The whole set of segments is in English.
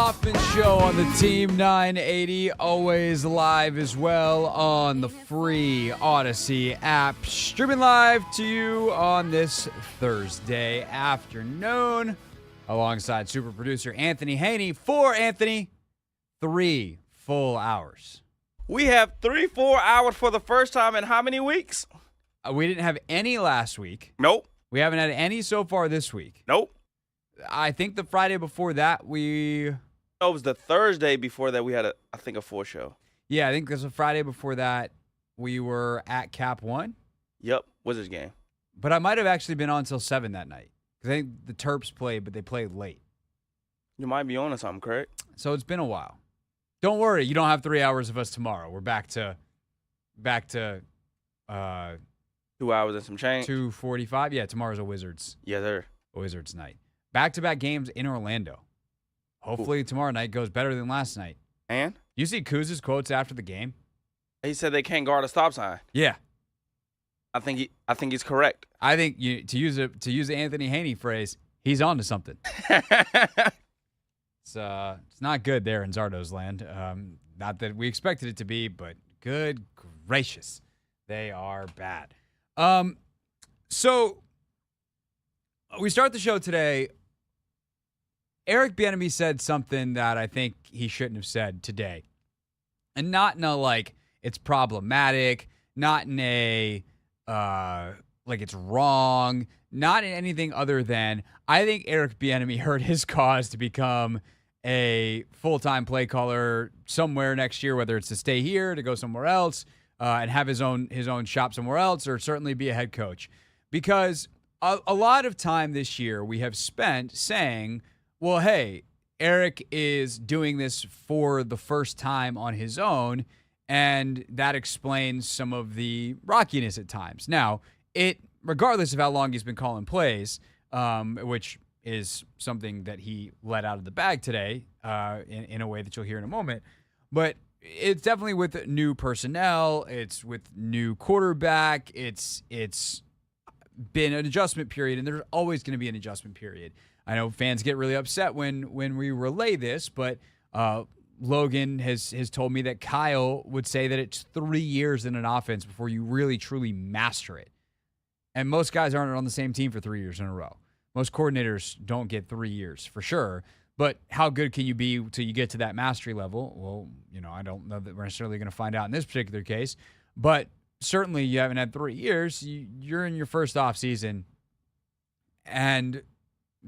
Hoffman Show on the Team 980, always live as well on the free Odyssey app. Streaming live to you on this Thursday afternoon alongside super producer Anthony Haney. For Anthony, 3 full hours. We have 3 full hours for the first time in how many weeks? We didn't have any last week. Nope. We haven't had any so far this week. Nope. I think the Friday before that, It was the Thursday before that we had, I think, a full show. Yeah, I think there's a Friday before that we were at Cap One. Yep, Wizards game. But I might have actually been on until 7 that night. Because I think the Terps played, but they played late. You might be on to something, correct? So it's been a while. Don't worry, you don't have 3 hours of us tomorrow. We're back to 2 hours and some change. 2:45. Yeah, tomorrow's a Wizards night. Back-to-back games in Orlando. Hopefully tomorrow night goes better than last night. And? You see Kuz's quotes after the game? He said they can't guard a stop sign. Yeah. I think he's correct. I think to use the Anthony Haney phrase, he's on to something. It's not good there in Zardo's land. Not that we expected it to be, but good gracious, they are bad. So we start the show today. Eric Bieniemy said something that I think he shouldn't have said today. And not in a, like, it's problematic, not in a, like, it's wrong, not in anything other than, I think Eric Bieniemy hurt his cause to become a full-time play caller somewhere next year, whether it's to stay here, to go somewhere else, and have his own shop somewhere else, or certainly be a head coach. Because a lot of time this year we have spent saying, well, hey, Eric is doing this for the first time on his own, and that explains some of the rockiness at times. Now, regardless of how long he's been calling plays, which is something that he let out of the bag today in a way that you'll hear in a moment, but it's definitely with new personnel. It's with new quarterback. It's been an adjustment period, and there's always going to be an adjustment period. I know fans get really upset when we relay this, but Logan has told me that Kyle would say that it's 3 years in an offense before you really, truly master it. And most guys aren't on the same team for 3 years in a row. Most coordinators don't get 3 years, for sure. But how good can you be till you get to that mastery level? Well, I don't know that we're necessarily going to find out in this particular case. But certainly you haven't had 3 years. You're in your first off season. And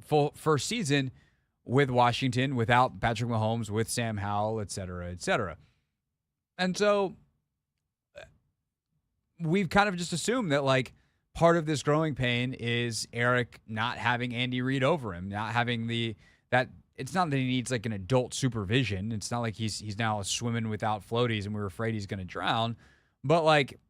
full first season with Washington, without Patrick Mahomes, with Sam Howell, et cetera, et cetera. And so we've kind of just assumed that, like, part of this growing pain is Eric not having Andy Reid over him, not having that. It's not that he needs, like, an adult supervision. It's not like he's now swimming without floaties and we're afraid he's going to drown. But, like,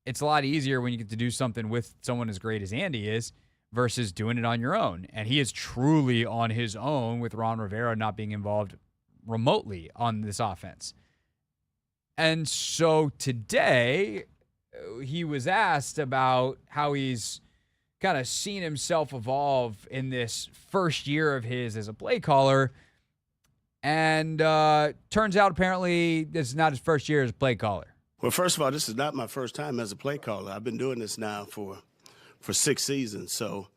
it's a lot easier when you get to do something with someone as great as Andy is versus doing it on your own. And he is truly on his own with Ron Rivera not being involved remotely on this offense. And so today he was asked about how he's kind of seen himself evolve in this first year of his as a play caller. And turns out apparently this is not his first year as a play caller. Well, first of all, this is not my first time as a play caller. I've been doing this now for 6 seasons. So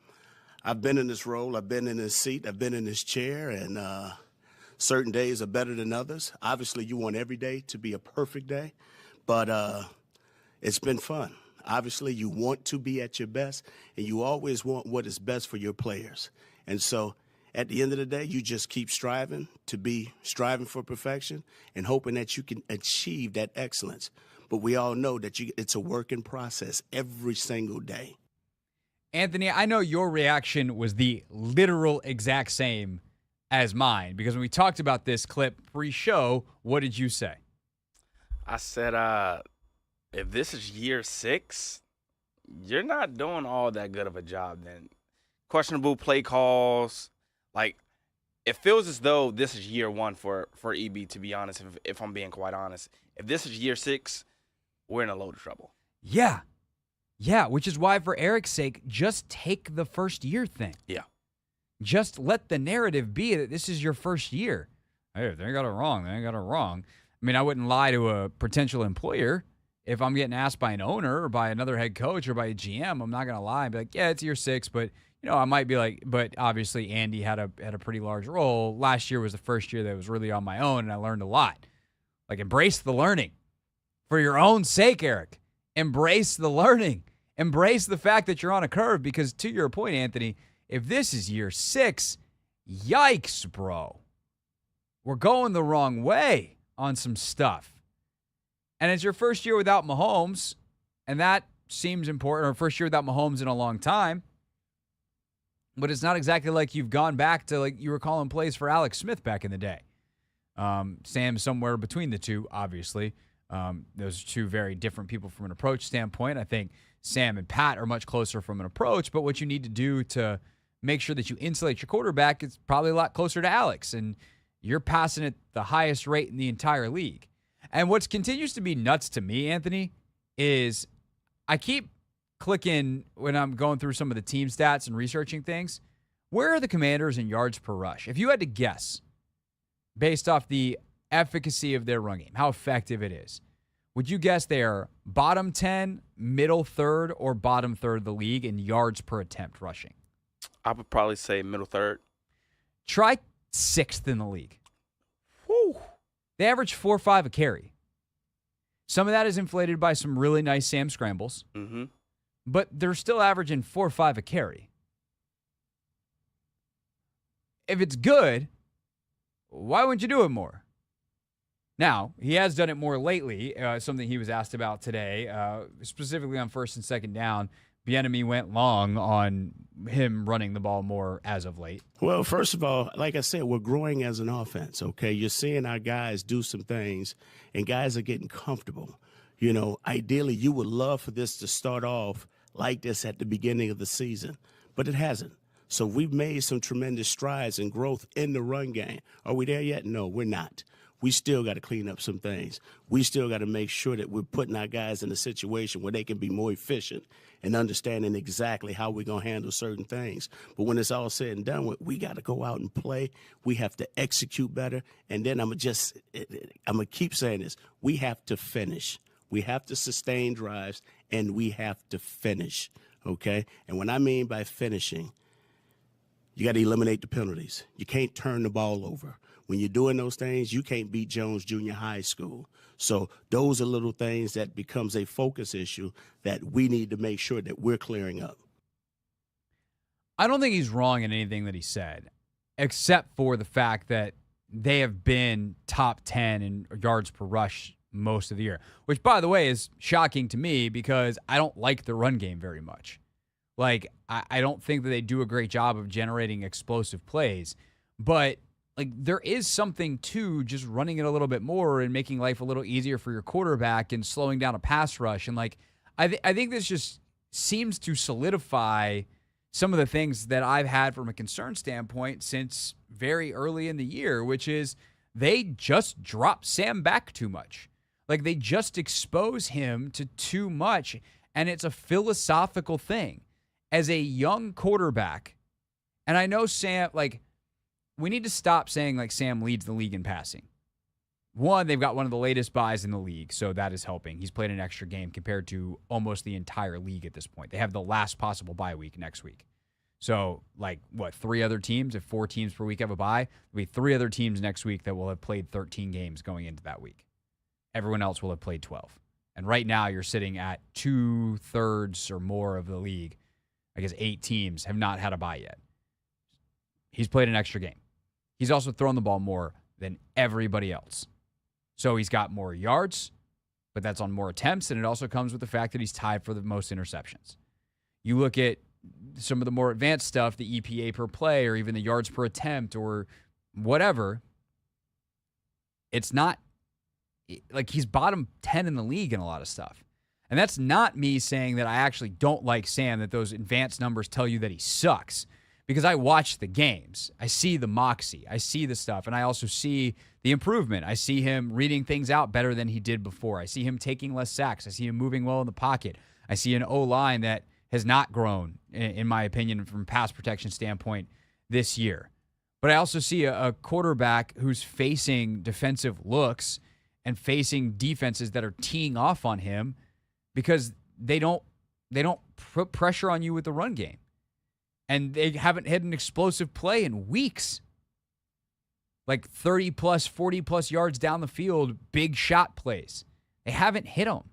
I've been in this role. I've been in this seat. I've been in this chair. And certain days are better than others. Obviously, you want every day to be a perfect day. But it's been fun. Obviously, you want to be at your best. And you always want what is best for your players. And so at the end of the day, you just keep striving for perfection and hoping that you can achieve that excellence. But we all know that it's a working process every single day. Anthony, I know your reaction was the literal exact same as mine, because when we talked about this clip pre-show, what did you say? I said, if this is year 6, you're not doing all that good of a job then. Questionable play calls. Like, it feels as though this is year 1 for EB, to be honest, if I'm being quite honest. If this is year 6, we're in a load of trouble. Yeah. Yeah, which is why, for Eric's sake, just take the first year thing. Yeah. Just let the narrative be that this is your first year. Hey, if they got it wrong, they got it wrong. I mean, I wouldn't lie to a potential employer. If I'm getting asked by an owner or by another head coach or by a GM, I'm not going to lie and be like, yeah, it's year 6, but I might be like, but obviously Andy had a pretty large role. Last year was the first year that was really on my own, and I learned a lot. Like, embrace the learning for your own sake, Eric. Embrace the learning. Embrace the fact that you're on a curve, because to your point, Anthony, if this is year 6, yikes, bro. We're going the wrong way on some stuff. And it's your first year without Mahomes, and that seems important, or first year without Mahomes in a long time. But it's not exactly like you've gone back to like you were calling plays for Alex Smith back in the day. Sam's somewhere between the two, obviously. Those are two very different people from an approach standpoint. I think Sam and Pat are much closer from an approach, but what you need to do to make sure that you insulate your quarterback is probably a lot closer to Alex, and you're passing at the highest rate in the entire league. And what continues to be nuts to me, Anthony, is I keep clicking when I'm going through some of the team stats and researching things. Where are the Commanders in yards per rush? If you had to guess, based off the efficacy of their run game, how effective it is, would you guess they are bottom 10, middle third, or bottom third of the league in yards per attempt rushing? I would probably say middle third. Try 6th in the league. Whew. They average 4.5 a carry. Some of that is inflated by some really nice Sam scrambles, but they're still averaging 4.5 a carry. If it's good, why wouldn't you do it more? Now, he has done it more lately, something he was asked about today, specifically on 1st and 2nd down. Bieniemy went long on him running the ball more as of late. Well, first of all, like I said, we're growing as an offense, okay? You're seeing our guys do some things, and guys are getting comfortable. Ideally, you would love for this to start off like this at the beginning of the season, but it hasn't. So we've made some tremendous strides and growth in the run game. Are we there yet? No, we're not. We still got to clean up some things. We still got to make sure that we're putting our guys in a situation where they can be more efficient and understanding exactly how we're going to handle certain things. But when it's all said and done, we got to go out and play. We have to execute better. And then I'm going to keep saying this. We have to finish. We have to sustain drives, and we have to finish, okay? And what I mean by finishing, you got to eliminate the penalties. You can't turn the ball over. When you're doing those things, you can't beat Jones Junior High School. So those are little things that becomes a focus issue that we need to make sure that we're clearing up. I don't think he's wrong in anything that he said, except for the fact that they have been top 10 in yards per rush most of the year, which, by the way, is shocking to me because I don't like the run game very much. Like, I don't think that they do a great job of generating explosive plays, but like there is something to just running it a little bit more and making life a little easier for your quarterback and slowing down a pass rush. And like, I think this just seems to solidify some of the things that I've had from a concern standpoint since very early in the year, which is they just drop Sam back too much. Like they just expose him to too much. And it's a philosophical thing. As a young quarterback, and I know Sam, like, we need to stop saying like Sam leads the league in passing. One, they've got one of the latest buys in the league, so that is helping. He's played an extra game compared to almost the entire league at this point. They have the last possible bye week next week. So, like, what, 3 other teams? If 4 teams per week have a bye, there'll be 3 other teams next week that will have played 13 games going into that week. Everyone else will have played 12. And right now, you're sitting at 2/3 or more of the league. I guess 8 teams have not had a bye yet. He's played an extra game. He's also thrown the ball more than everybody else. So he's got more yards, but that's on more attempts, and it also comes with the fact that he's tied for the most interceptions. You look at some of the more advanced stuff, the EPA per play or even the yards per attempt or whatever, it's not like he's bottom 10 in the league in a lot of stuff. And that's not me saying that I actually don't like Sam, that those advanced numbers tell you that he sucks. Because I watch the games. I see the moxie. I see the stuff. And I also see the improvement. I see him reading things out better than he did before. I see him taking less sacks. I see him moving well in the pocket. I see an O-line that has not grown, in my opinion, from pass protection standpoint this year. But I also see a quarterback who's facing defensive looks and facing defenses that are teeing off on him because they don't put pressure on you with the run game. And they haven't hit an explosive play in weeks. Like 30 plus, 40 plus yards down the field, big shot plays. They haven't hit them.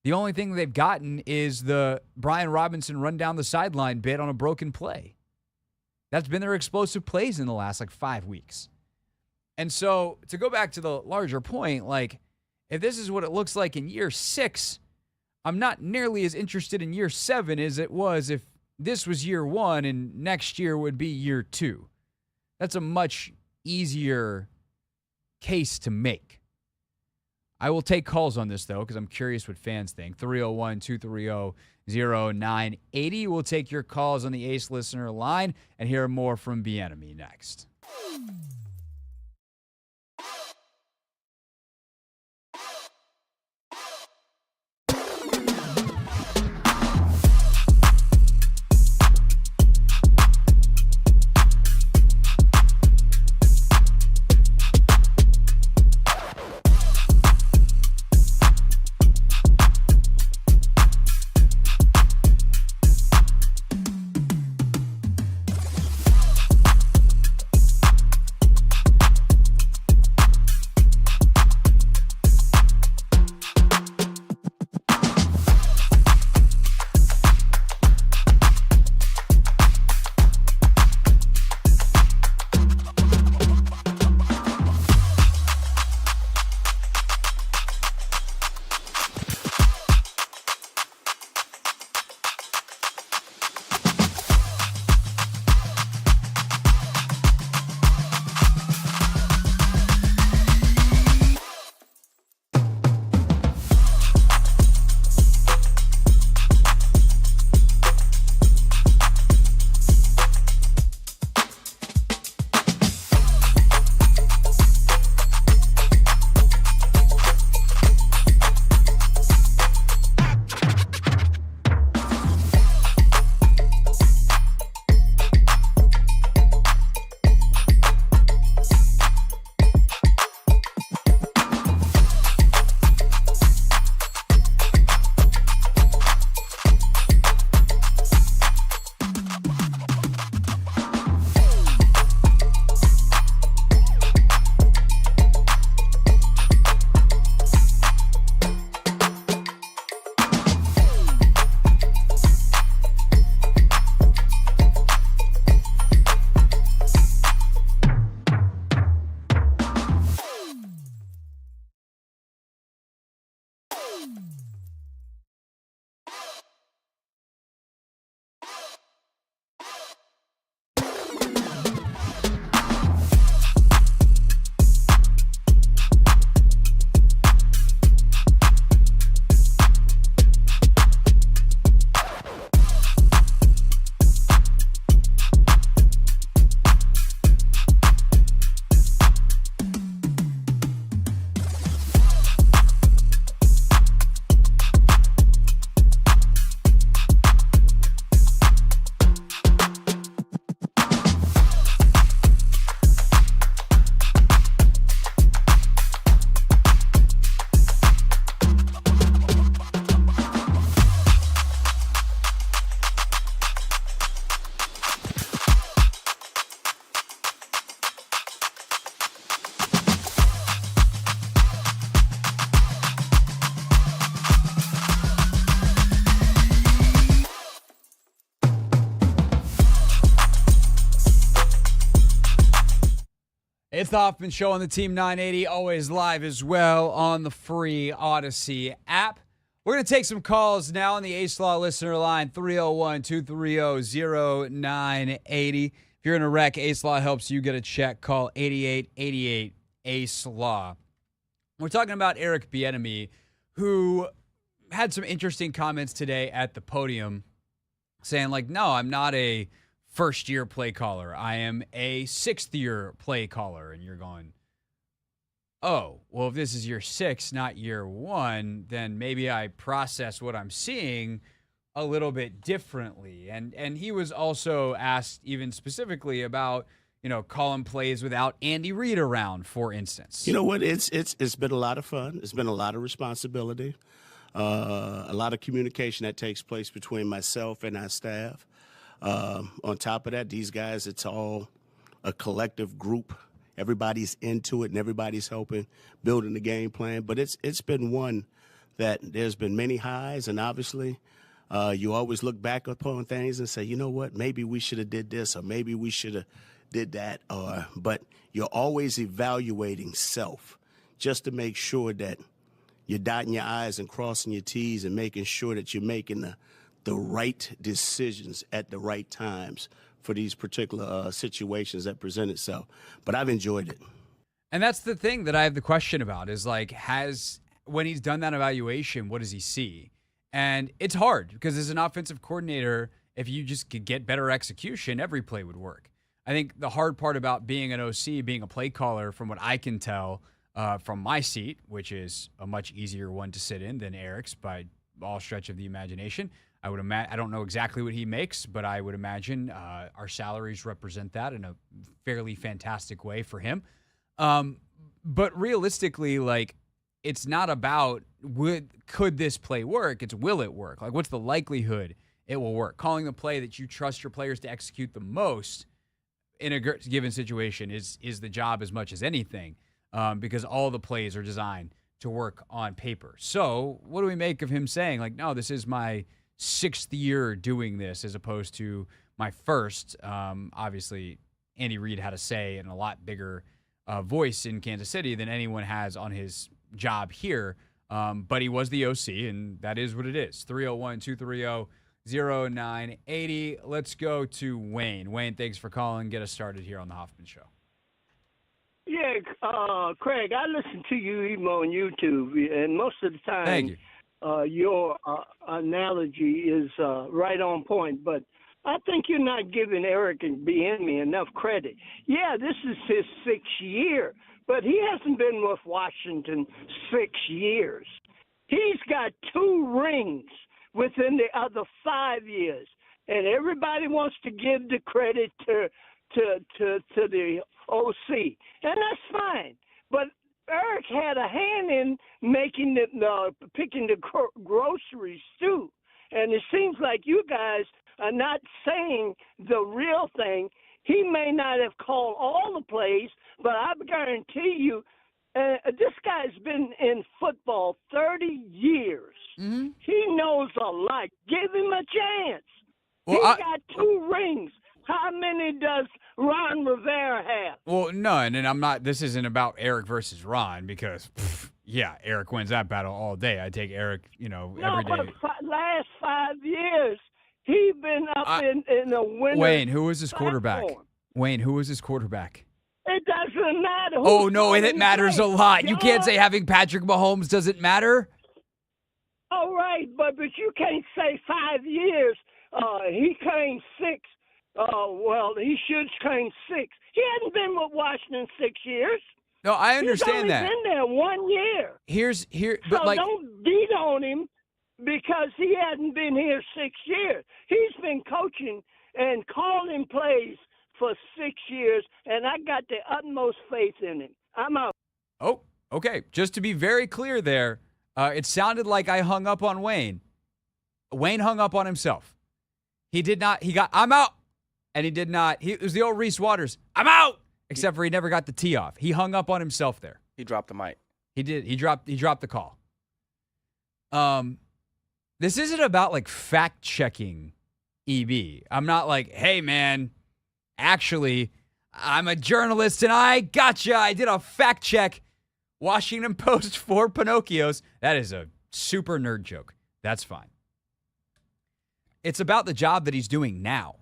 The only thing they've gotten is the Brian Robinson run down the sideline bit on a broken play. That's been their explosive plays in the last 5 weeks. And so to go back to the larger point, if this is what it looks like in year 6, I'm not nearly as interested in year 7 as it was if this was year 1 and next year would be year 2. That's a much easier case to make. I will take calls on this, though, because I'm curious what fans think. 301-230-0980. We'll take your calls on the Ace listener line and hear more from Bieniemy next. It's the Hoffman Show on the Team 980, always live as well on the free Odyssey app. We're going to take some calls now on the Ace Law listener line, 301-230-0980. If you're in a wreck, Ace Law helps you get a check. Call 8888 Ace Law. We're talking about Eric Bieniemy, who had some interesting comments today at the podium saying, no, I'm not a first-year play caller. I am a sixth-year play caller. And you're going, oh, well, if this is year 6, not year 1, then maybe I process what I'm seeing a little bit differently. And he was also asked even specifically about, calling plays without Andy Reid around, for instance? You know what? It's been a lot of fun. It's been a lot of responsibility, a lot of communication that takes place between myself and our staff. On top of that, these guys, it's all a collective group. Everybody's into it and everybody's helping building the game plan. But it's been one that there's been many highs, and obviously you always look back upon things and say, you know what, maybe we should have did this, or maybe we should have did that. But you're always evaluating self just to make sure that you're dotting your I's and crossing your T's and making sure that you're making the right decisions at the right times for these particular situations that present itself. But I've enjoyed it. And that's the thing that I have the question about is like, when he's done that evaluation, what does he see? And it's hard because as an offensive coordinator, if you just could get better execution, every play would work. I think the hard part about being an OC, being a play caller, from what I can tell from my seat, which is a much easier one to sit in than Eric's by all stretch of the imagination. I don't know exactly what he makes, but I would imagine our salaries represent that in a fairly fantastic way for him. But realistically, like, it's not about could this play work? It's will it work? Like, what's the likelihood it will work? Calling the play that you trust your players to execute the most in a given situation is the job as much as anything, because all the plays are designed to work on paper. So what do we make of him saying, like, no, this is my 6th year doing this as opposed to my first? Obviously, Andy Reid had a say and a lot bigger voice in Kansas City than anyone has on his job here. But he was the OC, and that is what it is. 301-230-0980. Let's go to Wayne. Wayne, thanks for calling. Get us started here on the Hoffman Show. Yeah, Craig, I listen to you even on YouTube, and most of the time, Thank you. Your analogy is right on point. But I think you're not giving Eric and Bieniemy enough credit. Yeah, this is his 6th year, but he hasn't been with Washington 6 years. He's got 2 rings within the other 5 years, and everybody wants to give the credit to the OC, and that's fine. But Eric had a hand in making picking the groceries too, and it seems like you guys are not saying the real thing. He may not have called all the plays, but I guarantee you, this guy's been in football 30 years. Mm-hmm. He knows a lot. Give him a chance. Well, He's got 2 rings. How many does Ron Rivera have? Well, none, and this isn't about Eric versus Ron because, Eric wins that battle all day. I take Eric, every day. But last 5 years, he's been up in a winner. Wayne, who was his quarterback? platform. Wayne, who was his quarterback? It doesn't matter. Oh, no, and it matters a lot. You can't say having Patrick Mahomes doesn't matter. All right, but you can't say 5 years. He came 6. He should claim 6. He hadn't been with Washington 6 years. No, I understand that. He's only been there 1 year. But so don't beat on him because he hadn't been here 6 years. He's been coaching and calling plays for 6 years, and I got the utmost faith in him. I'm out. Oh, okay. Just to be very clear there, it sounded like I hung up on Wayne. Wayne hung up on himself. He did not. I'm out. And he did not. It was the old Reese Waters. I'm out. Except for he never got the tee off. He hung up on himself there. He dropped the mic. He did. He dropped the call. This isn't about like fact checking EB. I'm not like, hey man, actually, I'm a journalist and I gotcha. I did a fact check. Washington Post for Pinocchios. That is a super nerd joke. That's fine. It's about the job that he's doing now.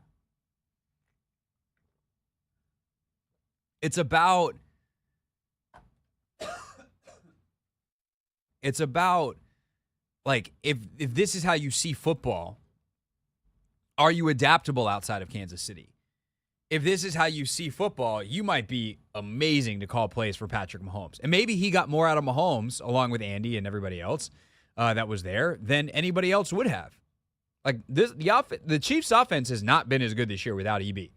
It's about like if this is how you see football, are you adaptable outside of Kansas City? If this is how you see football, you might be amazing to call plays for Patrick Mahomes. And maybe he got more out of Mahomes along with Andy and everybody else that was there than anybody else would have. Like the Chiefs offense has not been as good this year without EB.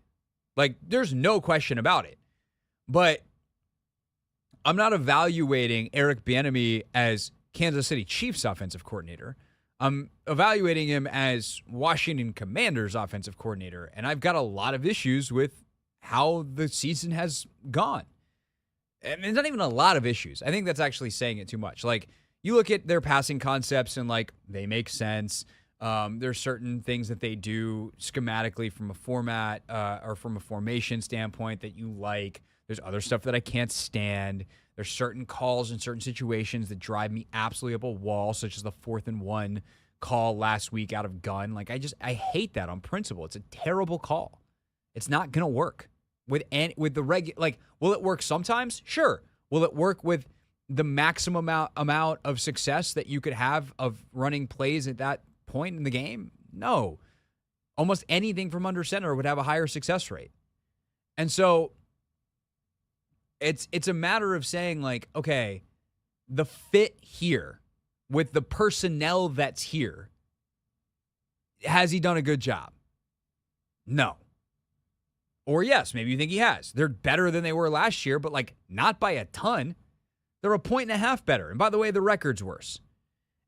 Like, there's no question about it. But I'm not evaluating Eric Bieniemy as Kansas City Chiefs offensive coordinator. I'm evaluating him as Washington Commanders offensive coordinator, and I've got a lot of issues with how the season has gone. And it's not even a lot of issues. I think that's actually saying it too much. Like, you look at their passing concepts and, like, they make sense. There's certain things that they do schematically from a format or from a formation standpoint that you like. There's other stuff that I can't stand. There's certain calls in certain situations that drive me absolutely up a wall, such as the 4th and 1 call last week out of gun. Like, I hate that on principle. It's a terrible call. It's not going to work with the like, will it work sometimes? Sure. Will it work with the maximum amount of success that you could have of running plays at that point in the game? No. Almost anything from under center would have a higher success rate. And so it's a matter of saying, like, okay, the fit here with the personnel that's here, has he done a good job? No. Or yes, maybe you think he has. They're better than they were last year, but, like, not by a ton. They're 1.5 points better. And by the way, the record's worse.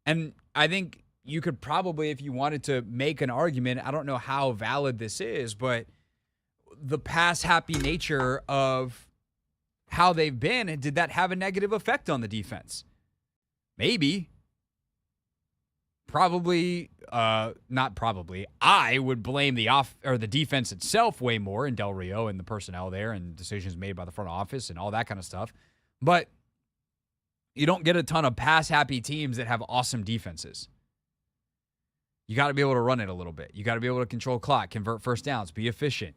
And I think you could probably, if you wanted to make an argument, I don't know how valid this is, but the pass-happy nature of how they've been, did that have a negative effect on the defense? Maybe. Probably, not probably. I would blame the defense itself way more, in Del Rio and the personnel there and decisions made by the front office and all that kind of stuff. But you don't get a ton of pass-happy teams that have awesome defenses. You got to be able to run it a little bit. You got to be able to control clock, convert first downs, be efficient.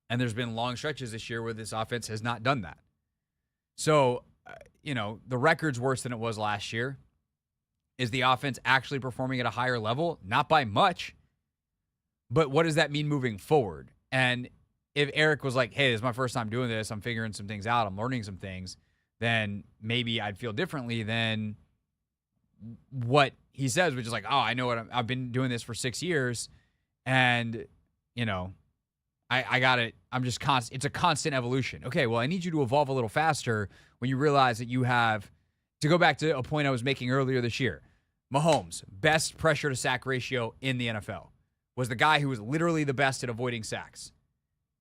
And there's been long stretches this year where this offense has not done that. So, the record's worse than it was last year. Is the offense actually performing at a higher level? Not by much. But what does that mean moving forward? And if Eric was like, hey, this is my first time doing this, I'm figuring some things out, I'm learning some things, then maybe I'd feel differently than what he says, which is like, oh, I know what I've been doing this for 6 years, and, I got it. I'm just constant. It's a constant evolution. Okay, well, I need you to evolve a little faster when you realize that you have, to go back to a point I was making earlier this year, Mahomes, best pressure to sack ratio in the NFL, was the guy who was literally the best at avoiding sacks.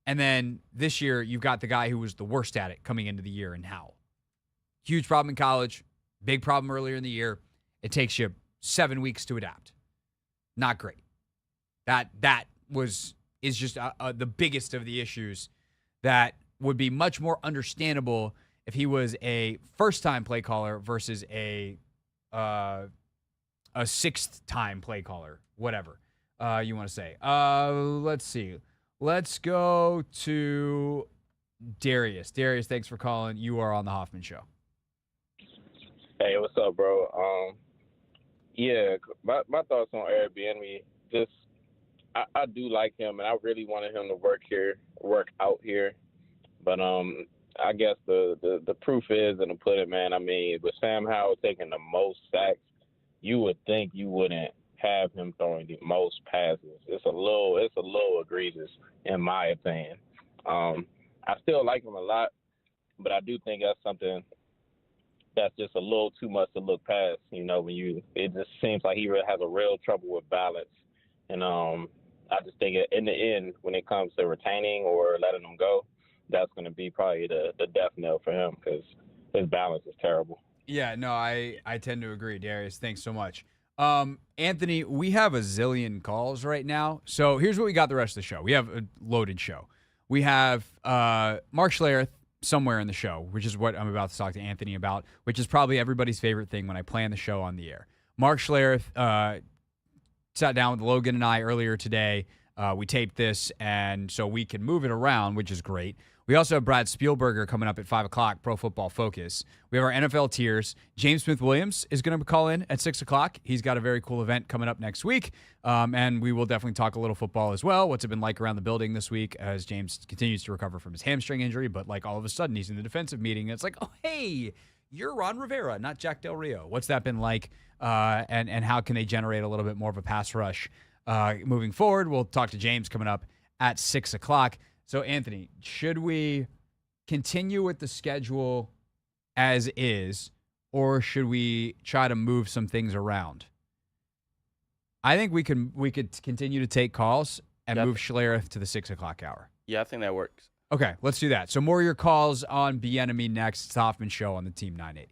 And then this year, you've got the guy who was the worst at it coming into the year in Howell. Huge problem in college, big problem earlier in the year. It takes you 7 weeks to adapt. Not great. That is just the biggest of the issues that would be much more understandable if he was a first-time play caller versus a sixth-time play caller, whatever you want to say. Let's see. Let's go to Darius. Darius, thanks for calling. You are on the Hoffman Show. Hey, what's up, bro? Yeah, my thoughts on Eric Bieniemy, just I do like him, and I really wanted him to work out here. But I guess the proof is in the pudding, man. I mean, with Sam Howell taking the most sacks, you would think you wouldn't have him throwing the most passes. It's a little egregious, in my opinion. I still like him a lot, but I do think that's something that's just a little too much to look past. It just seems like he really has a real trouble with balance. And I just think in the end, when it comes to retaining or letting him go, that's going to be probably the death knell for him because his balance is terrible. Yeah, no, I tend to agree, Darius. Thanks so much. Anthony, we have a zillion calls right now. So here's what we got the rest of the show. We have a loaded show. We have Mark Schlereth somewhere in the show, which is what I'm about to talk to Anthony about, which is probably everybody's favorite thing when I plan the show on the air. Mark Schlereth sat down with Logan and I earlier today. We taped this, and so we can move it around, which is great. We also have Brad Spielberger coming up at 5 o'clock, Pro Football Focus. We have our NFL tiers. James Smith-Williams is going to call in at 6 o'clock. He's got a very cool event coming up next week, and we will definitely talk a little football as well. What's it been like around the building this week as James continues to recover from his hamstring injury, but like all of a sudden he's in the defensive meeting, and it's like, oh, hey, you're Ron Rivera, not Jack Del Rio. What's that been like, and how can they generate a little bit more of a pass rush moving forward? We'll talk to James coming up at 6 o'clock. So, Anthony, should we continue with the schedule as is, or should we try to move some things around? I think we could continue to take calls and move Schlereth to the 6 o'clock hour. Yeah, I think that works. Okay, let's do that. So more of your calls on Bieniemy next. It's the Hoffman Show on the Team 980.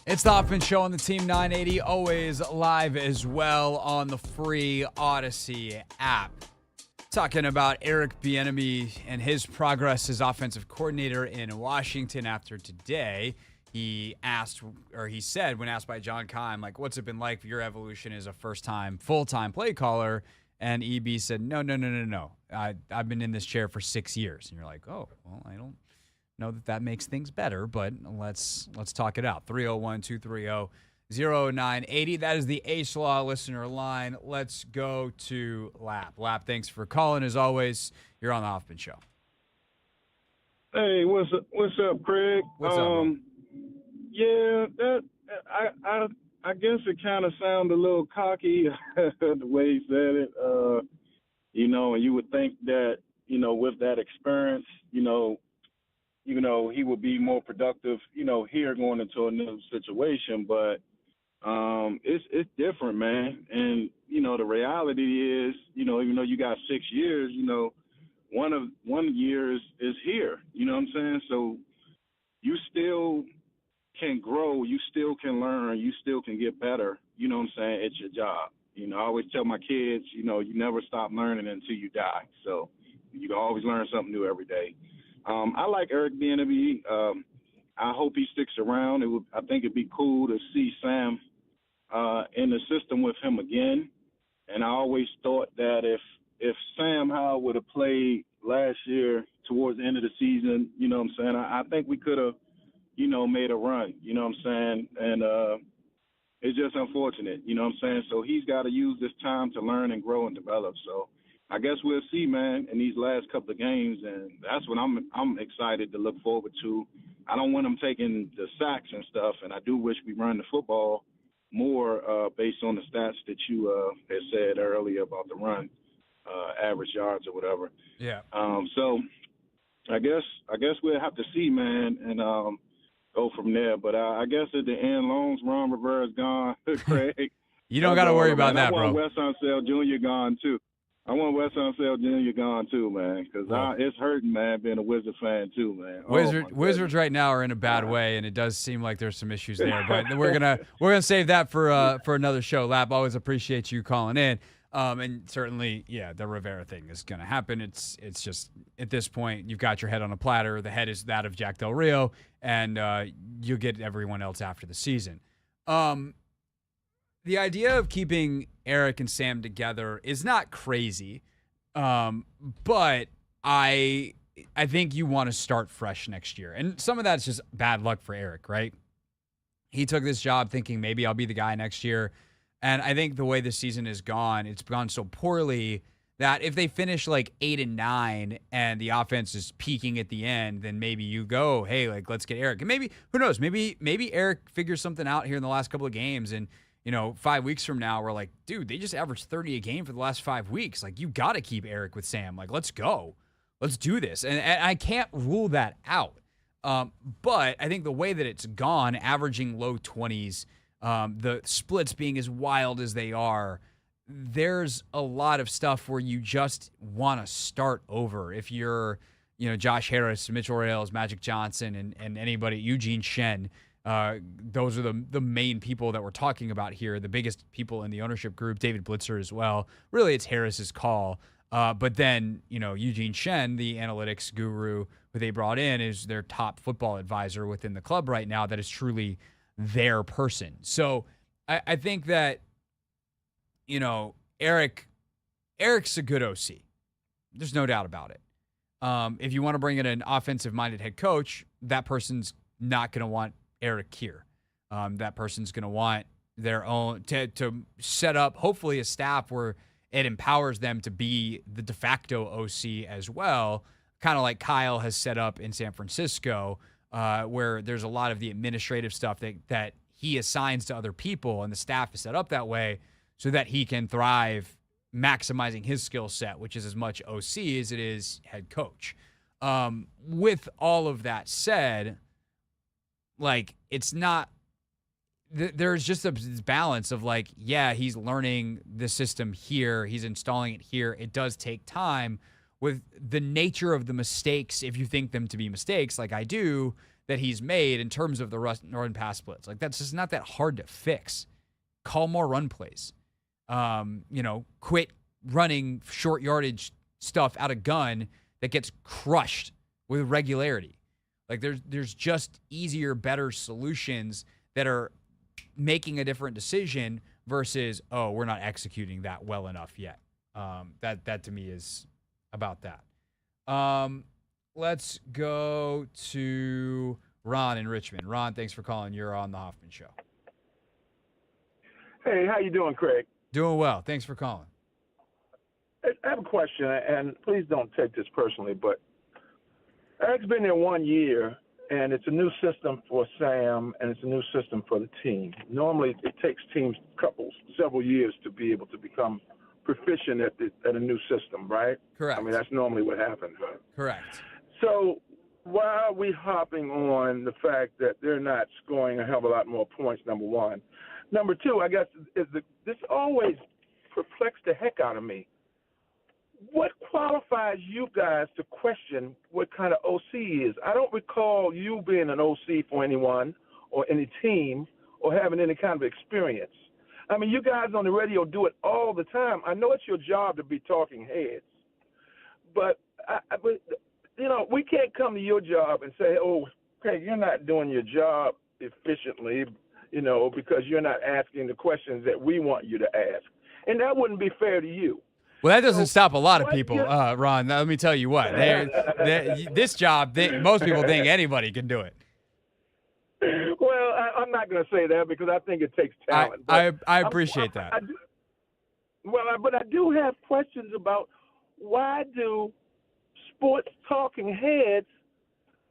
It's the Hoffman Show on the Team 980, always live as well on the free Odyssey app. Talking about Eric Bieniemy and his progress as offensive coordinator in Washington after today. He said, when asked by John Keim, like, what's it been like for your evolution as a first-time, full-time play caller? And EB said, no. I've been in this chair for 6 years. And you're like, oh, well, I don't know that makes things better, but let's talk it out. 301-230-0980. That is the Ace Law listener line. Let's go to Lap. Lap, thanks for calling as always. You're on the Hoffman Show. Hey, what's up, Craig? What's up, bro? Yeah, that I guess it kind of sounded a little cocky the way he said it. And you would think that with that experience, he would be more productive, here going into a new situation. But it's different, man. And the reality is, even though you got 6 years, one year is here. You know what I'm saying? So you still can grow, you still can learn, you still can get better, you know what I'm saying, at your job. I always tell my kids, you never stop learning until you die. So you can always learn something new every day. I like Eric Bieniemy. I hope he sticks around. I think it'd be cool to see Sam in the system with him again. And I always thought that if Sam Howell would have played last year towards the end of the season, you know what I'm saying, I think we could have, made a run, you know what I'm saying? And it's just unfortunate, you know what I'm saying? So he's got to use this time to learn and grow and develop. So I guess we'll see, man, in these last couple of games, and that's what I'm excited to look forward to. I don't want him taking the sacks and stuff, and I do wish we run the football more based on the stats that you had said earlier about the run, average yards or whatever. Yeah. So I guess we'll have to see, man, and go from there. But I guess at the end, Long's Ron Rivera's gone. Craig. You don't got to worry about that, bro. I want Wes Unseld Jr. gone, too. I want Wes Unseld Jr. gone, too, man, because it's hurting, man, being a Wizard fan, too, man. Wizards right now are in a bad way, and it does seem like there's some issues there. But we're gonna save that for another show. Lap, always appreciate you calling in. And certainly, yeah, the Rivera thing is going to happen. It's just, at this point, you've got your head on a platter. The head is that of Jack Del Rio, and you'll get everyone else after the season. The idea of keeping Eric and Sam together is not crazy, but I think you want to start fresh next year. And some of that's just bad luck for Eric, right? He took this job thinking maybe I'll be the guy next year. And I think the way the season has gone, it's gone so poorly that if they finish like 8-9 and the offense is peaking at the end, then maybe you go, hey, like, let's get Eric. And maybe, who knows, maybe Eric figures something out here in the last couple of games. And, 5 weeks from now, we're like, dude, they just averaged 30 a game for the last 5 weeks. Like, you got to keep Eric with Sam. Like, let's go. Let's do this. And I can't rule that out. But I think the way that it's gone, averaging low 20s, the splits being as wild as they are, there's a lot of stuff where you just want to start over. If you're, Josh Harris, Mitchell Rales, Magic Johnson, and anybody, Eugene Shen, those are the main people that we're talking about here, the biggest people in the ownership group, David Blitzer as well. Really, it's Harris's call. But then, Eugene Shen, the analytics guru who they brought in, is their top football advisor within the club right now that is truly their person. So I think that, Eric's a good OC. There's no doubt about it. If you want to bring in an offensive-minded head coach, that person's not going to want Eric here. That person's going to want their own to set up, hopefully, a staff where it empowers them to be the de facto OC as well, kind of like Kyle has set up in San Francisco, where there's a lot of the administrative stuff that he assigns to other people, and the staff is set up that way so that he can thrive, maximizing his skill set, which is as much OC as it is head coach. With all of that said, like, it's not there's just a balance of like, yeah, he's learning the system here, he's installing it here. It does take time with the nature of the mistakes, if you think them to be mistakes, like I do, that he's made in terms of the run pass splits. Like, that's just not that hard to fix. Call more run plays. Quit running short yardage stuff out of gun that gets crushed with regularity. Like, there's just easier, better solutions that are making a different decision versus, oh, we're not executing that well enough yet. That to me is about that. Let's go to Ron in Richmond. Ron, thanks for calling. You're on the Hoffman Show. Hey, how you doing, Craig? Doing well. Thanks for calling. I have a question, and please don't take this personally, but Eric's been there 1 year, and it's a new system for Sam, and it's a new system for the team. Normally, it takes teams several years to be able to become proficient at a new system, right? Correct. I mean, that's normally what happens, right? Correct. So why are we hopping on the fact that they're not scoring a hell of a lot more points, number one? Number two, I guess, this always perplexed the heck out of me. What qualifies you guys to question what kind of OC is? I don't recall you being an OC for anyone or any team or having any kind of experience. I mean, you guys on the radio do it all the time. I know it's your job to be talking heads, but we can't come to your job and say, oh, okay, you're not doing your job efficiently, because you're not asking the questions that we want you to ask. And that wouldn't be fair to you. Well, that doesn't stop a lot of people, Ron. Let me tell you what. This job, most people think anybody can do it. Well, I'm not going to say that because I think it takes talent. I appreciate that. But I do have questions about why do sports talking heads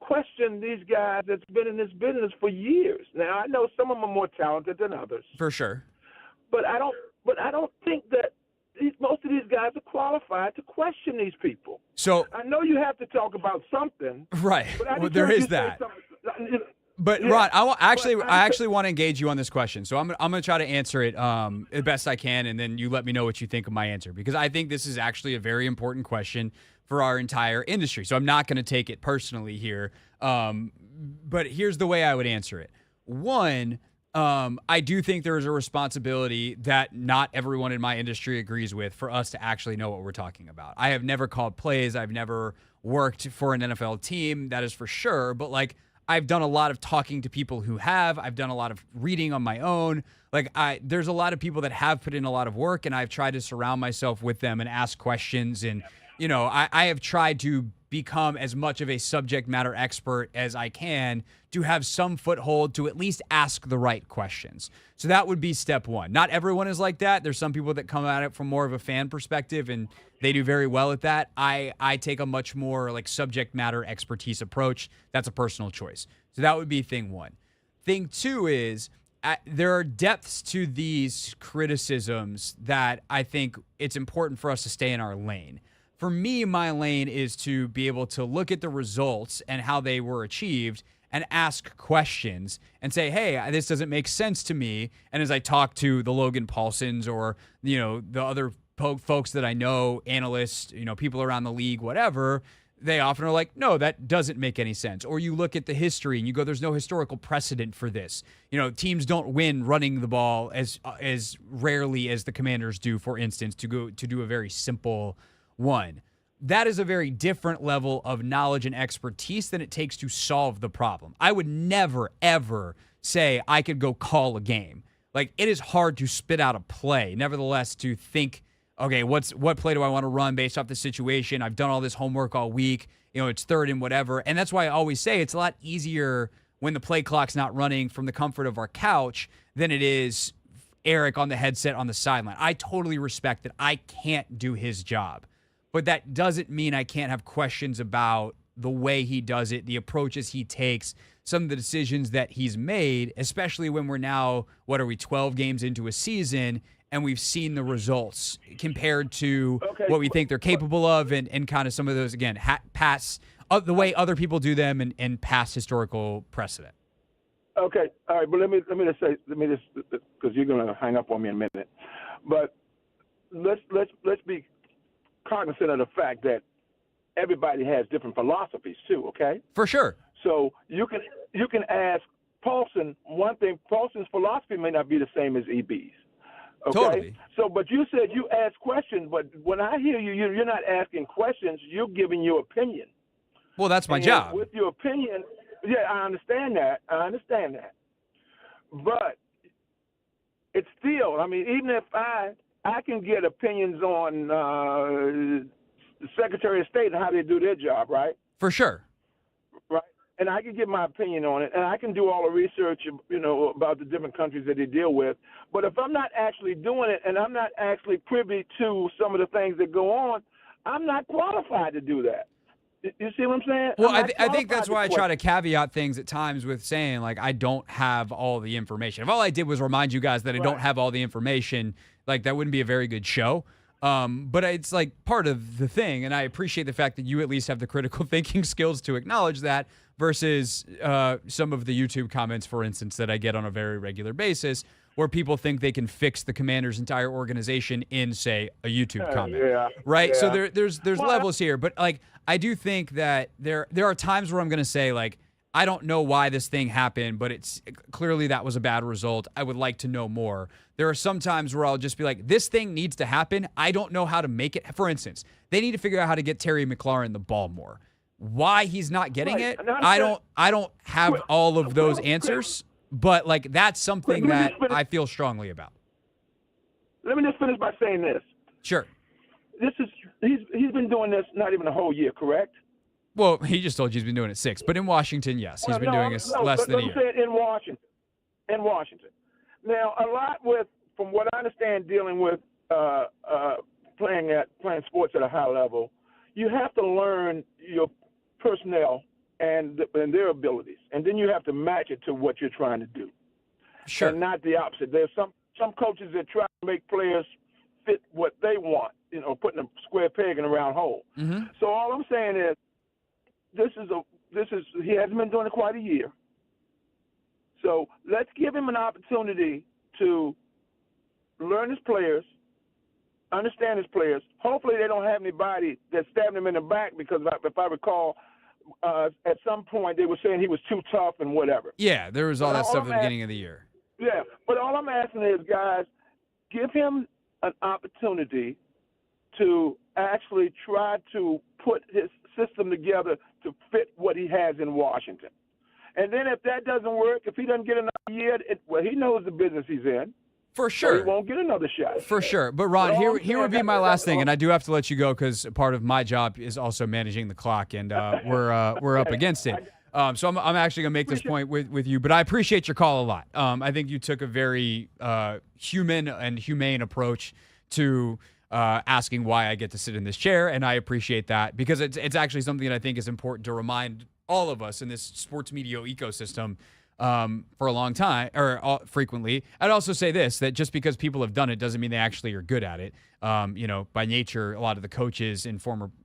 question these guys that's been in this business for years? Now, I know some of them are more talented than others. For sure. But I don't think that most of these guys are qualified to question these people. So I know you have to talk about something. Right. But there is that. But yeah, Ron, I actually want to engage you on this question. So I'm going to try to answer it the best I can, and then you let me know what you think of my answer, because I think this is actually a very important question for our entire industry. So I'm not going to take it personally here. But here's the way I would answer it. One, I do think there is a responsibility that not everyone in my industry agrees with for us to actually know what we're talking about. I have never called plays. I've never worked for an NFL team. That is for sure. But I've done a lot of talking to people who have. I've done a lot of reading on my own. There's a lot of people that have put in a lot of work, and I've tried to surround myself with them and ask questions. And, I have tried to become as much of a subject matter expert as I can to have some foothold to at least ask the right questions. So that would be step one. Not everyone is like that. There's some people that come at it from more of a fan perspective, and they do very well at that. I take a much more subject matter expertise approach. That's a personal choice. So that would be thing one. Thing two is there are depths to these criticisms that I think it's important for us to stay in our lane. For me, my lane is to be able to look at the results and how they were achieved and ask questions and say, hey, this doesn't make sense to me. And as I talk to the Logan Paulsons or, the other folks that I know, analysts, people around the league, whatever, they often are like, no, that doesn't make any sense. Or you look at the history and you go, there's no historical precedent for this. Teams don't win running the ball as rarely as the Commanders do, for instance, to do a very simple one. That is a very different level of knowledge and expertise than it takes to solve the problem. I would never, ever say I could go call a game. It is hard to spit out a play. Nevertheless, to think, okay, what play do I want to run based off the situation? I've done all this homework all week. It's third and whatever. And that's why I always say it's a lot easier when the play clock's not running from the comfort of our couch than it is Eric on the headset on the sideline. I totally respect that I can't do his job. But that doesn't mean I can't have questions about the way he does it, the approaches he takes, some of the decisions that he's made, especially when we're now, 12 games into a season, and we've seen the results compared to what we think they're capable of and kind of some of those, again, the way other people do them and past historical precedent. Okay, all right, but let me just because you're going to hang up on me in a minute. But let's be cognizant of the fact that everybody has different philosophies too, okay? For sure. So you can ask Paulson one thing. Paulson's philosophy may not be the same as EB's. Okay? Totally. So, but you said you ask questions, but when I hear you're not asking questions, you're giving your opinion. Well, that's my job. With your opinion, yeah, I understand that. But it's still, even if I can get opinions on the Secretary of State and how they do their job, right? For sure. Right. And I can give my opinion on it, and I can do all the research, about the different countries that they deal with. But if I'm not actually doing it and I'm not actually privy to some of the things that go on, I'm not qualified to do that. You see what I'm saying? Well, I think that's why I try to caveat things at times with saying, like, I don't have all the information. If all I did was remind you guys that I don't have all the information, like, that wouldn't be a very good show. But it's, like, part of the thing, and I appreciate the fact that you at least have the critical thinking skills to acknowledge that versus some of the YouTube comments, for instance, that I get on a very regular basis where people think they can fix the Commanders' entire organization in, say, a YouTube comment. Right? Yeah. So there's levels here. But, like, I do think that there are times where I'm going to say, like, I don't know why this thing happened, but it's clearly that was a bad result. I would like to know more. There are some times where I'll just be like, this thing needs to happen. I don't know how to make it. For instance, they need to figure out how to get Terry McLaurin the ball more. Why he's not getting it, I don't have all of those answers, but, like, that's something that I feel strongly about. Let me just finish by saying this. Sure. He's been doing this not even a whole year, correct? Well, he just told you he's been doing it 6, but in Washington, yes, he's been doing it less than a year. I'm saying in Washington. Now, a lot from what I understand, dealing with playing sports at a high level, you have to learn your personnel and their abilities, and then you have to match it to what you're trying to do. Sure. And not the opposite. There's some coaches that try to make players fit what they want, putting a square peg in a round hole. Mm-hmm. So all I'm saying is, he hasn't been doing it quite a year. So let's give him an opportunity to learn his players, understand his players. Hopefully they don't have anybody that's stabbing him in the back, because if I recall, at some point they were saying he was too tough and whatever. Yeah, there was all that stuff at the beginning of the year. Yeah, but all I'm asking is, guys, give him an opportunity to actually try to put his system together to fit what he has in Washington. And then if that doesn't work, if he doesn't get another year, he knows the business he's in. For sure. So he won't get another shot. For sure. But, Ron, here would be my last thing, and I do have to let you go because part of my job is also managing the clock, and we're up against it. So I'm actually going to make this point with you, but I appreciate your call a lot. I think you took a very human and humane approach to asking why I get to sit in this chair, and I appreciate that because it's actually something that I think is important to remind all of us in this sports media ecosystem for a long time, or frequently. I'd also say this, that just because people have done it doesn't mean they actually are good at it. By nature, a lot of the coaches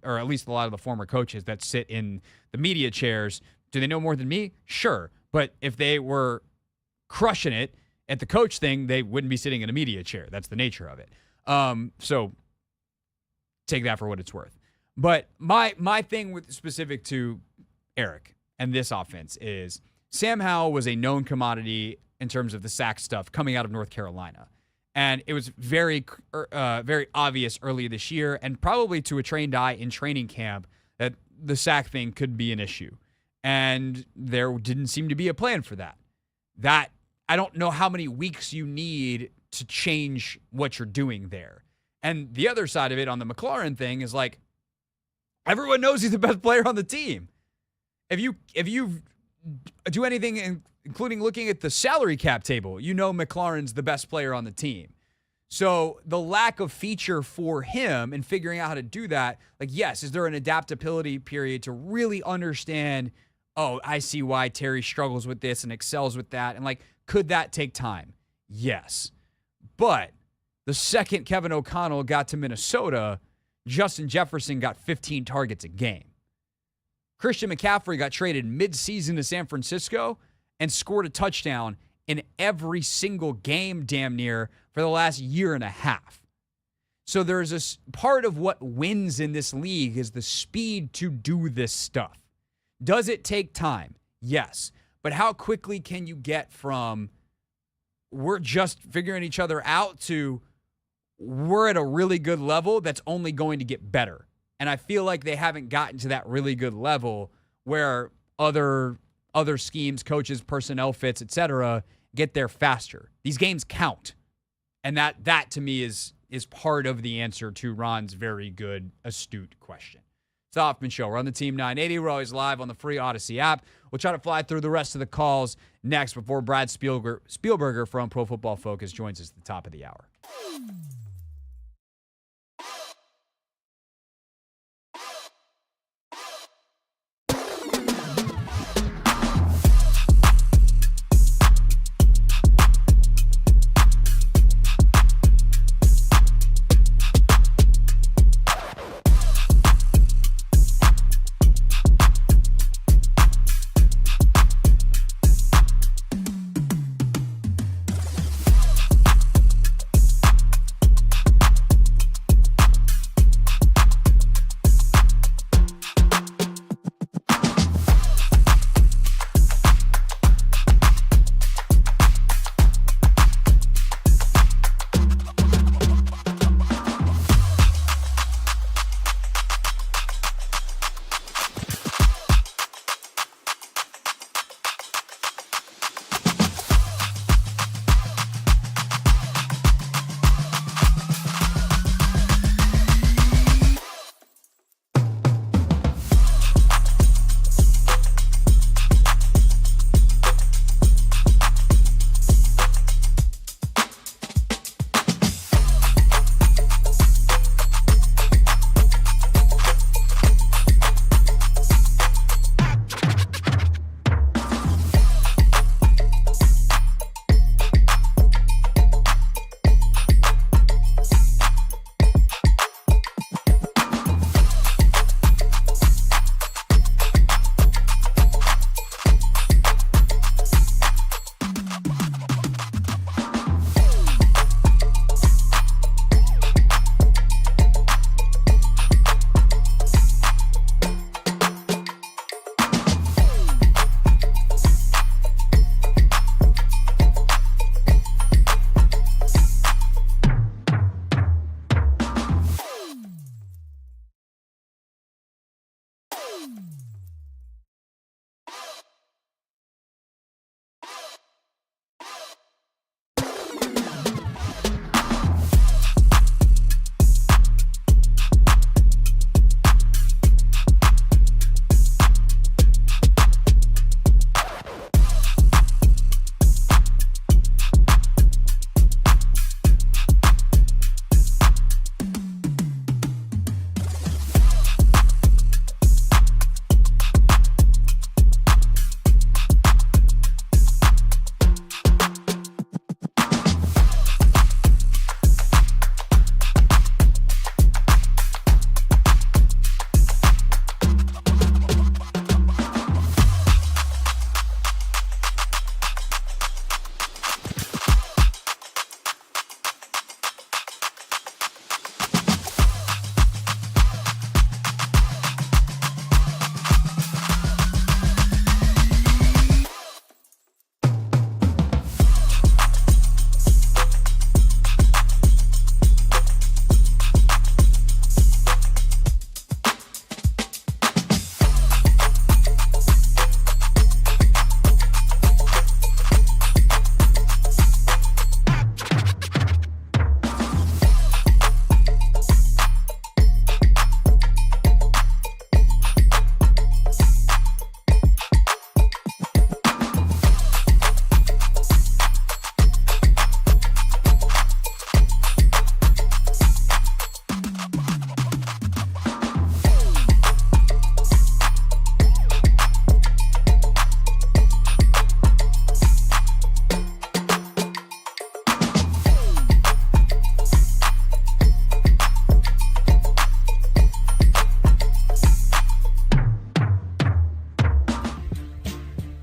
or at least a lot of the former coaches that sit in the media chairs, do they know more than me? Sure. But if they were crushing it at the coach thing, they wouldn't be sitting in a media chair. That's the nature of it. So take that for what it's worth. But my thing specific to Eric and this offense is Sam Howell was a known commodity in terms of the sack stuff coming out of North Carolina. And it was very, very obvious early this year, and probably to a trained eye in training camp, that the sack thing could be an issue. And there didn't seem to be a plan for that. I don't know how many weeks you need to change what you're doing there. And the other side of it on the McLaurin thing is, like, everyone knows he's the best player on the team. If you do anything, including looking at the salary cap table, you know McLaurin's the best player on the team. So the lack of feature for him and figuring out how to do that, like, yes, is there an adaptability period to really understand, oh, I see why Terry struggles with this and excels with that. And, like, could that take time? Yes. But the second Kevin O'Connell got to Minnesota, Justin Jefferson got 15 targets a game. Christian McCaffrey got traded mid-season to San Francisco and scored a touchdown in every single game damn near for the last year and a half. So there's a part of what wins in this league is the speed to do this stuff. Does it take time? Yes. But how quickly can you get from we're just figuring each other out to we're at a really good level that's only going to get better? And I feel like they haven't gotten to that really good level where other schemes, coaches, personnel fits, etc., get there faster. These games count. And that to me is part of the answer to Ron's very good, astute question. It's the Hoffman Show. We're on the Team 980. We're always live on the free Odyssey app. We'll try to fly through the rest of the calls next before Brad Spielberger from Pro Football Focus joins us at the top of the hour.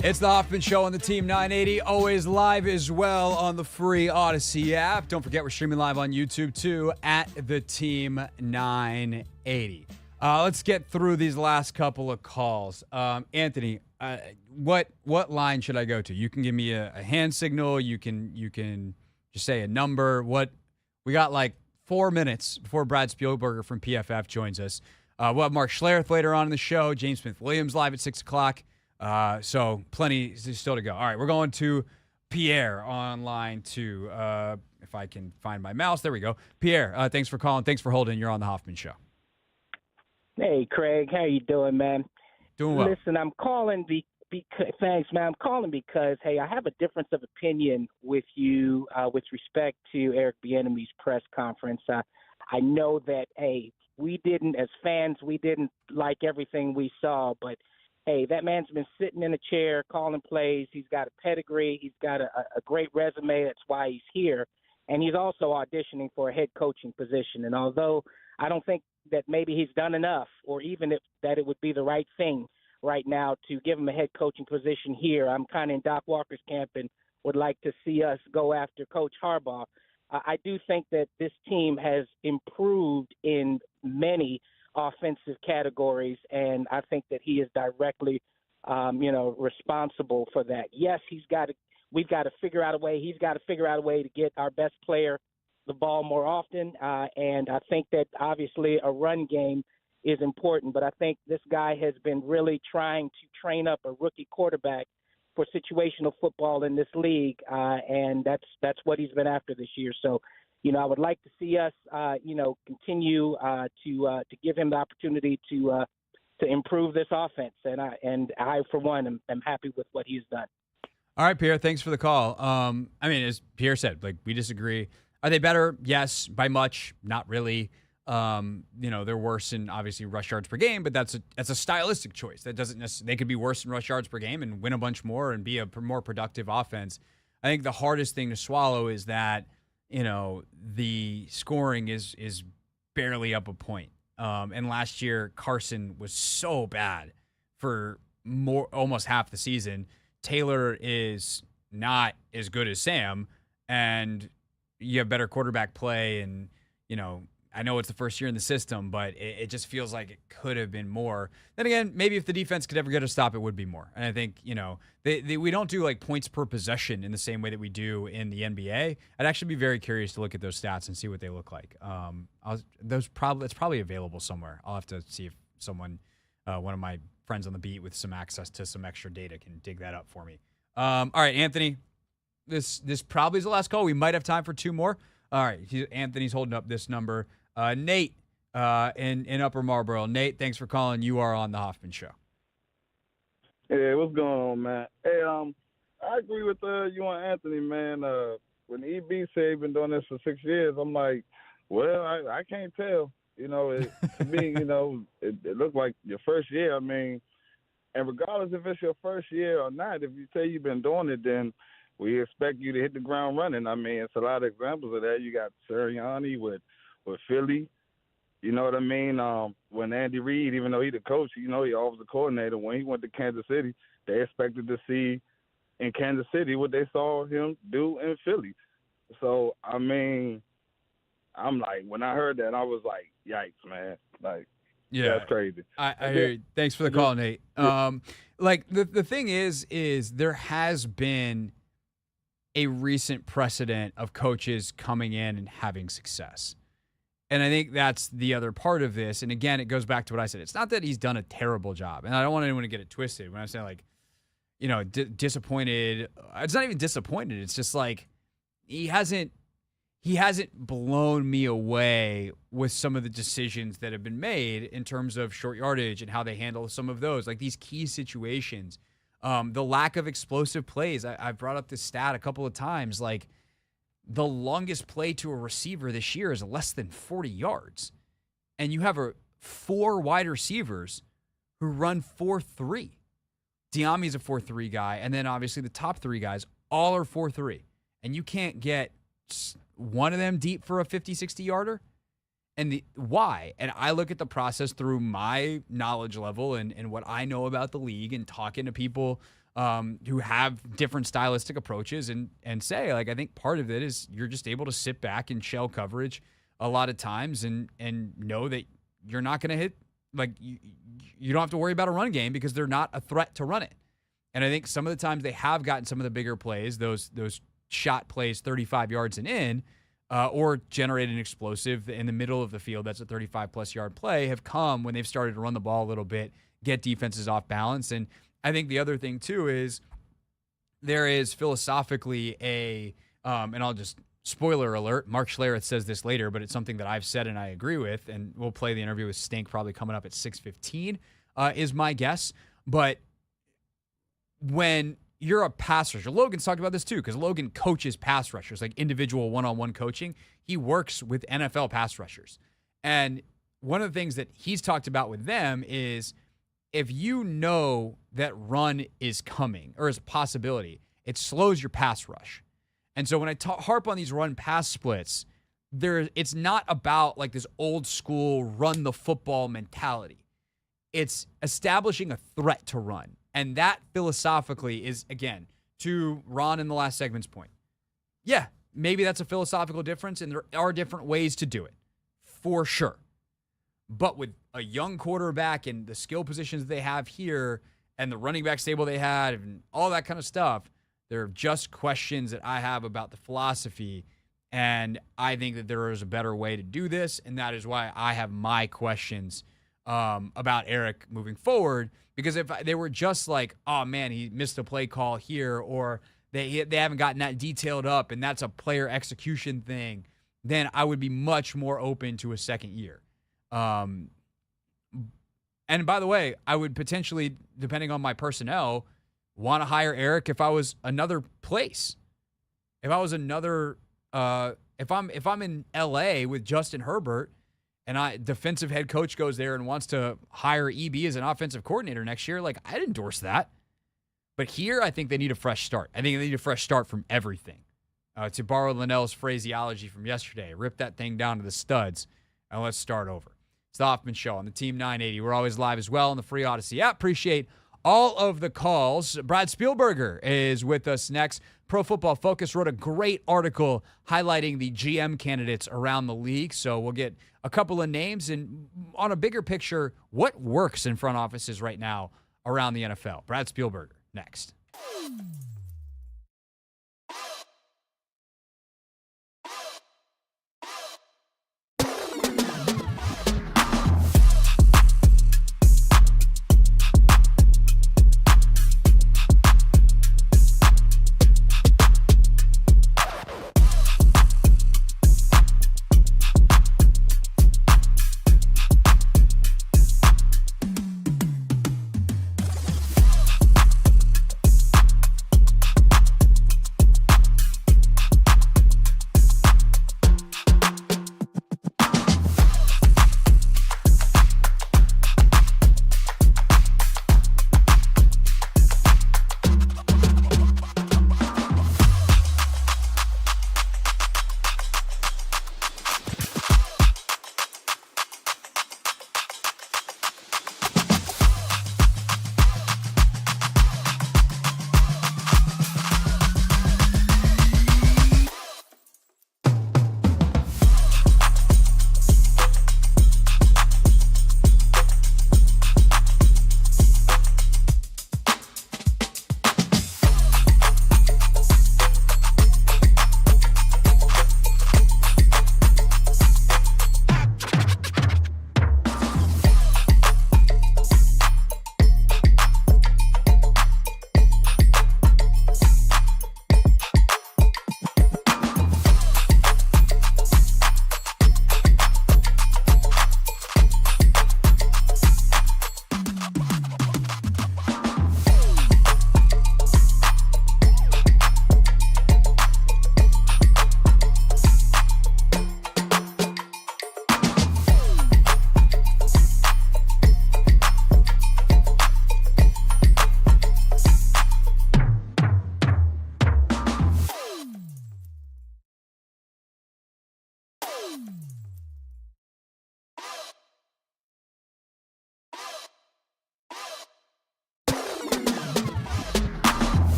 It's the Hoffman Show on the Team 980, always live as well on the free Odyssey app. Don't forget we're streaming live on YouTube too at the Team 980. Let's get through these last couple of calls. Anthony, what line should I go to? You can give me a hand signal. You can just say a number. We got like 4 minutes before Brad Spielberger from PFF joins us. We'll have Mark Schlereth later on in the show. James Smith-Williams live at 6 o'clock. So plenty still to go. All right, we're going to Pierre on line 2. If I can find my mouse. There we go. Pierre, thanks for calling. Thanks for holding. You're on the Hoffman Show. Hey, Craig. How you doing, man? Doing well. Listen, I'm calling thanks, man. I'm calling because, hey, I have a difference of opinion with you with respect to Eric Bieniemy's press conference. I know that, hey, as fans, we didn't like everything we saw, but hey, that man's been sitting in a chair calling plays. He's got a pedigree. He's got a great resume. That's why he's here. And he's also auditioning for a head coaching position. And although I don't think that maybe he's done enough, or even that it would be the right thing right now to give him a head coaching position here, I'm kind of in Doc Walker's camp and would like to see us go after Coach Harbaugh. I do think that this team has improved in many offensive categories, and I think that he is directly, responsible for that. Yes, we've got to figure out a way. He's got to figure out a way to get our best player the ball more often, and I think that obviously a run game is important. But I think this guy has been really trying to train up a rookie quarterback for situational football in this league, and that's what he's been after this year. So, I would like to see us, continue to give him the opportunity to improve this offense. And I for one, am happy with what he's done. All right, Pierre, thanks for the call. As Pierre said, we disagree. Are they better? Yes, by much. Not really. They're worse in obviously rush yards per game, but that's a stylistic choice. That doesn't necessarily. They could be worse in rush yards per game and win a bunch more and be a more productive offense. I think the hardest thing to swallow is that the scoring is barely up a point. And last year Carson was so bad for almost half the season. Taylor is not as good as Sam, and you have better quarterback play. And, I know it's the first year in the system, but it just feels like it could have been more. Then again, maybe if the defense could ever get a stop, it would be more. And I think, we don't do points per possession in the same way that we do in the NBA. I'd actually be very curious to look at those stats and see what they look like. It's probably available somewhere. I'll have to see if someone, one of my friends on the beat with some access to some extra data can dig that up for me. All right, Anthony, this probably is the last call. We might have time for 2 more. All right, Anthony's holding up this number. Nate in Upper Marlboro. Nate, thanks for calling. You are on the Hoffman Show. Hey, what's going on, man? Hey, I agree with you and Anthony, man. When EB said he's been doing this for 6 years, I'm like, well, I can't tell. To me, it looked like your first year. And regardless if it's your first year or not, if you say you've been doing it, then we expect you to hit the ground running. It's a lot of examples of that. You got Sirianni with Philly. You know what I mean? When Andy Reid, even though he's the coach, he always the coordinator. When he went to Kansas City, they expected to see in Kansas City what they saw him do in Philly. So, I'm like, when I heard that, I was like, yikes, man. Yeah, that's crazy. I hear you. Thanks for the call, Nate. The thing is there has been a recent precedent of coaches coming in and having success. And I think that's the other part of this. And again, it goes back to what I said. It's not that he's done a terrible job. And I don't want anyone to get it twisted when I'm saying disappointed. It's not even disappointed. It's just he hasn't blown me away with some of the decisions that have been made in terms of short yardage and how they handle some of those, these key situations. The lack of explosive plays. I've brought up this stat a couple of times. The longest play to a receiver this year is less than 40 yards. And you have 4 wide receivers who run 4.3. Diami's a 4.3 guy. And then obviously the top 3 guys all are 4.3. And you can't get one of them deep for a 50, 60 yarder. And why? And I look at the process through my knowledge level and what I know about the league and talking to people who have different stylistic approaches and say, like, I think part of it is you're just able to sit back and shell coverage a lot of times and know that you're not going to hit, like, you don't have to worry about a run game because they're not a threat to run it. And I think some of the times they have gotten some of the bigger plays, those shot plays 35 yards and in, or generate an explosive in the middle of the field that's a 35-plus yard play, have come when they've started to run the ball a little bit, get defenses off balance. And I think the other thing, too, is there is philosophically and I'll just, spoiler alert, Mark Schlereth says this later, but it's something that I've said and I agree with, and we'll play the interview with Stink probably coming up at 6:15 is my guess. But when you're a pass rusher, Logan's talked about this too, because Logan coaches pass rushers, like individual one-on-one coaching. He works with NFL pass rushers. And one of the things that he's talked about with them is if you know that run is coming or is a possibility, it slows your pass rush. And so when I harp on these run-pass splits, it's not about like this old school run the football mentality. It's establishing a threat to run. And that philosophically is, again, to Ron in the last segment's point. Yeah, maybe that's a philosophical difference, and there are different ways to do it, for sure. But with a young quarterback and the skill positions they have here and the running back stable they had and all that kind of stuff, there are just questions that I have about the philosophy, and I think that there is a better way to do this, and that is why I have my questions about Eric moving forward. Because if they were just like, oh, man, he missed a play call here, or they haven't gotten that detailed up and that's a player execution thing, then I would be much more open to a second year. And by the way, I would potentially, depending on my personnel, want to hire Eric if I was another place. If I was another, if I'm in LA with Justin Herbert, and defensive head coach goes there and wants to hire EB as an offensive coordinator next year, like, I'd endorse that. But here, I think they need a fresh start. I think they need a fresh start from everything. To borrow Linnell's phraseology from yesterday, rip that thing down to the studs, and let's start over. It's the Hoffman Show on the Team 980. We're always live as well on the free Odyssey app. Appreciate all of the calls. Brad Spielberger is with us next. Pro Football Focus wrote a great article highlighting the GM candidates around the league. So we'll get a couple of names and on a bigger picture, what works in front offices right now around the NFL. Brad Spielberger next.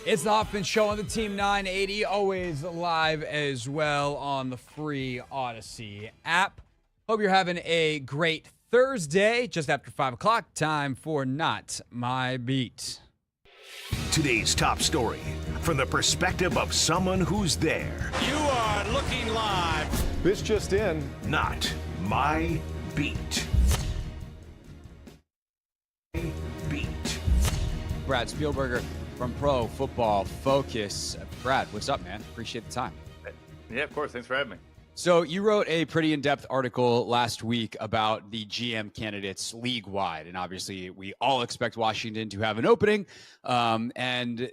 It's the Hoffman Show on the Team 980, always live as well on the free Odyssey app. Hope you're having a great Thursday, just after 5 o'clock. Time for Not My Beat. Today's top story from the perspective of someone who's there. You are looking live. This just in. Not My Beat. Beat. Brad Spielberger from Pro Football Focus. Brad, what's up, man? Appreciate the time. Yeah, of course. Thanks for having me. So you wrote a pretty in-depth article last week about the GM candidates league-wide, and obviously we all expect Washington to have an opening, and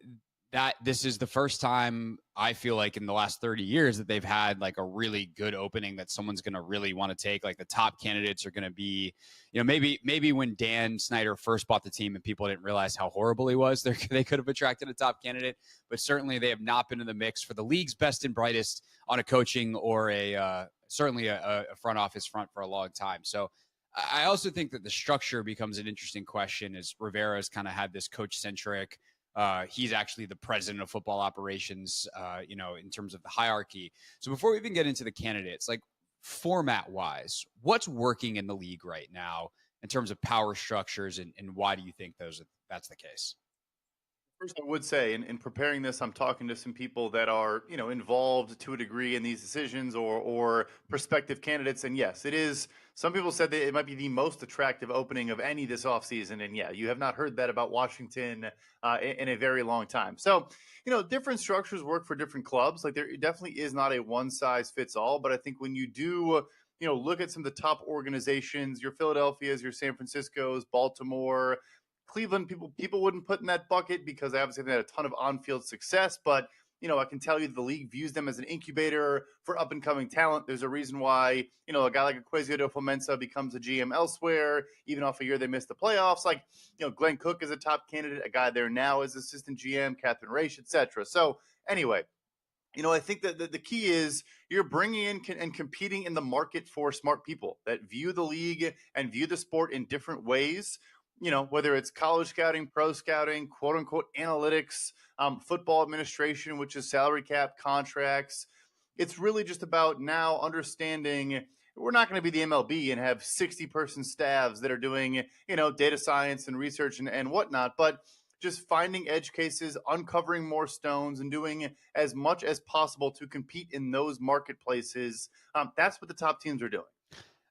that this is the first time I feel like in the last 30 years that they've had like a really good opening that someone's going to really want to take. Like the top candidates are going to be, maybe when Dan Snyder first bought the team and people didn't realize how horrible he was, they could have attracted a top candidate, but certainly they have not been in the mix for the league's best and brightest on a coaching or certainly a front office front for a long time. So I also think that the structure becomes an interesting question as Rivera's kind of had this coach centric. He's actually the president of football operations, in terms of the hierarchy. So before we even get into the candidates, like format wise, what's working in the league right now in terms of power structures and why do you think that's the case? First, I would say in preparing this, I'm talking to some people that are, involved to a degree in these decisions or prospective candidates. And yes, it is. Some people said that it might be the most attractive opening of any this offseason. And yeah, you have not heard that about Washington in a very long time. So, different structures work for different clubs. Like there definitely is not a one size fits all. But I think when you do, look at some of the top organizations, your Philadelphia's, your San Francisco's, Baltimore, Cleveland, people wouldn't put in that bucket because they obviously had a ton of on-field success, but I can tell you the league views them as an incubator for up-and-coming talent. There's a reason why, a guy like Acquisio Fomensa becomes a GM elsewhere, even off a year they missed the playoffs. Like, Glenn Cook is a top candidate, a guy there now is assistant GM, Catherine Raish, etc. So anyway, I think that the key is you're bringing in and competing in the market for smart people that view the league and view the sport in different ways. Whether it's college scouting, pro scouting, quote unquote analytics, football administration, which is salary cap contracts. It's really just about now understanding we're not going to be the MLB and have 60-person staffs that are doing, data science and research and whatnot, but just finding edge cases, uncovering more stones and doing as much as possible to compete in those marketplaces. That's what the top teams are doing.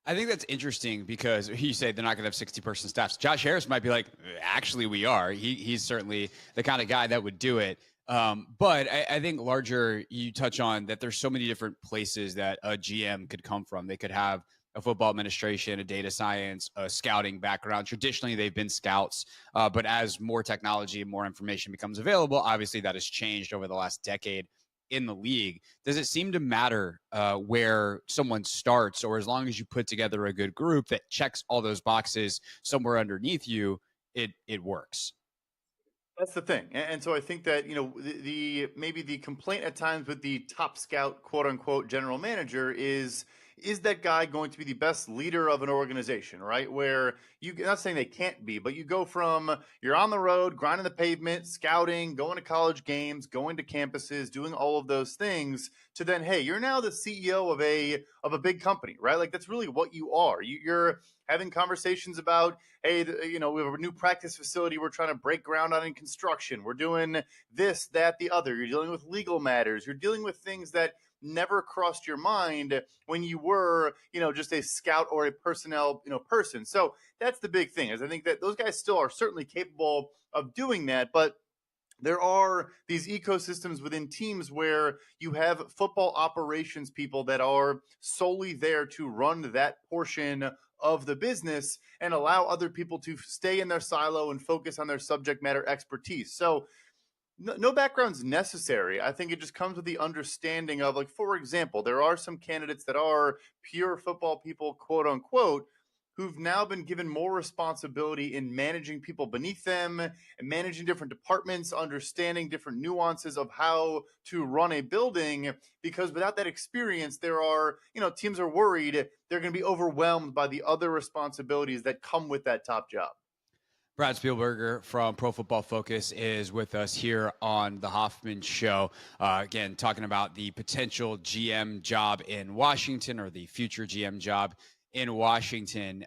I think that's interesting because you say they're not going to have 60-person staffs. Josh Harris might be like, actually, we are. He's certainly the kind of guy that would do it. But I think larger, you touch on that there's so many different places that a GM could come from. They could have a football administration, a data science, a scouting background. Traditionally, they've been scouts. But as more technology and more information becomes available, obviously that has changed over the last decade in the league. Does it seem to matter where someone starts, or as long as you put together a good group that checks all those boxes somewhere underneath you, it works? That's the thing. And so I think that, the maybe the complaint at times with the top scout, quote unquote, general manager is that guy going to be the best leader of an organization, right? Where not saying they can't be, but you go from you're on the road, grinding the pavement, scouting, going to college games, going to campuses, doing all of those things to then, hey, you're now the CEO of a big company, right? Like that's really what you are. You're having conversations about, hey, we have a new practice facility we're trying to break ground on in construction. We're doing this, that, the other. You're dealing with legal matters. You're dealing with things that never crossed your mind when you were, just a scout or a personnel, person. So that's the big thing is I think that those guys still are certainly capable of doing that, but there are these ecosystems within teams where you have football operations people that are solely there to run that portion of the business and allow other people to stay in their silo and focus on their subject matter expertise. So no background's necessary. I think it just comes with the understanding of, like, for example, there are some candidates that are pure football people, quote unquote, who've now been given more responsibility in managing people beneath them and managing different departments, understanding different nuances of how to run a building. Because without that experience, there are, teams are worried they're going to be overwhelmed by the other responsibilities that come with that top job. Brad Spielberger from Pro Football Focus is with us here on the Hoffman Show. Again, talking about the potential GM job in Washington, or the future GM job in Washington.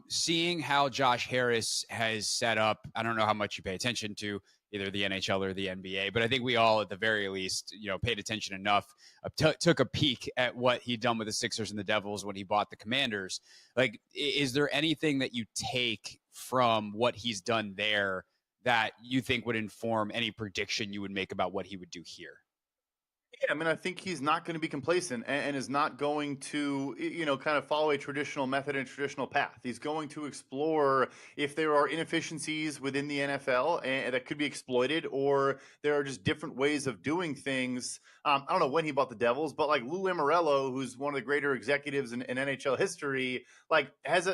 Seeing how Josh Harris has set up, I don't know how much you pay attention to either the NHL or the NBA, but I think we all, at the very least, paid attention enough, took a peek at what he'd done with the Sixers and the Devils when he bought the Commanders. Like, is there anything that you take from what he's done there that you think would inform any prediction you would make about what he would do here? Yeah, I mean, I think he's not going to be complacent and is not going to, kind of follow a traditional method and traditional path. He's going to explore if there are inefficiencies within the NFL and that could be exploited, or there are just different ways of doing things. I don't know when he bought the Devils, but like Lou Lamoriello, who's one of the greater executives in NHL history, like has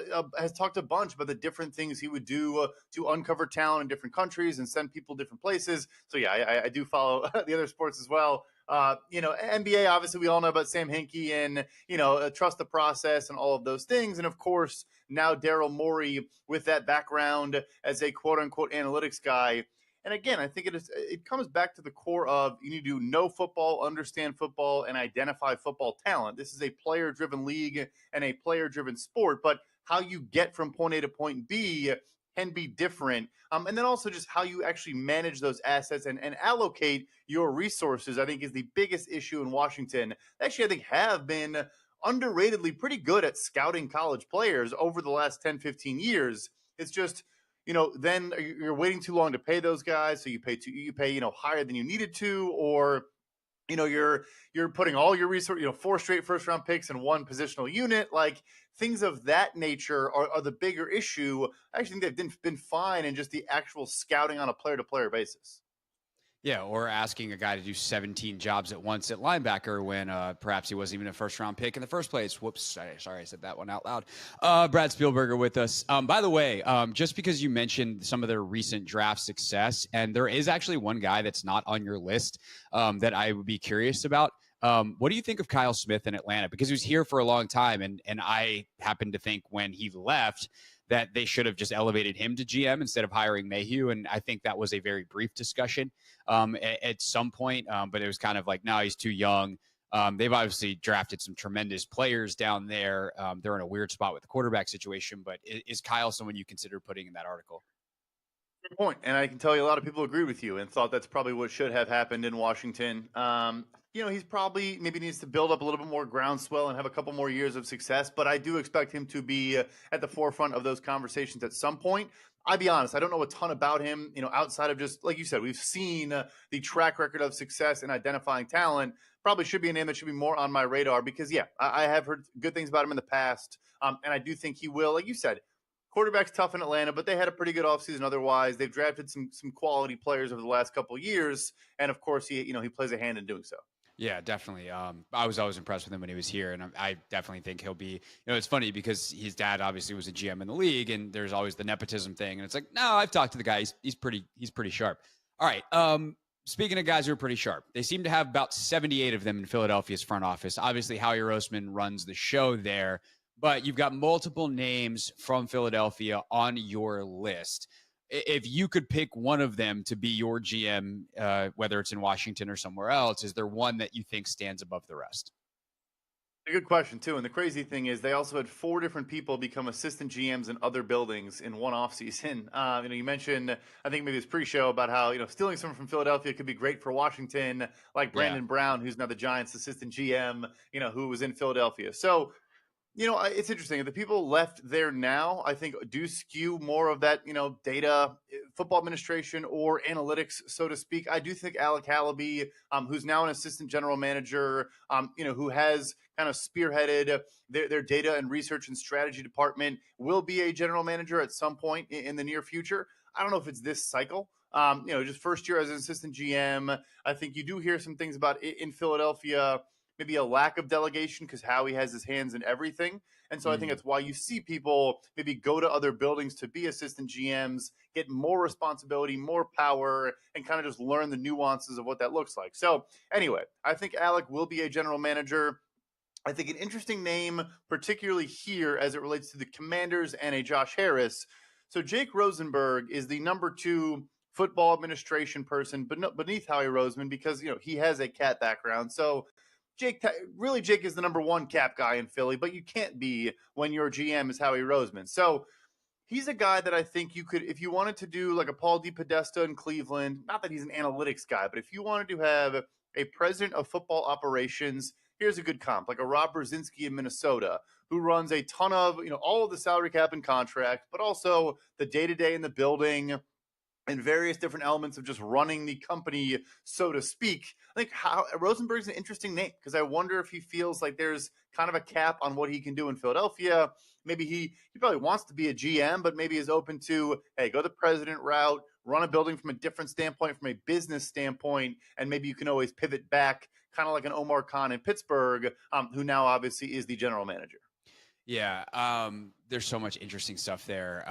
talked a bunch about the different things he would do to uncover talent in different countries and send people different places. So yeah, I do follow the other sports as well. NBA, obviously, we all know about Sam Hinkie and, trust the process and all of those things. And of course, now Daryl Morey with that background as a quote unquote analytics guy. And again, I think it comes back to the core of you need to know football, understand football, and identify football talent. This is a player-driven league and a player-driven sport, but how you get from point A to point B can be different. And then also just how you actually manage those assets and allocate your resources, I think, is the biggest issue in Washington. Actually, I think have been underratedly pretty good at scouting college players over the last 10, 15 years. It's just, then you're waiting too long to pay those guys. So you pay higher than you needed to, or you're putting all your resources, 4 straight first round picks in one positional unit. Like things of that nature are the bigger issue. I actually think they've been fine in just the actual scouting on a player to player basis. Yeah, or asking a guy to do 17 jobs at once at linebacker when perhaps he wasn't even a first-round pick in the first place. Whoops, sorry, I said that one out loud. Brad Spielberger with us. By the way, just because you mentioned some of their recent draft success, and there is actually one guy that's not on your list that I would be curious about. What do you think of Kyle Smith in Atlanta? Because he was here for a long time, and I happen to think when he left that they should have just elevated him to GM instead of hiring Mayhew. And I think that was a very brief discussion at some point, but it was kind of like, no, he's too young. They've obviously drafted some tremendous players down there. They're in a weird spot with the quarterback situation, but is Kyle someone you consider putting in that article? Good point. And I can tell you a lot of people agree with you and thought that's probably what should have happened in Washington. He's probably maybe needs to build up a little bit more groundswell and have a couple more years of success, but I do expect him to be at the forefront of those conversations at some point. I'll be honest, I don't know a ton about him, outside of just, like you said, we've seen the track record of success in identifying talent. Probably should be a name that should be more on my radar because, yeah, I have heard good things about him in the past, and I do think he will. Like you said, quarterback's tough in Atlanta, but they had a pretty good offseason otherwise. They've drafted some quality players over the last couple of years, and of course, he plays a hand in doing so. Yeah, definitely. I was always impressed with him when he was here, and I definitely think he'll be. It's funny because his dad obviously was a GM in the league, and there's always the nepotism thing, and it's like, no, I've talked to the guy. He's pretty sharp. All right. Speaking of guys who are pretty sharp, they seem to have about 78 of them in Philadelphia's front office. Obviously, Howie Roseman runs the show there, but you've got multiple names from Philadelphia on your list. If you could pick one of them to be your GM, whether it's in Washington or somewhere else, is there one that you think stands above the rest? A good question, too. And the crazy thing is they also had 4 different people become assistant GMs in other buildings in one offseason. You mentioned, I think maybe it's pre-show about how, stealing someone from Philadelphia could be great for Washington, like Brandon Brown, who's now the Giants assistant GM, who was in Philadelphia. So, it's interesting. The people left there now, I think, do skew more of that, data, football administration, or analytics, so to speak. I do think Alec Hallaby, who's now an assistant general manager, who has kind of spearheaded their data and research and strategy department, will be a general manager at some point in the near future. I don't know if it's this cycle. Just first year as an assistant GM. I think you do hear some things about in Philadelphia, maybe a lack of delegation because Howie has his hands in everything. And so I think that's why you see people maybe go to other buildings to be assistant GMs, get more responsibility, more power, and kind of just learn the nuances of what that looks like. So anyway, I think Alec will be a general manager. I think an interesting name, particularly here as it relates to the Commanders and a Josh Harris. So Jake Rosenberg is the number 2 football administration person beneath Howie Roseman because, he has a cat background. So Jake is the number 1 cap guy in Philly, but you can't be when your GM is Howie Roseman. So he's a guy that I think you could, if you wanted to do like a Paul DePodesta in Cleveland, not that he's an analytics guy, but if you wanted to have a president of football operations, here's a good comp, like a Rob Brzezinski in Minnesota, who runs a ton of, all of the salary cap and contract, but also the day-to-day in the building, and various different elements of just running the company, so to speak. I think Rosenberg's an interesting name because I wonder if he feels like there's kind of a cap on what he can do in Philadelphia. Maybe he probably wants to be a GM, but maybe is open to, hey, go the president route, run a building from a different standpoint, from a business standpoint, and maybe you can always pivot back, kind of like an Omar Khan in Pittsburgh, who now obviously is the general manager. Yeah, there's so much interesting stuff there.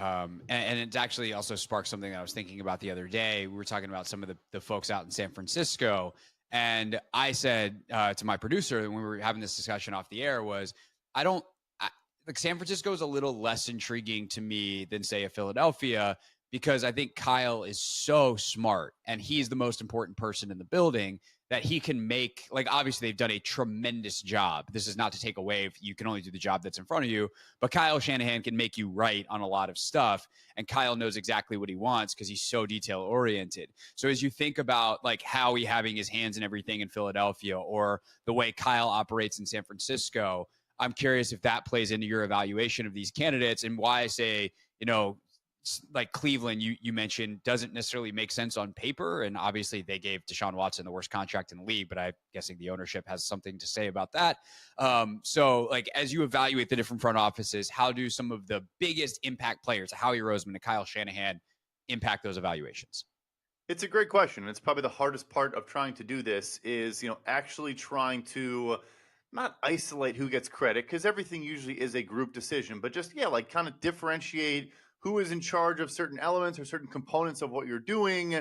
And it's actually also sparked something that I was thinking about the other day. We were talking about some of the folks out in San Francisco. And I said to my producer when we were having this discussion off the air was, like San Francisco is a little less intriguing to me than, say, a Philadelphia, because I think Kyle is so smart and he's the most important person in the building that he can make, like, obviously they've done a tremendous job. This is not to take away if you can only do the job that's in front of you, but Kyle Shanahan can make you right on a lot of stuff. And Kyle knows exactly what he wants because he's so detail oriented. So as you think about like Howie having his hands in everything in Philadelphia or the way Kyle operates in San Francisco, I'm curious if that plays into your evaluation of these candidates and why I say, like Cleveland, you mentioned, doesn't necessarily make sense on paper. And obviously they gave Deshaun Watson the worst contract in the league, but I'm guessing the ownership has something to say about that. So like, as you evaluate the different front offices, how do some of the biggest impact players, Howie Roseman and Kyle Shanahan, impact those evaluations? It's a great question. It's probably the hardest part of trying to do this is, actually trying to not isolate who gets credit, because everything usually is a group decision, but just, like kind of differentiate who is in charge of certain elements or certain components of what you're doing.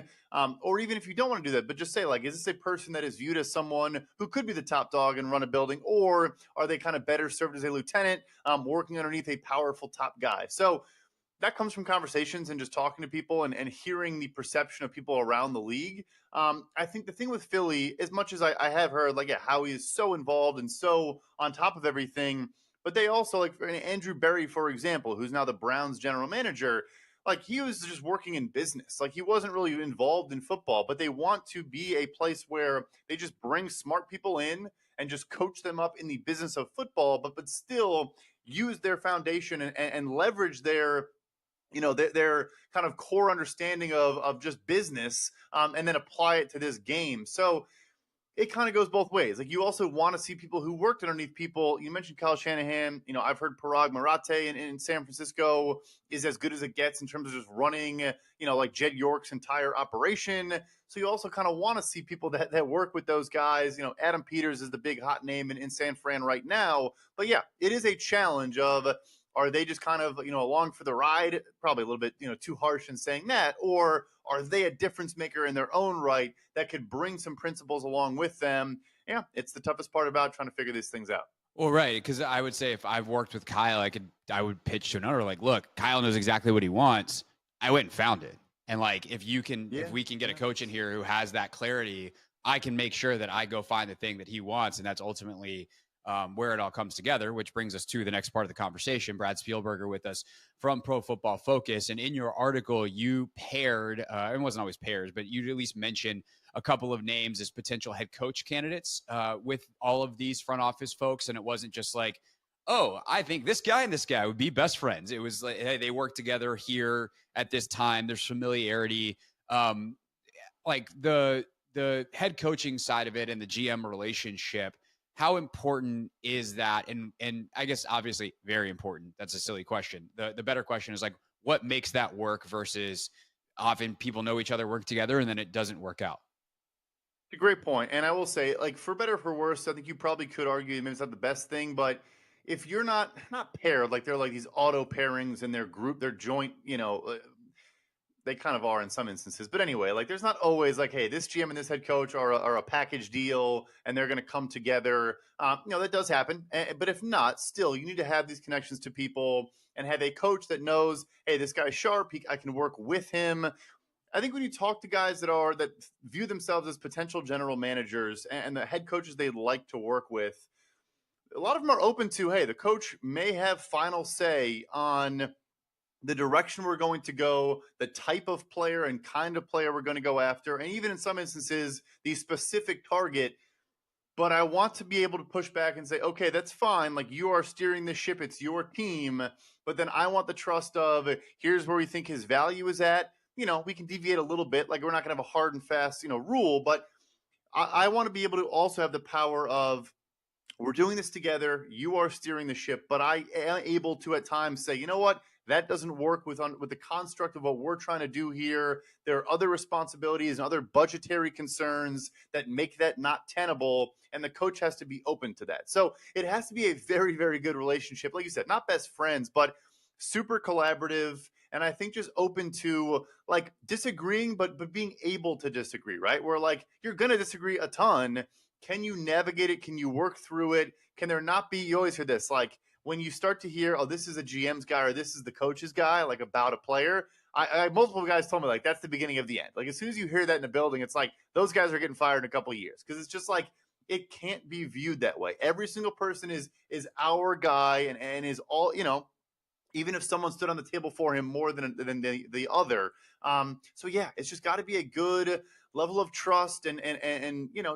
Or even if you don't want to do that, but just say, like, is this a person that is viewed as someone who could be the top dog and run a building, or are they kind of better served as a lieutenant working underneath a powerful top guy? So that comes from conversations and just talking to people and hearing the perception of people around the league. I think the thing with Philly, as much as I have heard, like, how he is so involved and so on top of everything, but they also, like Andrew Berry, for example, who's now the Browns general manager, like he was just working in business. Like he wasn't really involved in football, but they want to be a place where they just bring smart people in and just coach them up in the business of football, but still use their foundation and leverage their their kind of core understanding of just business and then apply it to this game. So it kind of goes both ways. Like you also want to see people who worked underneath people. You mentioned Kyle Shanahan. I've heard Parag Marathe in San Francisco is as good as it gets in terms of just running, like Jed York's entire operation. So you also kind of want to see people that work with those guys. Adam Peters is the big hot name in San Fran right now. But yeah, it is a challenge of, are they just kind of, along for the ride? Probably a little bit, too harsh in saying that. Or are they a difference maker in their own right that could bring some principles along with them? Yeah, it's the toughest part about trying to figure these things out. Well, right, because I would say if I've worked with Kyle, I would pitch to another, like, look, Kyle knows exactly what he wants. I went and found it. And like, if we can get a coach in here who has that clarity, I can make sure that I go find the thing that he wants. And that's ultimately where it all comes together, which brings us to the next part of the conversation. Brad Spielberger with us from Pro Football Focus. And in your article, you paired, it wasn't always pairs, but you at least mentioned a couple of names as potential head coach candidates with all of these front office folks. And it wasn't just like, oh, I think this guy and this guy would be best friends. It was like, hey, they work together here at this time. There's familiarity. Like the head coaching side of it and the GM relationship, how important is that? And I guess obviously very important. That's a silly question. The better question is like, what makes that work versus often people know each other, work together, and then it doesn't work out. It's a great point. And I will say, like, for better or for worse, I think you probably could argue maybe it's not the best thing, but if you're not paired, like they're like these auto pairings in their group, their joint, they kind of are in some instances. But anyway, like there's not always like, hey, this GM and this head coach are a package deal and they're going to come together. That does happen. But if not, still, you need to have these connections to people and have a coach that knows, hey, this guy's sharp. I can work with him. I think when you talk to guys that view themselves as potential general managers and the head coaches they'd like to work with, a lot of them are open to, hey, the coach may have final say on the direction we're going to go, the type of player and kind of player we're going to go after, and even in some instances, the specific target. But I want to be able to push back and say, okay, that's fine. Like you are steering the ship. It's your team. But then I want the trust of here's where we think his value is at. We can deviate a little bit. Like we're not going to have a hard and fast, rule. But I want to be able to also have the power of, we're doing this together. You are steering the ship, but I am able to at times say, you know what? That doesn't work with the construct of what we're trying to do here. There are other responsibilities and other budgetary concerns that make that not tenable, and the coach has to be open to that. So it has to be a very, very good relationship. Like you said, not best friends, but super collaborative, and I think just open to like disagreeing, but being able to disagree, right? Where like you're going to disagree a ton. Can you navigate it? Can you work through it? Can there not be, you always hear this, like when you start to hear, oh, this is a GM's guy or this is the coach's guy, like about a player, I multiple guys told me like that's the beginning of the end. Like as soon as you hear that in a building, it's like those guys are getting fired in a couple of years because it's just like it can't be viewed that way. Every single person is our guy and is all, even if someone stood on the table for him more than the other. So yeah, it's just got to be a good level of trust and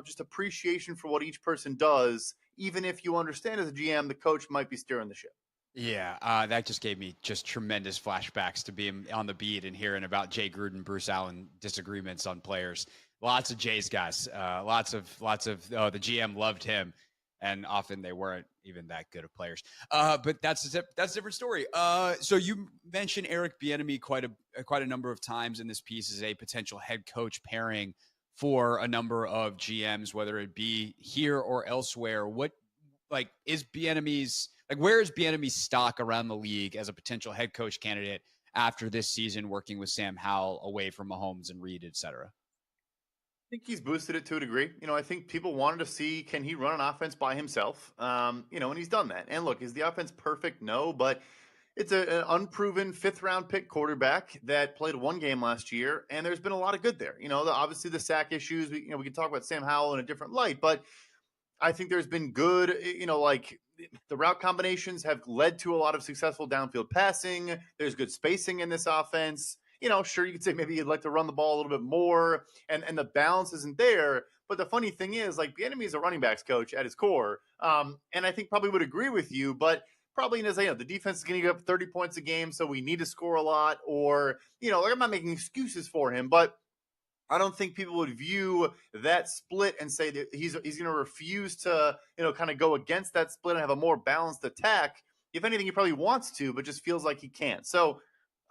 just appreciation for what each person does, even if you understand as a GM, the coach might be steering the ship. Yeah, that just gave me just tremendous flashbacks to being on the beat and hearing about Jay Gruden, Bruce Allen disagreements on players. Lots of Jays guys, lots of. Oh, the GM loved him, and often they weren't even that good of players. But that's a different story. So you mentioned Eric Bieniemy quite a number of times in this piece as a potential head coach pairing for a number of GMs, whether it be here or elsewhere. What is Bieniemy's where is Bieniemy's stock around the league as a potential head coach candidate after this season, working with Sam Howell away from Mahomes and Reed, et cetera? I think he's boosted it to a degree. I think people wanted to see, can he run an offense by himself? And he's done that. And look, is the offense perfect? No, but it's an unproven fifth-round pick quarterback that played one game last year, and there's been a lot of good there. Obviously the sack issues. We can talk about Sam Howell in a different light, but I think there's been good. The route combinations have led to a lot of successful downfield passing. There's good spacing in this offense. Sure, you could say maybe you'd like to run the ball a little bit more, and the balance isn't there. But the funny thing is, Bieniemy is a running backs coach at his core, and I think probably would agree with you, but probably the defense is going to give up 30 points a game, so we need to score a lot. Or I'm not making excuses for him, but I don't think people would view that split and say that he's going to refuse to kind of go against that split and have a more balanced attack. If anything, he probably wants to, but just feels like he can't. So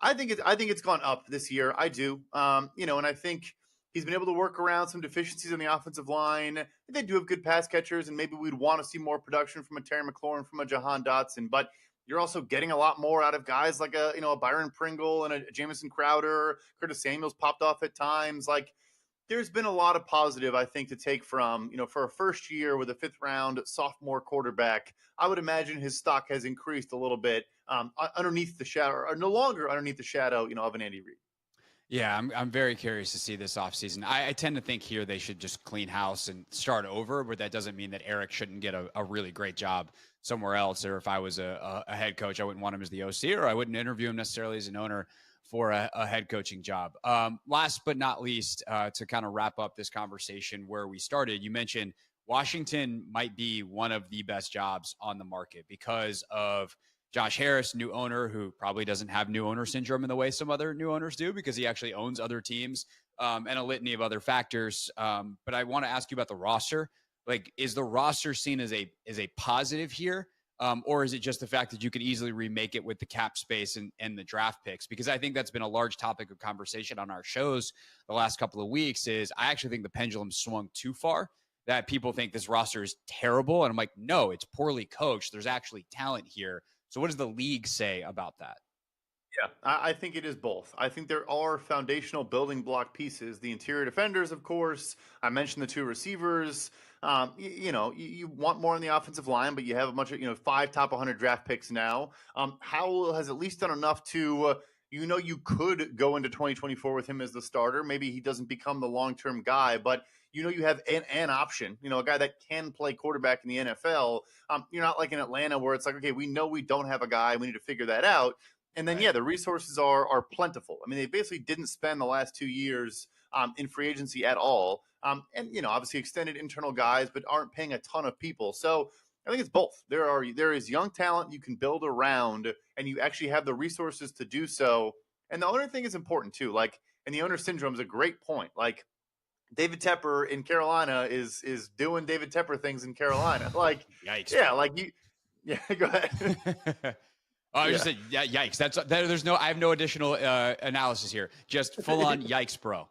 I think it's gone up this year. I do. And I think he's been able to work around some deficiencies on the offensive line. They do have good pass catchers, and maybe we'd want to see more production from a Terry McLaurin, from a Jahan Dotson. But you're also getting a lot more out of guys like a Byron Pringle and a Jamison Crowder. Curtis Samuel's popped off at times. There's been a lot of positive, I think, to take from, for a first year with a fifth round sophomore quarterback. I would imagine his stock has increased a little bit underneath the shadow, or no longer underneath the shadow, of an Andy Reid. Yeah, I'm very curious to see this offseason. I tend to think here they should just clean house and start over, but that doesn't mean that Eric shouldn't get a really great job somewhere else. Or if I was a head coach, I wouldn't want him as the OC, or I wouldn't interview him necessarily as an owner for a head coaching job. Last but not least, to kind of wrap up this conversation where we started, you mentioned Washington might be one of the best jobs on the market because of Josh Harris, new owner, who probably doesn't have new owner syndrome in the way some other new owners do because he actually owns other teams and a litany of other factors. But I want to ask you about the roster. Is the roster seen as a positive here? Or is it just the fact that you could easily remake it with the cap space and the draft picks? Because I think that's been a large topic of conversation on our shows the last couple of weeks is I actually think the pendulum swung too far, that people think this roster is terrible. And I'm like, no, it's poorly coached. There's actually talent here. So what does the league say about that? Yeah, I think it is both. I think there are foundational building block pieces. The interior defenders, of course. I mentioned the two receivers. You want more on the offensive line, but you have a bunch of 5 top 100 draft picks now. Howell has at least done enough to you could go into 2024 with him as the starter. Maybe he doesn't become the long term guy, but you have an option. A guy that can play quarterback in the NFL. You're not like in Atlanta where it's like, okay, we know we don't have a guy. We need to figure that out. And then, the resources are plentiful. I mean, they basically didn't spend the last 2 years in free agency at all. And obviously extended internal guys, but aren't paying a ton of people. So I think it's both. There is young talent you can build around, and you actually have the resources to do so. And the owner thing is important too. And the owner syndrome is a great point. Like, David Tepper in Carolina is doing David Tepper things in Carolina. Yikes. Yeah, go ahead. I just said, yikes. I have no additional analysis here. Just full on yikes, bro.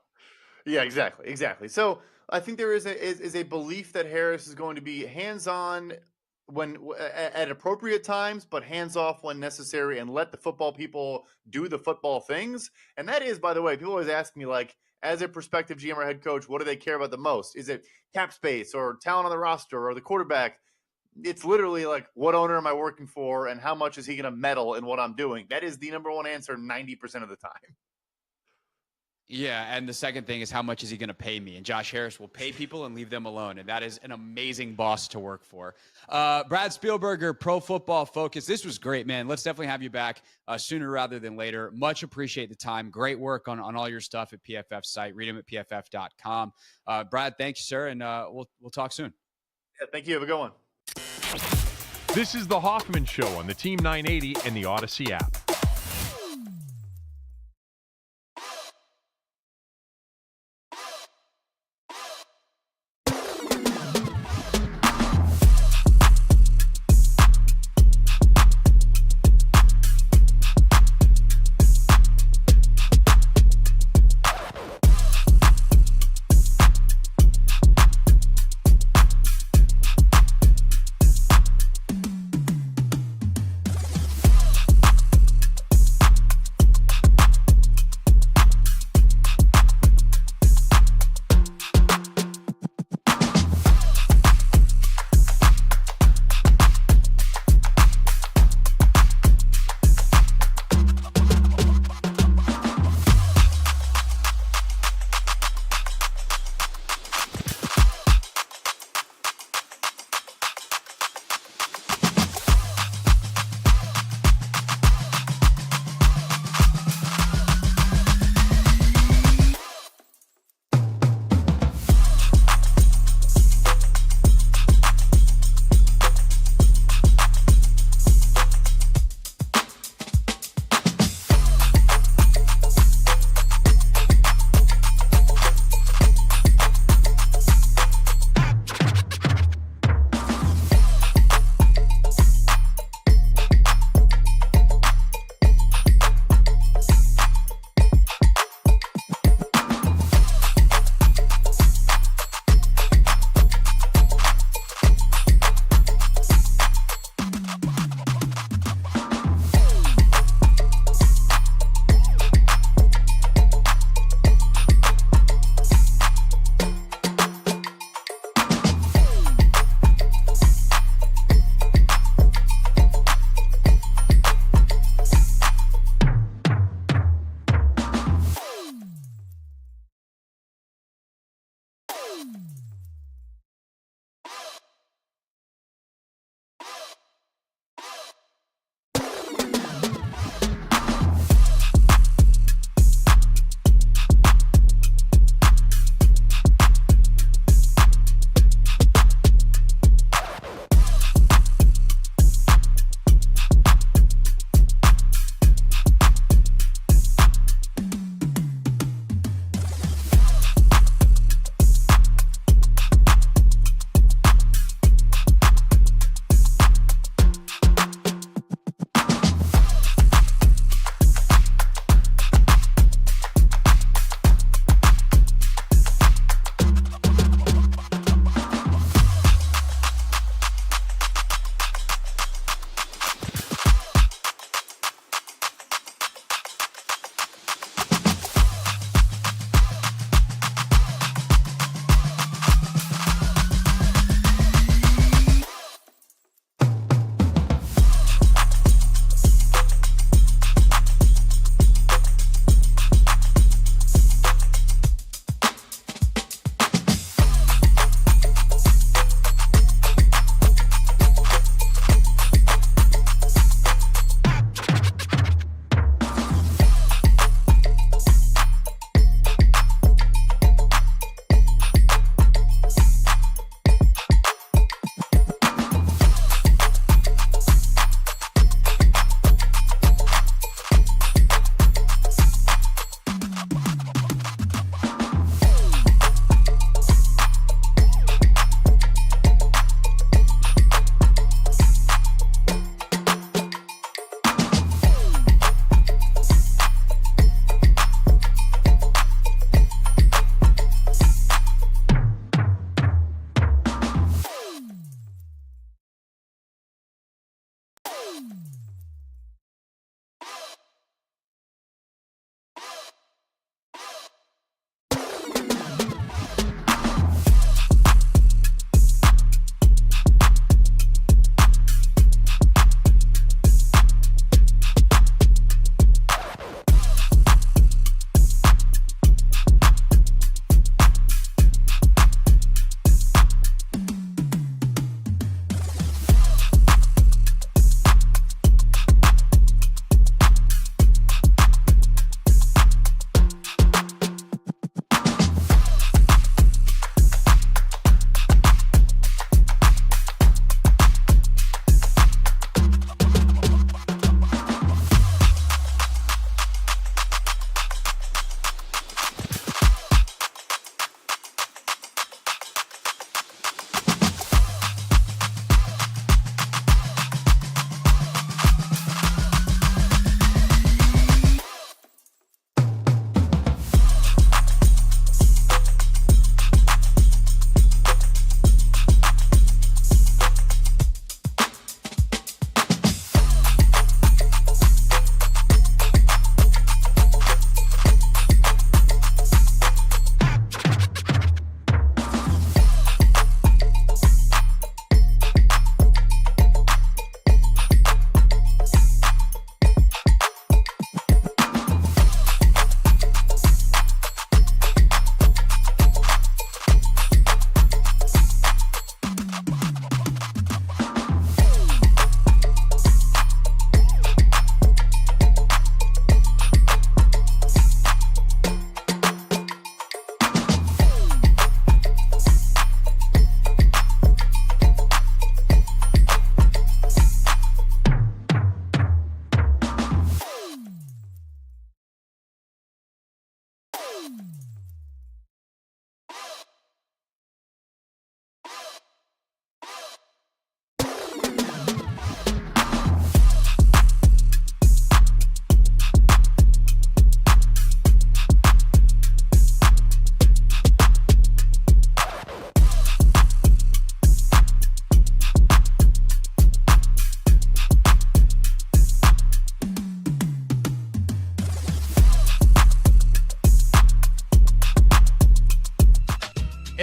Yeah, exactly. So I think there is a belief that Harris is going to be hands-on at appropriate times, but hands-off when necessary, and let the football people do the football things. And that is, by the way, people always ask me, like, as a prospective GM or head coach, what do they care about the most? Is it cap space or talent on the roster or the quarterback? It's literally like, what owner am I working for, and how much is he going to meddle in what I'm doing? That is the number one answer 90% of the time. Yeah, and the second thing is, how much is he going to pay me? And Josh Harris will pay people and leave them alone, and that is an amazing boss to work for. Brad Spielberger, Pro Football Focus. This was great, man. Let's definitely have you back sooner rather than later. Much appreciate the time. Great work on all your stuff at PFF site. Read them at pff.com. Brad, thank you, sir, and we'll talk soon. Yeah, thank you. Have a good one. This is the Hoffman Show on the Team 980 and the Odyssey app.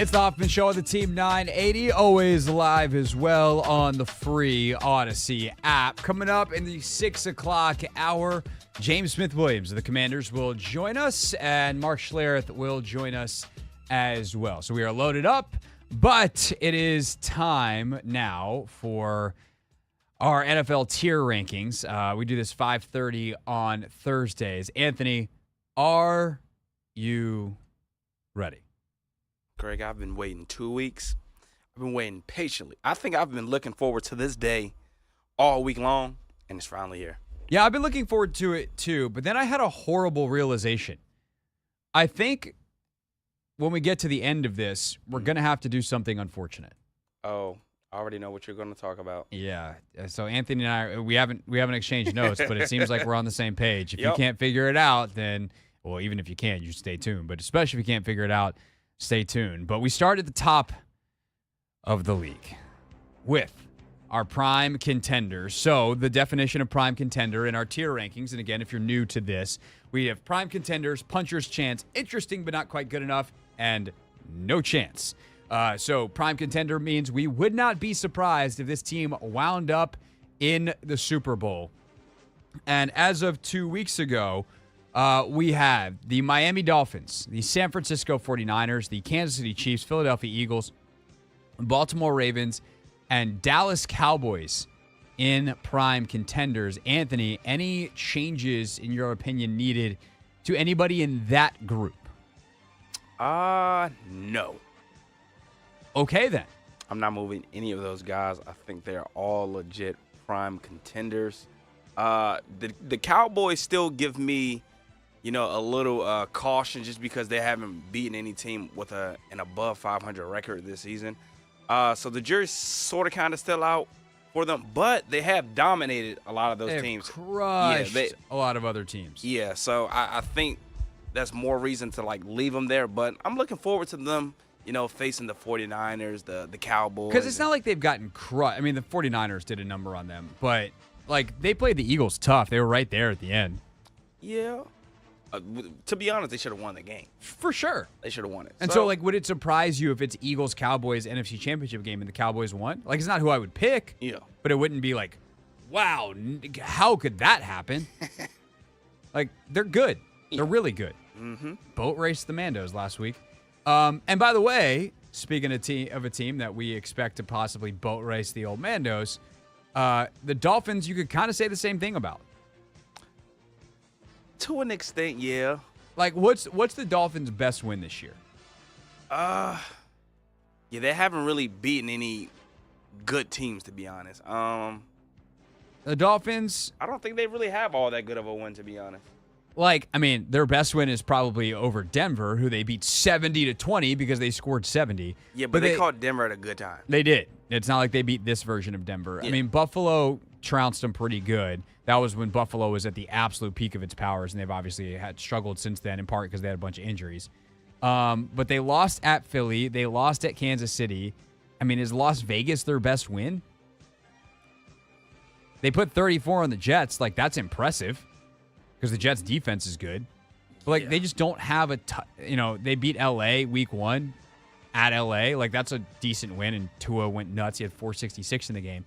It's the Hoffman Show on the Team 980, always live as well on the free Odyssey app. Coming up in the 6 o'clock hour, James Smith-Williams of the Commanders will join us, and Mark Schlereth will join us as well. So we are loaded up, but it is time now for our NFL tier rankings. We do this 5:30 on Thursdays. Anthony, are you ready? Greg, I've been waiting 2 weeks. I've been waiting patiently. I think I've been looking forward to this day all week long, and it's finally here. Yeah, I've been looking forward to it too, but then I had a horrible realization. I think when we get to the end of this, we're going to have to do something unfortunate. Oh, I already know what you're going to talk about. Yeah. So Anthony and I, we haven't exchanged notes, but it seems like we're on the same page. If you can't figure it out, then, well, even if you can, you stay tuned. But especially if you can't figure it out, stay tuned. But we start at the top of the league with our prime contenders. So the definition of prime contender in our tier rankings, and again, if you're new to this, we have prime contenders, puncher's chance, interesting but not quite good enough, and no chance. So prime contender means we would not be surprised if this team wound up in the Super Bowl. And as of 2 weeks ago, we have the Miami Dolphins, the San Francisco 49ers, the Kansas City Chiefs, Philadelphia Eagles, Baltimore Ravens, and Dallas Cowboys in prime contenders. Anthony, any changes, in your opinion, needed to anybody in that group? No. Okay, then. I'm not moving any of those guys. I think they're all legit prime contenders. The Cowboys still give me, a little caution just because they haven't beaten any team with an above 500 record this season. So the jury's sort of kind of still out for them, but they have dominated a lot of those teams. Crushed a lot of other teams. Yeah, so I think that's more reason to leave them there. But I'm looking forward to them, facing the 49ers, the Cowboys. Because it's not like they've gotten crushed. I mean, the 49ers did a number on them, but they played the Eagles tough. They were right there at the end. Yeah. To be honest, they should have won the game. For sure. They should have won it. And so, would it surprise you if it's Eagles-Cowboys NFC Championship game and the Cowboys won? It's not who I would pick. Yeah. But it wouldn't be wow, how could that happen? They're good. Yeah. They're really good. Mm-hmm. Boat raced the Mandos last week. And by the way, speaking of a team that we expect to possibly boat race the old Mandos, the Dolphins, you could kind of say the same thing about. To an extent, yeah. What's the Dolphins' best win this year? Yeah, they haven't really beaten any good teams, to be honest. The Dolphins, I don't think they really have all that good of a win, to be honest. Their best win is probably over Denver, who they beat 70-20 because they scored 70. Yeah, but they caught Denver at a good time. They did. It's not like they beat this version of Denver. Yeah. Buffalo trounced them pretty good. That was when Buffalo was at the absolute peak of its powers, and they've obviously had struggled since then, in part because they had a bunch of injuries. But they lost at Philly. They lost at Kansas City. Is Las Vegas their best win? They put 34 on the Jets. That's impressive because the Jets' defense is good. But, they just don't have they beat L.A. week 1 at L.A. That's a decent win, and Tua went nuts. He had 466 in the game.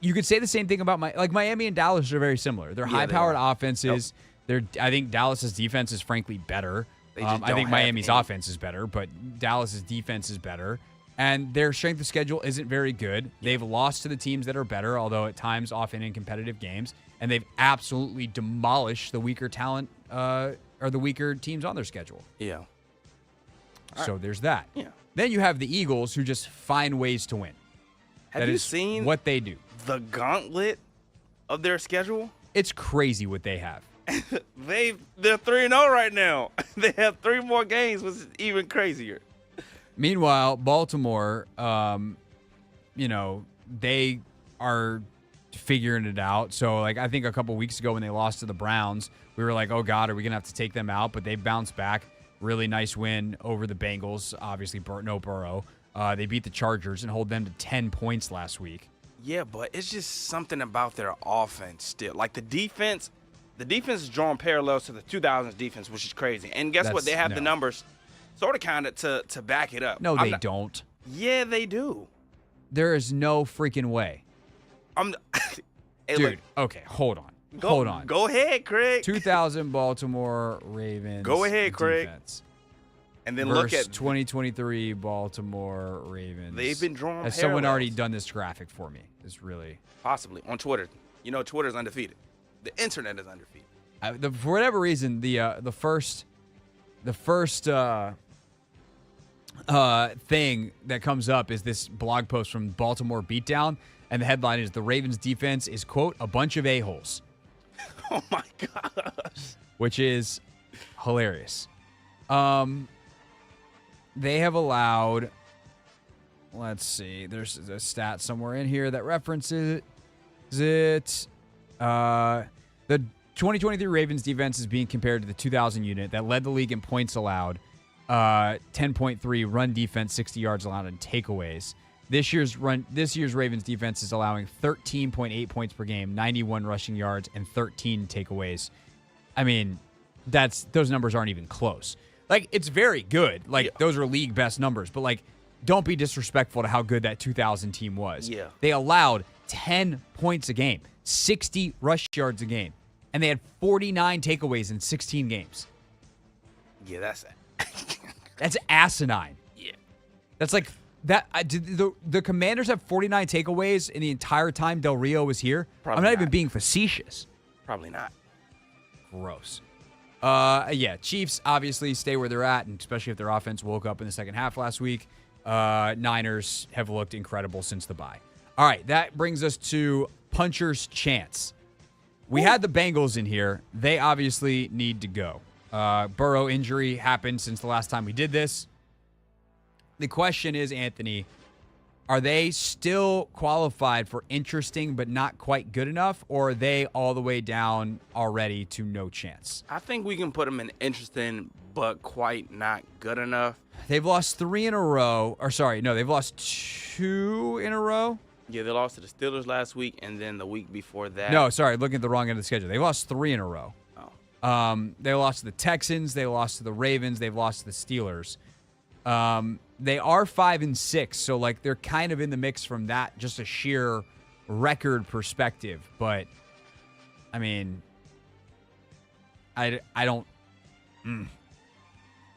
You could say the same thing about Miami and Dallas are very similar. They're high-powered offenses. Yep. I think Dallas's defense is frankly better. I think Miami's offense is better, but Dallas's defense is better. And their strength of schedule isn't very good. They've lost to the teams that are better, although at times often in competitive games. And they've absolutely demolished the weaker talent or the weaker teams on their schedule. Yeah. So there's that. Yeah. Then you have the Eagles, who just find ways to win. Have you seen what they do? The gauntlet of their schedule? It's crazy what they have. They're 3-0 right now. They have 3 more games, which is even crazier. Meanwhile, Baltimore, they are figuring it out. So, I think a couple weeks ago when they lost to the Browns, we were like, oh, God, are we going to have to take them out? But they bounced back. Really nice win over the Bengals. Obviously, no Burrow. They beat the Chargers and hold them to 10 points last week. Yeah, but it's just something about their offense still. The defense is drawing parallels to the 2000s defense, which is crazy. And guess what? They have the numbers sort of kind of to back it up. No, they don't. Yeah, they do. There is no freaking way. Hey, Dude, look, okay, hold on. Hold on. Go ahead, Craig. 2000 Baltimore Ravens. Go ahead, Craig. Defense. And then look at 2023 Baltimore Ravens. They've been drawn Has someone parallels. already done this graphic for me? It's really Possibly on Twitter. You know, Twitter's undefeated. The internet is undefeated. for whatever reason the first thing that comes up is this blog post from Baltimore Beatdown, and the headline is "The Ravens defense is quote a bunch of a-holes," Oh my gosh. which is hilarious. They have allowed. Let's see. There's a stat somewhere in here that references it. The 2023 Ravens defense is being compared to the 2000 unit that led the league in points allowed, 10.3 run defense, 60 yards allowed, and takeaways. This year's Ravens defense is allowing 13.8 points per game, 91 rushing yards, and 13 takeaways. I mean, those numbers aren't even close. Like, it's very good. Like, those are league best numbers, but like, don't be disrespectful to how good that 2000 team was. Yeah. They allowed 10 points a game, 60 rush yards a game, and they had 49 takeaways in 16 games. Yeah, That's asinine. Yeah. That's like that. The Commanders have 49 takeaways in the entire time Del Rio was here. Probably I'm not even not. being facetious. Probably not. Gross. Yeah, Chiefs obviously stay where they're at, and especially if their offense woke up in the second half last week. Niners have looked incredible since the bye. All right, that brings us to puncher's chance. We had the Bengals in here. They obviously need to go. Burrow injury happened since the last time we did this. The question is, Anthony, are they still qualified for interesting but not quite good enough, or are they all the way down already to no chance? I think we can put them in interesting but quite not good enough. They've lost 3 in a row. Or sorry, no, they've lost 2 in a row. Yeah, they lost to the Steelers last week, and then the week before that. No, sorry, looking at the wrong end of the schedule. They lost 3 in a row. Oh. They lost to the Texans. They lost to the Ravens. They've lost to the Steelers. They are 5-6, so like they're kind of in the mix from that, just a sheer record perspective. But I mean, I don't.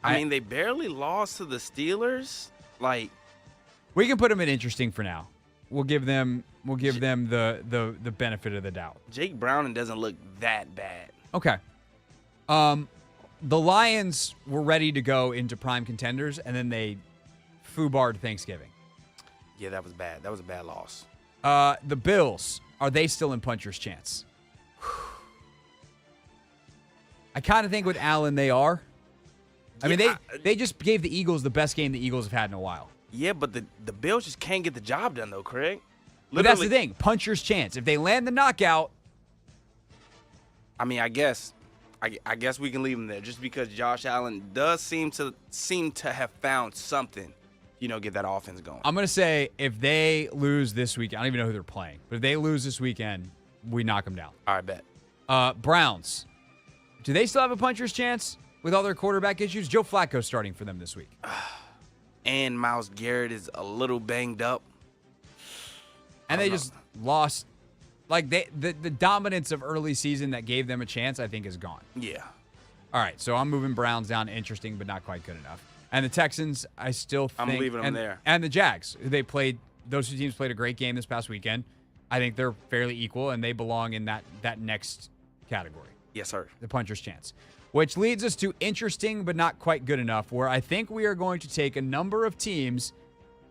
I mean, they barely lost to the Steelers. Like, we can put them in interesting for now. We'll give them the benefit of the doubt. Jake Browning doesn't look that bad. Okay. The Lions were ready to go into prime contenders, and then they foobarred Thanksgiving. Yeah, that was bad. That was a bad loss. The Bills, are they still in puncher's chance? I kind of think with Allen they are. I mean, they just gave the Eagles the best game the Eagles have had in a while. Yeah, but the Bills just can't get the job done, though, Craig. But that's the thing. Puncher's chance. If they land the knockout. I mean, I guess we can leave him there just because Josh Allen does seem to have found something, get that offense going. I'm going to say if they lose this weekend, I don't even know who they're playing, but if they lose this weekend, we knock them down. All right, bet. Browns. Do they still have a puncher's chance with all their quarterback issues? Joe Flacco's starting for them this week. And Myles Garrett is a little banged up. And they just lost. Like, the dominance of early season that gave them a chance, I think, is gone. Yeah. All right, so I'm moving Browns down to interesting, but not quite good enough. And the Texans, I still think. I'm leaving them there. And the Jags, those two teams played a great game this past weekend. I think they're fairly equal, and they belong in that next category. Yes, sir. The puncher's chance. Which leads us to interesting, but not quite good enough, where I think we are going to take a number of teams,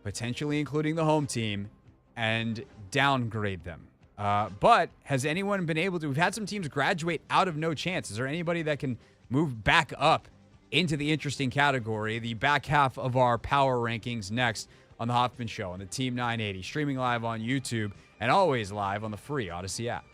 potentially including the home team, and downgrade them. But has anyone been able to? We've had some teams graduate out of no chance. Is there anybody that can move back up into the interesting category? The back half of our power rankings next on the Hoffman Show on the Team 980, streaming live on YouTube and always live on the free Odyssey app.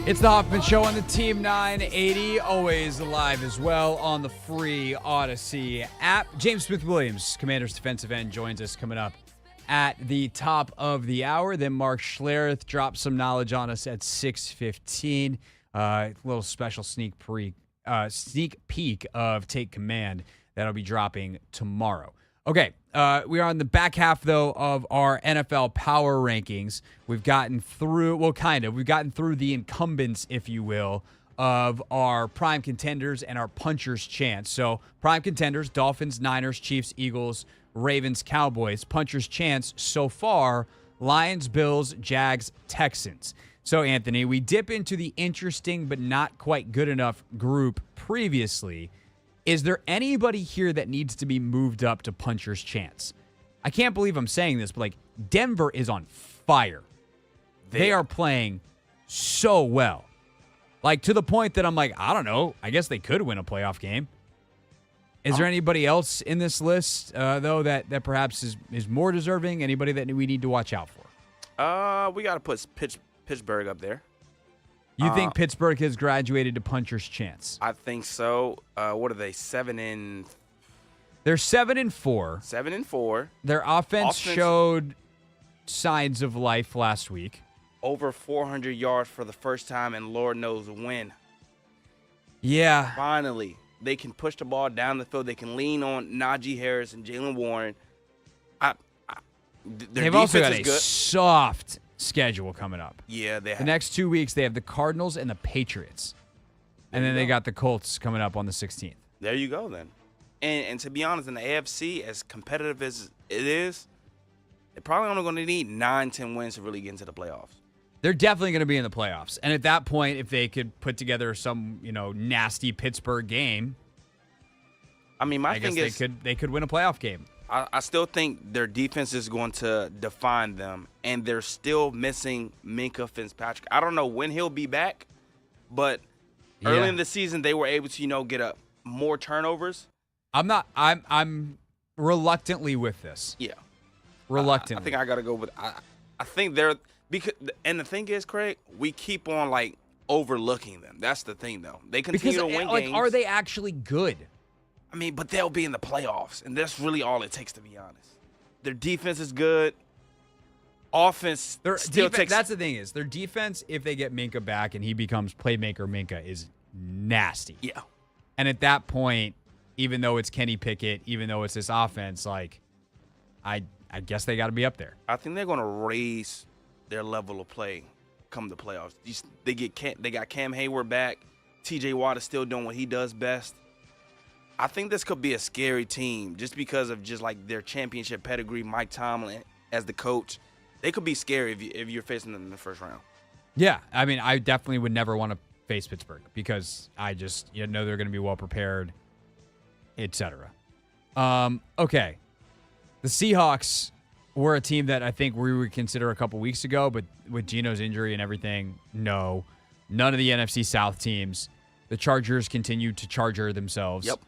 It's the Hoffman Show on the Team 980, always live as well on the free Odyssey app. James Smith-Williams, Commanders defensive end, joins us coming up at the top of the hour. Then Mark Schlereth drops some knowledge on us at 6:15. A little special sneak peek of Take Command that'll be dropping tomorrow. Okay, we are on the back half, though, of our NFL power rankings. We've gotten through, we've gotten through the incumbents, if you will, of our prime contenders and our puncher's chance. So, prime contenders, Dolphins, Niners, Chiefs, Eagles, Ravens, Cowboys. Puncher's chance so far, Lions, Bills, Jags, Texans. So, Anthony, we dip into the interesting but not quite good enough group previously. Is there anybody here that needs to be moved up to puncher's chance? I can't believe I'm saying this, but like Denver is on fire. They are playing so well. Like to the point that I'm like, I don't know. I guess they could win a playoff game. Is there anybody else in this list, though, that perhaps is more deserving? Anybody that we need to watch out for? We got to put Pittsburgh up there. You think Pittsburgh has graduated to puncher's chance? I think so. What are they? 7-4. They're 7-4. 7-4. Their offense showed signs of life last week. Over 400 yards for the first time, and Lord knows when. Yeah. Finally, they can push the ball down the field. They can lean on Najee Harris and Jalen Warren. They've also got a soft schedule coming up. Yeah, they have. The next 2 weeks, they have the Cardinals and the Patriots. And then they got the Colts coming up on the 16th. There you go, then. And to be honest, in the AFC, as competitive as it is, they're probably only going to need 9-10 wins to really get into the playoffs. They're definitely going to be in the playoffs. And at that point, if they could put together some, nasty Pittsburgh game, I mean, my thing is they could win a playoff game. I still think their defense is going to define them, and they're still missing Minkah Fitzpatrick. I don't know when he'll be back, but early in the season they were able to, get more turnovers. I'm reluctantly with this. Yeah. Reluctantly. I think I got to go with I think they're because and the thing is, Craig, we keep on overlooking them. That's the thing though. They continue to win games. Are they actually good? I mean, but they'll be in the playoffs, and that's really all it takes, to be honest. Their defense is good. Offense still takes. That's the thing is their defense. If they get Minkah back and he becomes playmaker, Minkah is nasty. Yeah. And at that point, even though it's Kenny Pickett, even though it's this offense, I guess they got to be up there. I think they're going to raise their level of play come the playoffs. They got Cam Hayward back. T.J. Watt is still doing what he does best. I think this could be a scary team just because of their championship pedigree, Mike Tomlin as the coach. They could be scary if you're facing them in the first round. Yeah, I mean, I definitely would never want to face Pittsburgh because I just know they're going to be well prepared, etc. Okay, the Seahawks were a team that I think we would consider a couple weeks ago, but with Geno's injury and everything, no. None of the NFC South teams. The Chargers continue to charger themselves. Yep.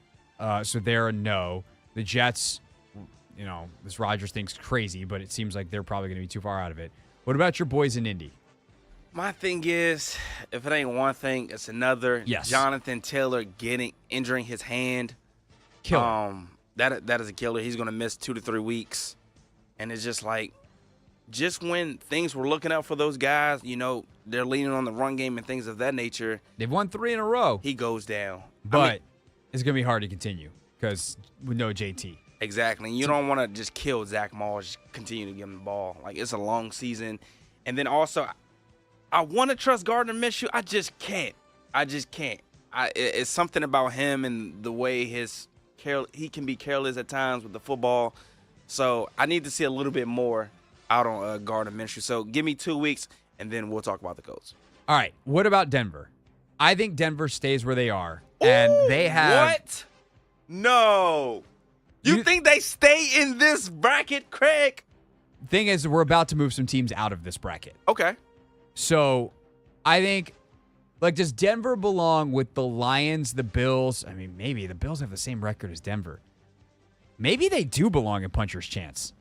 So they're a no. The Jets, this Rodgers thing's crazy, but it seems like they're probably going to be too far out of it. What about your boys in Indy? My thing is, if it ain't one thing, it's another. Yes. Jonathan Taylor injuring his hand. Killer. That is a killer. He's going to miss 2 to 3 weeks. And it's just when things were looking up for those guys, they're leaning on the run game and things of that nature. They've won 3 in a row. He goes down. But it's going to be hard to continue because with no JT. Exactly. And you don't want to just kill Zach Moss, just continue to give him the ball. It's a long season. And then also, I want to trust Gardner Minshew. I just can't. It's something about him and the way he can be careless at times with the football. So I need to see a little bit more out on Gardner Minshew. So give me 2 weeks, and then we'll talk about the Colts. All right. What about Denver? I think Denver stays where they are. And they have. What? No. You think they stay in this bracket, Craig? Thing is, we're about to move some teams out of this bracket. Okay. So I think, does Denver belong with the Lions, the Bills? I mean, maybe the Bills have the same record as Denver. Maybe they do belong in puncher's chance.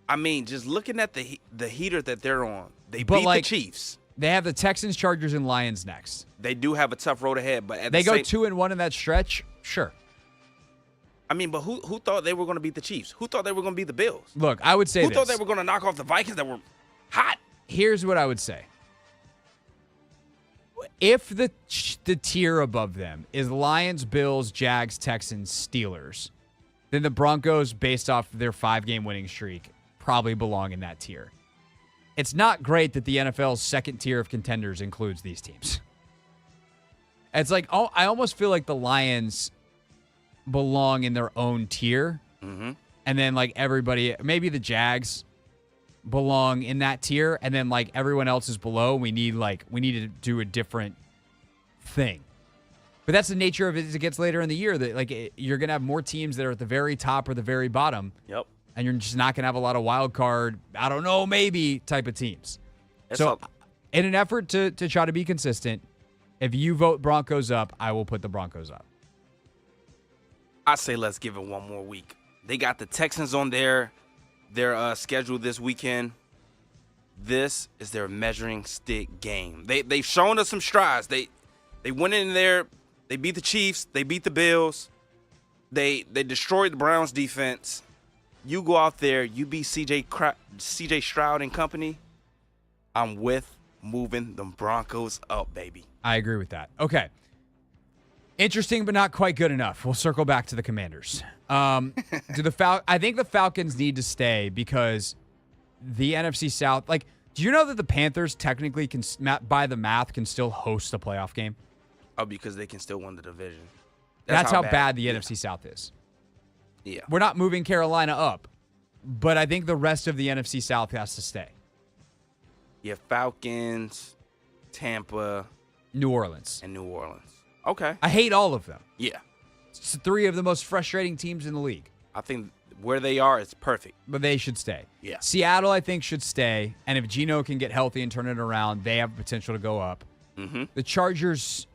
I mean, just looking at the heater that they're on, they beat the Chiefs. They have the Texans, Chargers, and Lions next. They do have a tough road ahead, but They go 2-1 in that stretch. Sure. I mean, but who thought they were going to beat the Chiefs? Who thought they were going to beat the Bills? Look, I would say Who this. thought they were going to knock off the Vikings that were hot? Here's what I would say. If the tier above them is Lions, Bills, Jags, Texans, Steelers, then the Broncos, based off their 5-game winning streak, probably belong in that tier. It's not great that the NFL's second tier of contenders includes these teams. It's like, I almost feel like the Lions belong in their own tier. Mm-hmm. And then, like, everybody, maybe the Jags belong in that tier, and then, like, everyone else is below. We need to do a different thing. But that's the nature of it as it gets later in the year, that, like, you're going to have more teams that are at the very top or the very bottom. Yep. And you're just not going to have a lot of wild card, I don't know, maybe type of teams. In an effort to try to be consistent, if you vote Broncos up, I will put the Broncos up. I say let's give it one more week. They got the Texans on their schedule this weekend. This is their measuring stick game. They've shown us some strides. They went in there. They beat the Chiefs. They beat the Bills. They destroyed the Browns defense. You go out there, you beat CJ Stroud and company. I'm with moving the Broncos up, baby. I agree with that. Okay. Interesting, but not quite good enough. We'll circle back to the Commanders. I think the Falcons need to stay because the NFC South, like, do you know that the Panthers technically can, by the math, can still host a playoff game? Oh, because they can still win the division. That's how bad the NFC South is. Yeah. We're not moving Carolina up, but I think the rest of the NFC South has to stay. Yeah, Falcons, Tampa, New Orleans. And New Orleans. Okay. I hate all of them. Yeah. It's 3 of the most frustrating teams in the league. I think where they are is perfect. But they should stay. Yeah. Seattle, I think, should stay. And if Geno can get healthy and turn it around, they have potential to go up. Mm-hmm. The Chargers,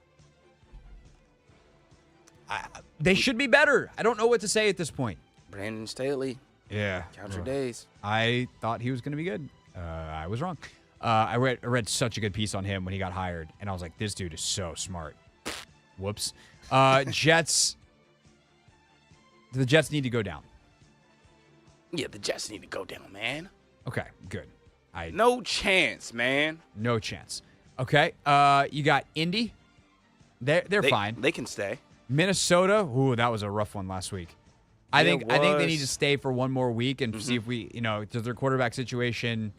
they should be better. I don't know what to say at this point. Brandon Staley. Yeah. Count your days. I thought he was going to be good. I was wrong. I read such a good piece on him when he got hired, and I was like, this dude is so smart. Whoops. Jets. The Jets need to go down. Yeah, the Jets need to go down, man. Okay, good. No chance, man. No chance. Okay. You got Indy. They're fine. They can stay. Minnesota. Ooh, that was a rough one last week. I think they need to stay for one more week and see if does their quarterback situation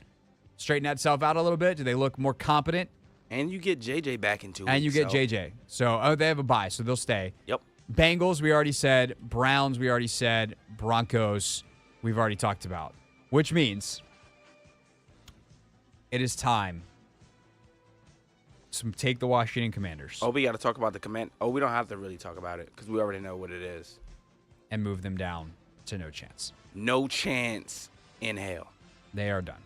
straighten itself out a little bit? Do they look more competent? And you get JJ back in 2 weeks. And you get JJ. So they have a bye, so they'll stay. Yep. Bengals, we already said. Browns, we already said. Broncos, we've already talked about. Which means it is time to take the Washington Commanders. Oh, we got to talk about the command. Oh, we don't have to really talk about it because we already know what it is. And move them down to no chance. No chance in hell. They are done.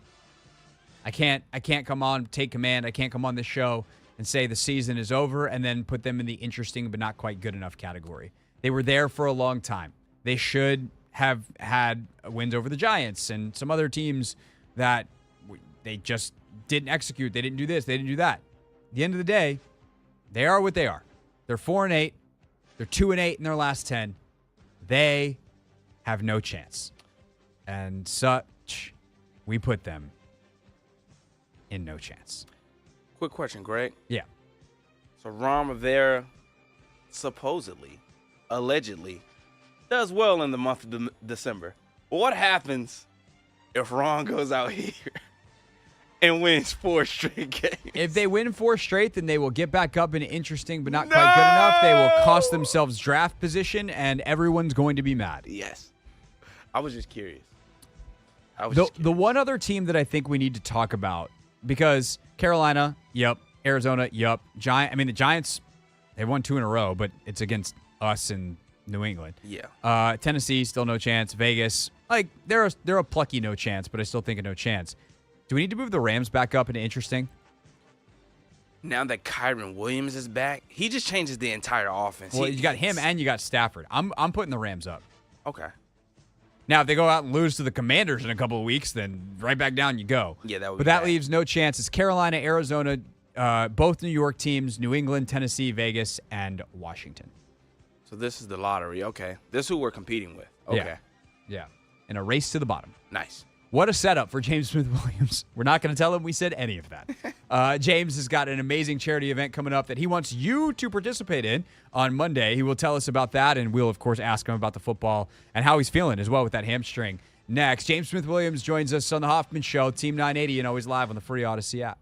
I can't come on, take command. I can't come on this show and say the season is over and then put them in the interesting but not quite good enough category. They were there for a long time. They should have had wins over the Giants and some other teams that they just didn't execute. They didn't do this. They didn't do that. At the end of the day, they are what they are. They're 4-8. They're 2-8 in their last 10. They have no chance. And such, we put them in no chance. Quick question, Greg. Yeah. So Ron Rivera supposedly, allegedly, does well in the month of December. But what happens if Ron goes out here and wins 4 straight games? If they win 4 straight, then they will get back up in interesting but not quite good enough. They will cost themselves draft position, and everyone's going to be mad. Yes. I was just curious. The one other team that I think we need to talk about, because Carolina, yep. Arizona, yep. The Giants, they won 2 in a row, but it's against us in New England. Yeah. Tennessee, still no chance. Vegas, like they're a plucky no chance, but I still think a no chance. Do we need to move the Rams back up into interesting? Now that Kyron Williams is back, he just changes the entire offense. Well, you got him and you got Stafford. I'm putting the Rams up. Okay. Now, if they go out and lose to the Commanders in a couple of weeks, then right back down you go. Yeah, that would But be that bad. leaves no chance. It's Carolina, Arizona, both New York teams, New England, Tennessee, Vegas, and Washington. So this is the lottery. Okay. This is who we're competing with. Okay. Yeah. In a race to the bottom. Nice. What a setup for James Smith-Williams. We're not going to tell him we said any of that. James has got an amazing charity event coming up that he wants you to participate in on Monday. He will tell us about that, and we'll, of course, ask him about the football and how he's feeling as well with that hamstring. Next, James Smith-Williams joins us on the Hoffman Show, Team 980, and always live on the free Odyssey app.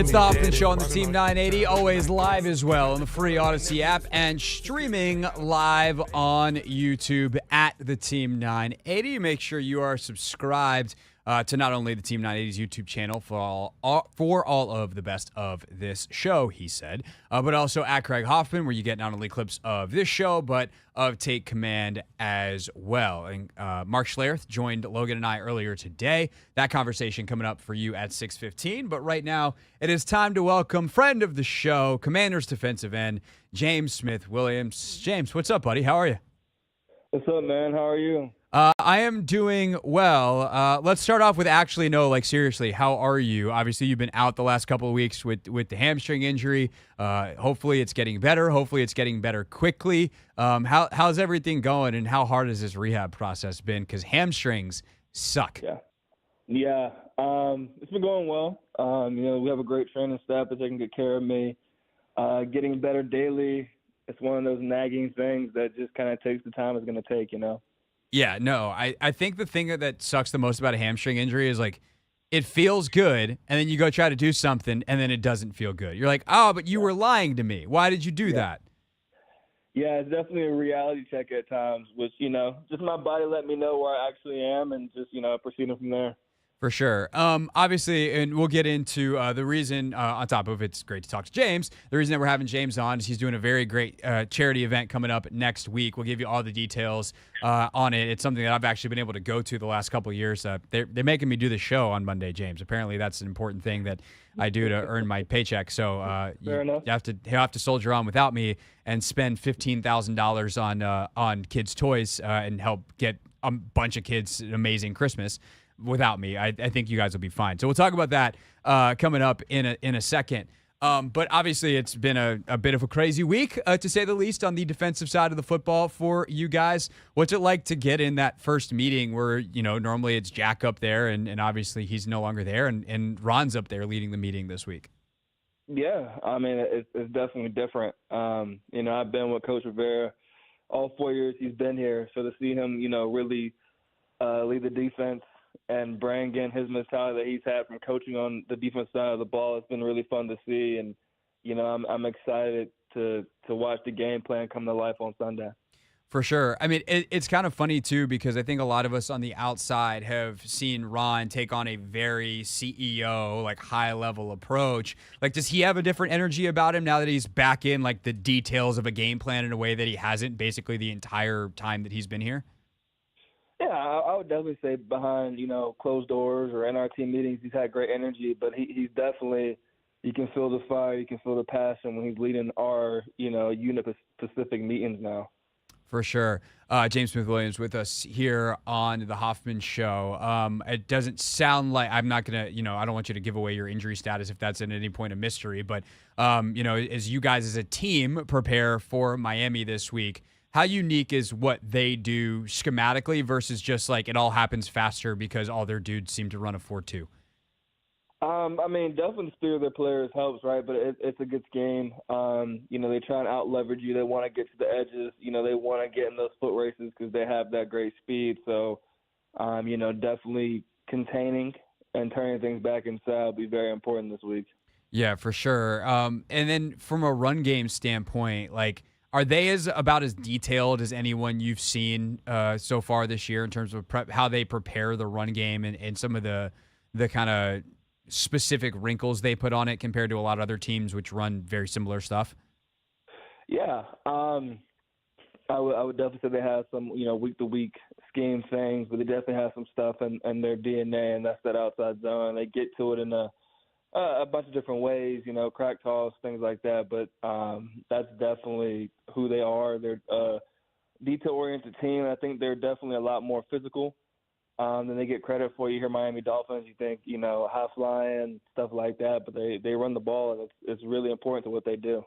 It's the Hoffman Show on the Team 980, always live as well on the free Odyssey app and streaming live on YouTube at the Team 980. Make sure you are subscribed to not only the Team 980's YouTube channel for all of the best of this show, he said, but also at Craig Hoffman, where you get not only clips of this show, but of Take Command as well. And Mark Schlereth joined Logan and I earlier today. That conversation coming up for you at 6:15. But right now, it is time to welcome friend of the show, Commanders defensive end, James Smith-Williams. James, what's up, buddy? How are you? What's up, man? How are you? I am doing well. Let's start off with seriously, how are you? Obviously, you've been out the last couple of weeks with the hamstring injury. Hopefully, it's getting better. Hopefully, it's getting better quickly. How's everything going, and how hard has this rehab process been? Because hamstrings suck. Yeah. It's been going well. We have a great training staff that's taking good care of me. Getting better daily. It's one of those nagging things that just kind of takes the time it's going to take, Yeah, no, I think the thing that sucks the most about a hamstring injury is it feels good, and then you go try to do something, and then it doesn't feel good. You're like, oh, but you were lying to me. Why did you do that? Yeah, it's definitely a reality check at times, which, just my body let me know where I actually am and just, proceeding from there. For sure. Obviously, and we'll get into the reason, on top of it's great to talk to James, the reason that we're having James on is he's doing a very great charity event coming up next week. We'll give you all the details on it. It's something that I've actually been able to go to the last couple of years. They're making me do the show on Monday, James. Apparently, that's an important thing that I do to earn my paycheck. So you have to soldier on without me and spend $15,000 on kids' toys and help get a bunch of kids an amazing Christmas. Without me, I think you guys will be fine. So we'll talk about that coming up in a second. But obviously, it's been a bit of a crazy week, to say the least, on the defensive side of the football for you guys. What's it like to get in that first meeting where, normally it's Jack up there, and obviously he's no longer there, and Ron's up there leading the meeting this week? Yeah, I mean, it's definitely different. I've been with Coach Rivera all 4 years he's been here, so to see him, really lead the defense and bring in his mentality that he's had from coaching on the defense side of the ball, it's been really fun to see. And, I'm excited to watch the game plan come to life on Sunday. For sure. I mean, it's kind of funny, too, because I think a lot of us on the outside have seen Ron take on a very CEO, high-level approach. Does he have a different energy about him now that he's back in, the details of a game plan in a way that he hasn't basically the entire time that he's been here? Yeah, I would definitely say behind, closed doors or in our team meetings, he's had great energy, but he's definitely, you can feel the fire, you can feel the passion when he's leading our, unit-specific meetings now. For sure. James Smith-Williams with us here on the Hoffman Show. It doesn't sound like, I'm not going to, I don't want you to give away your injury status if that's at any point a mystery, but, as you guys as a team prepare for Miami this week, how unique is what they do schematically versus just it all happens faster because all their dudes seem to run a 4-2? I mean, definitely the spirit of their players helps, right? But it's a good scheme. They try and out-leverage you. They want to get to the edges. They want to get in those foot races because they have that great speed. So, definitely containing and turning things back inside will be very important this week. Yeah, for sure. And then from a run game standpoint, are they about as detailed as anyone you've seen so far this year in terms of how they prepare the run game and some of the kind of specific wrinkles they put on it compared to a lot of other teams which run very similar stuff? Yeah, I would definitely say they have some week-to-week scheme things, but they definitely have some stuff in their DNA, and that's that outside zone. They get to it in a bunch of different ways, crack toss, things like that. But that's definitely who they are. They're a detail-oriented team. I think they're definitely a lot more physical than they get credit for. You hear Miami Dolphins, you think, high flying, stuff like that. But they run the ball, and it's really important to what they do.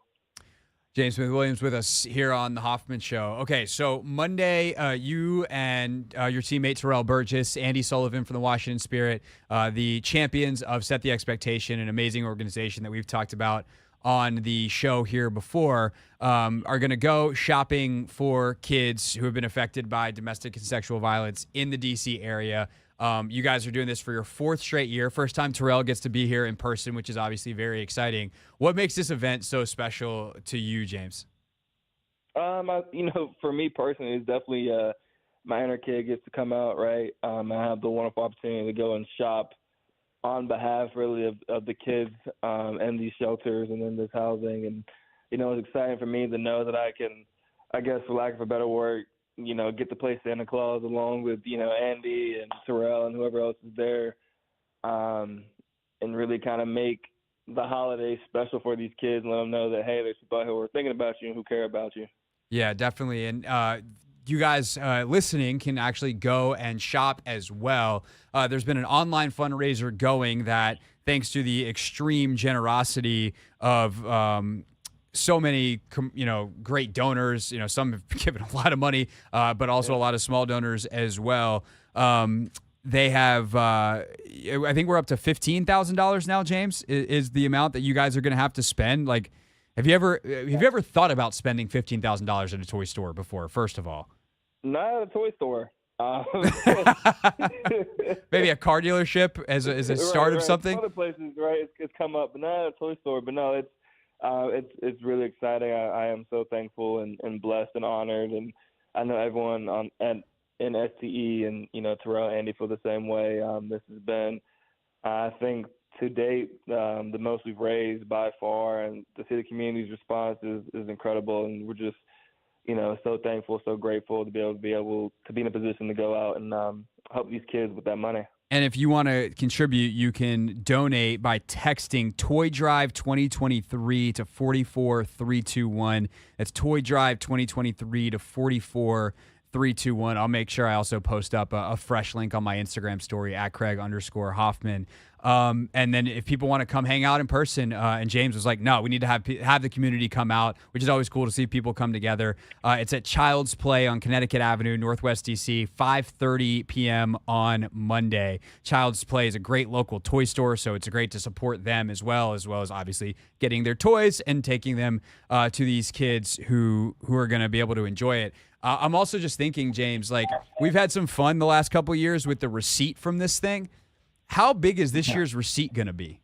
James Smith-Williams with us here on the Hoffman Show. Okay, so Monday, you and your teammate Terrell Burgess, Andy Sullivan from the Washington Spirit, the champions of Set the Expectation, an amazing organization that we've talked about on the show here before, are going to go shopping for kids who have been affected by domestic and sexual violence in the D.C. area. You guys are doing this for your 4th straight year. First time Terrell gets to be here in person, which is obviously very exciting. What makes this event so special to you, James? For me personally, it's definitely my inner kid gets to come out, right? I have the wonderful opportunity to go and shop on behalf, really, of the kids and these shelters and in this housing. And, it's exciting for me to know that I can, I guess, for lack of a better word, get to play Santa Claus along with, Andy and Terrell and whoever else is there, and really kind of make the holidays special for these kids and let them know that, hey, there's people out here who are thinking about you and who care about you. Yeah, definitely. And you guys listening can actually go and shop as well. There's been an online fundraiser going that, thanks to the extreme generosity of so many, great donors. Some have given a lot of money, but also a lot of small donors as well. They have, I think we're up to $15,000 now, James, is the amount that you guys are going to have to spend. Like, have you ever thought about spending $15,000 at a toy store before, first of all? Not at a toy store. Maybe a car dealership as a start of something? Other places, right, it's come up, but not at a toy store. But no, it's really exciting. I am so thankful and blessed and honored, and I know everyone in STE and Terrell, Andy feel the same way. This has been, I think, to date, the most we've raised by far, and to see the community's response is incredible, and we're just so thankful, so grateful to be able to be in a position to go out and help these kids with that money. And if you want to contribute, you can donate by texting Toy Drive 2023 to 44321. That's Toy Drive 2023 to 44321. I'll make sure I also post up a fresh link on my Instagram story at Craig_Hoffman. And then if people want to come hang out in person, and James was like, no, we need to have the community come out, which is always cool to see people come together. It's at Child's Play on Connecticut Avenue, Northwest DC, 5:30 p.m. on Monday. Child's Play is a great local toy store, so it's great to support them as well as obviously getting their toys and taking them to these kids who are going to be able to enjoy it. I'm also just thinking, James, like, we've had some fun the last couple of years with the receipt from this thing. How big is this year's receipt going to be?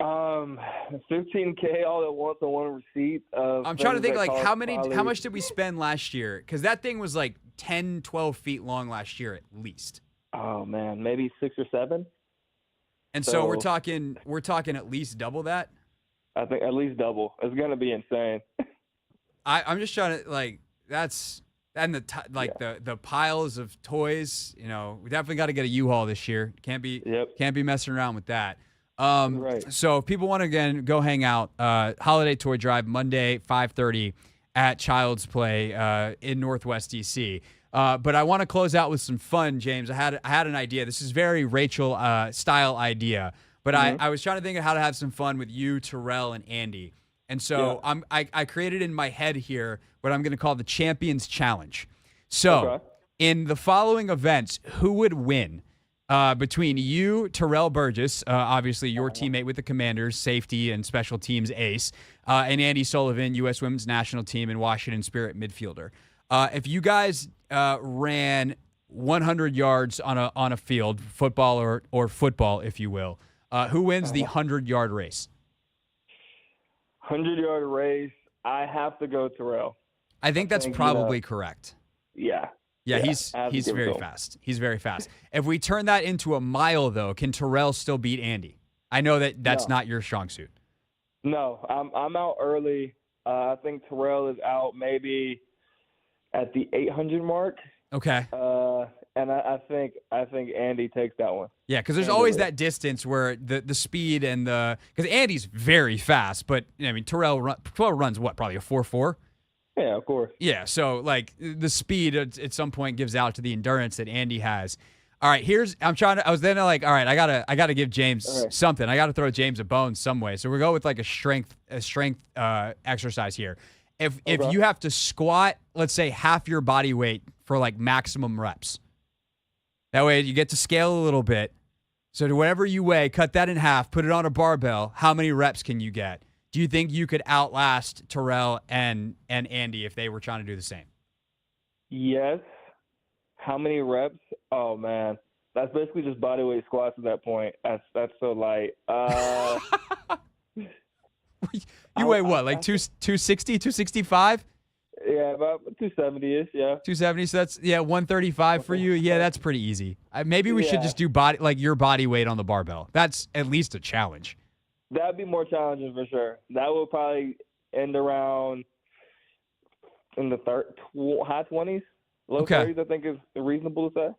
$15K all at once on one receipt. I'm trying to think, like, how much did we spend last year? Because that thing was like 10, 12 feet long last year at least. Oh man, maybe 6 or 7. And so we're talking at least double that. I think at least double. It's going to be insane. I'm just trying to, like, that's. And the piles of toys, we definitely got to get a U-Haul this year. Can't be messing around with that. Right. So if people want to, again, go hang out, Holiday Toy Drive, Monday, 5:30 at Child's Play in Northwest DC. But I want to close out with some fun, James. I had an idea. This is very Rachel style idea, but I was trying to think of how to have some fun with you, Terrell, and Andy. And so I created in my head here what I'm going to call the Champions Challenge. So in the following events, who would win between you, Terrell Burgess, obviously your teammate with the Commanders, safety and special teams ace, and Andy Sullivan, U.S. Women's National Team and Washington Spirit midfielder. If you guys ran 100 yards on a field, football or football, if you will, who wins the 100-yard race? 100-yard race, I have to go Terrell. I think that's probably correct. Yeah. Yeah, he's very fast. He's very fast. If we turn that into a mile, though, can Terrell still beat Andy? I know that's not your strong suit. No, I'm out early. I think Terrell is out maybe at the 800 mark. Okay. And I think Andy takes that one. Yeah, because there's always that distance where the speed and because Andy's very fast, but I mean Terrell runs what, probably a 4.4. Yeah, of course. Yeah, so like the speed at some point gives out to the endurance that Andy has. All right, I was then like, all right, I gotta give James something. I gotta throw James a bone some way. So we go with like a strength exercise here. If you have to squat, let's say half your body weight for like maximum reps. That way you get to scale a little bit. So to whatever you weigh, cut that in half, put it on a barbell. How many reps can you get? Do you think you could outlast Terrell and Andy if they were trying to do the same? Yes. How many reps? Oh, man. That's basically just body weight squats at that point. That's so light. You weigh what, like 260, 265? Yeah, about 270-ish, yeah. 270, so that's, 135 for you. Yeah, that's pretty easy. Maybe we should just do your body weight on the barbell. That's at least a challenge. That'd be more challenging for sure. That would probably end around in the high 20s, low 30s, I think is reasonable to say.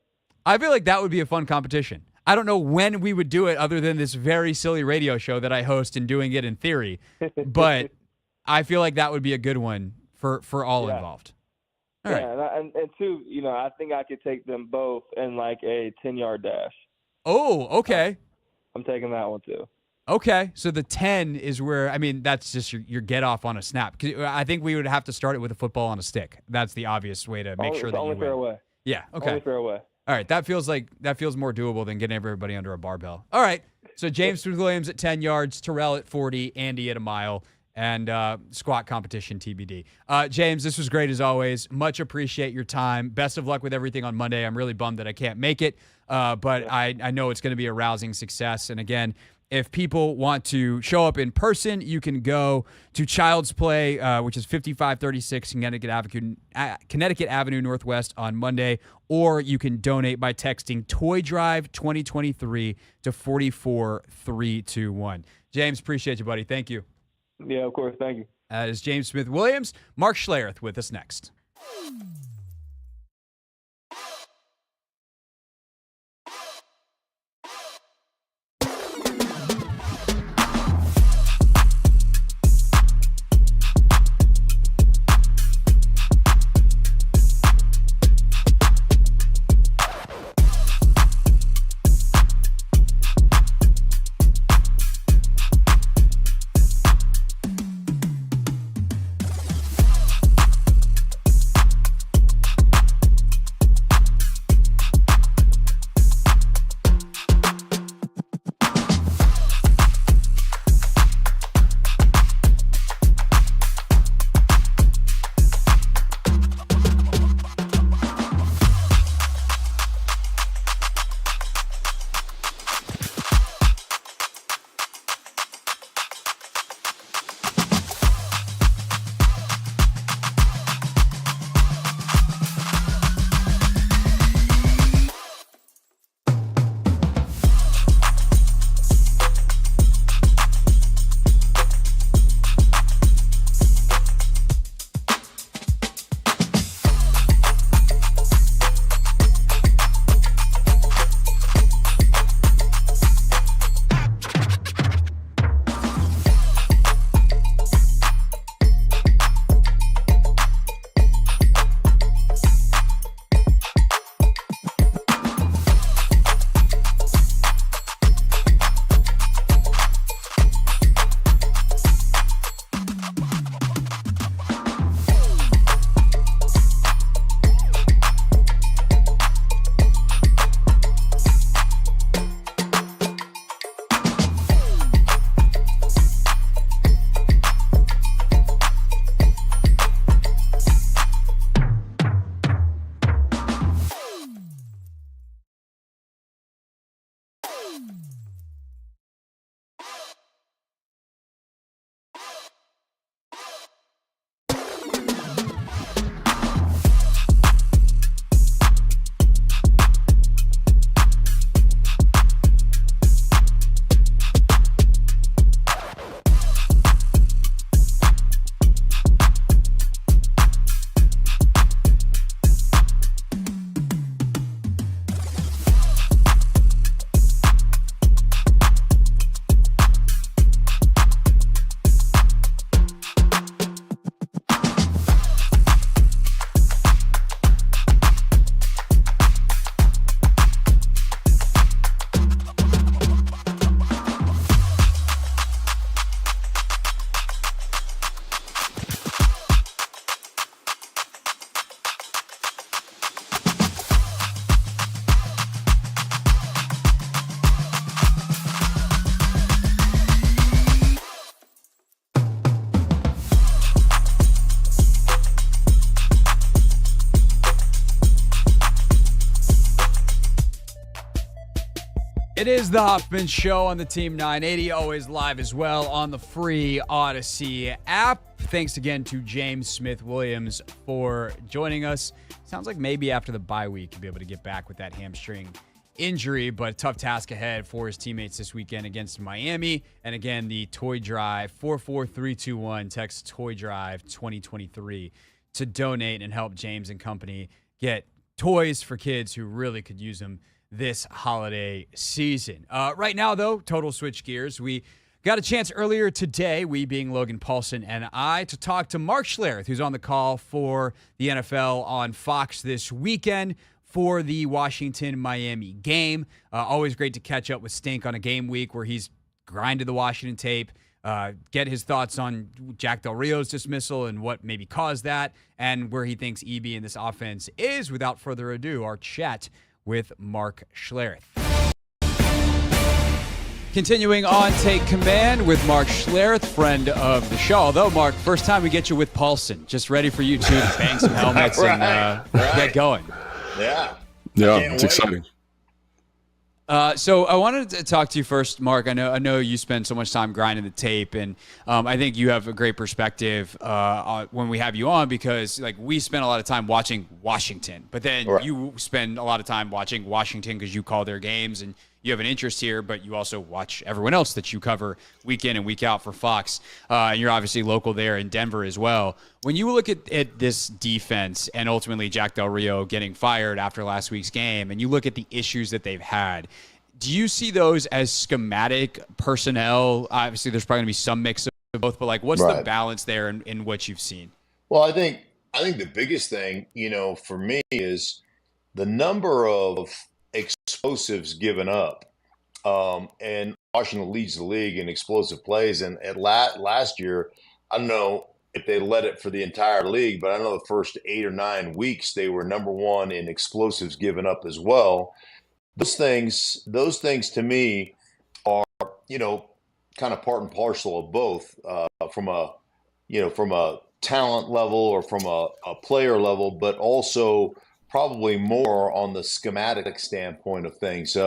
I feel like that would be a fun competition. I don't know when we would do it other than this very silly radio show that I host and doing it in theory, but I feel like that would be a good one for all involved. All right. And two, I think I could take them both in like a 10-yard dash. Oh, okay. I'm taking that one too. Okay, so the 10 is where, that's just your get off on a snap. 'Cause I think we would have to start it with a football on a stick. That's the obvious way to make sure that you win. Only fair way. Yeah, okay. Only fair way. All right, that feels more doable than getting everybody under a barbell. All right, so James Smith-Williams at 10 yards, Terrell at 40, Andy at a mile, and squat competition TBD. James, this was great as always. Much appreciate your time. Best of luck with everything on Monday. I'm really bummed that I can't make it, but I know it's going to be a rousing success. And again, if people want to show up in person, you can go to Child's Play, which is 5536 Connecticut Avenue Northwest on Monday, or you can donate by texting Toy Drive 2023 to 44321. James, appreciate you, buddy. Thank you. Yeah, of course. Thank you. That is James Smith-Williams. Mark Schlereth with us next. It is the Hoffman Show on the Team 980, always live as well on the free Odyssey app. Thanks again to James Smith-Williams for joining us. Sounds like maybe after the bye week he'll be able to get back with that hamstring injury, but tough task ahead for his teammates this weekend against Miami. And again, the Toy Drive 44321, text Toy Drive 2023 to donate and help James and company get toys for kids who really could use them this holiday season. Right now, though, total switch gears. We got a chance earlier today, we being Logan Paulson and I, to talk to Mark Schlereth, who's on the call for the NFL on Fox this weekend for the Washington-Miami game. Always great to catch up with Stink on a game week where he's grinded the Washington tape, get his thoughts on Jack Del Rio's dismissal and what maybe caused that, and where he thinks EB in this offense is. Without further ado, our chat with Mark Schlereth. Continuing on Take Command with Mark Schlereth, friend of the show. Although, Mark, first time we get you with Paulson. Just ready for you two to bang some helmets and get going. Yeah, it's exciting. So I wanted to talk to you first, Mark. I know you spend so much time grinding the tape, and I think you have a great perspective when we have you on, because like we spend a lot of time watching Washington, but then you spend a lot of time watching Washington because you call their games and you have an interest here, but you also watch everyone else that you cover week in and week out for Fox. And you're obviously local there in Denver as well. When you look at this defense and ultimately Jack Del Rio getting fired after last week's game, and you look at the issues that they've had, do you see those as schematic personnel? Obviously, there's probably going to be some mix of both, but like, what's the balance there in what you've seen? Well, I think the biggest thing, for me is the number of explosives given up. And Washington leads the league in explosive plays. And at last year, I don't know if they led it for the entire league, but I know the first 8 or 9 weeks they were number one in explosives given up as well. Those things to me are, kind of part and parcel of both, from a talent level or from a player level, but also probably more on the schematic standpoint of things.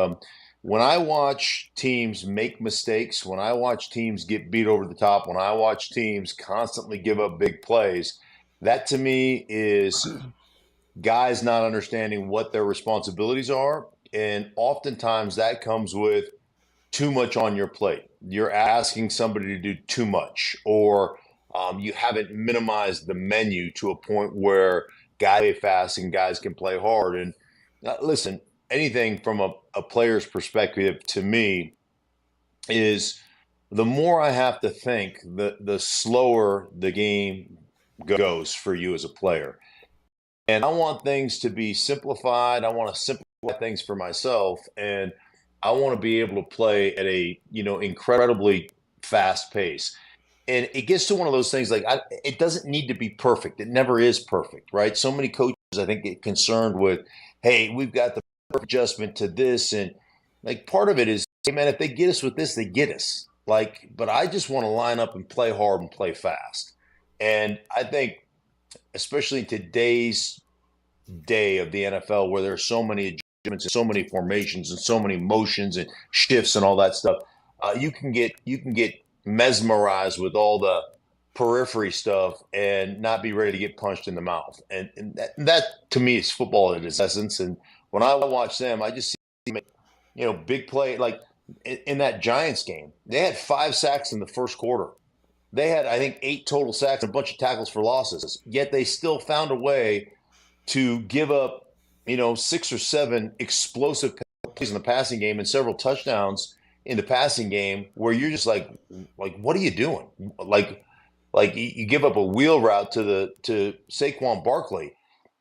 When I watch teams make mistakes, when I watch teams get beat over the top, when I watch teams constantly give up big plays, that to me is guys not understanding what their responsibilities are. And oftentimes that comes with too much on your plate. You're asking somebody to do too much, or you haven't minimized the menu to a point where guys play fast and guys can play hard. And listen, anything from a player's perspective to me is the more I have to think, the slower the game goes for you as a player. And I want things to be simplified. I want to simplify things for myself, and I want to be able to play at a incredibly fast pace. And it gets to one of those things like it doesn't need to be perfect. It never is perfect, right? So many coaches, I think, get concerned with, hey, we've got the perfect adjustment to this, and like part of it is, hey man, if they get us with this, they get us. Like, but I just want to line up and play hard and play fast. And I think, especially in today's day of the NFL, where there are so many adjustments and so many formations and so many motions and shifts and all that stuff, you can get mesmerized with all the periphery stuff and not be ready to get punched in the mouth. And that to me is football in its essence. And when I watch them, I just see big play. Like in that Giants game, they had 5 sacks in the first quarter. They had, I think, 8 total sacks and a bunch of tackles for losses. Yet they still found a way to give up, 6 or 7 explosive plays in the passing game and several touchdowns in the passing game, where you're just like, what are you doing? Like you give up a wheel route to Saquon Barkley,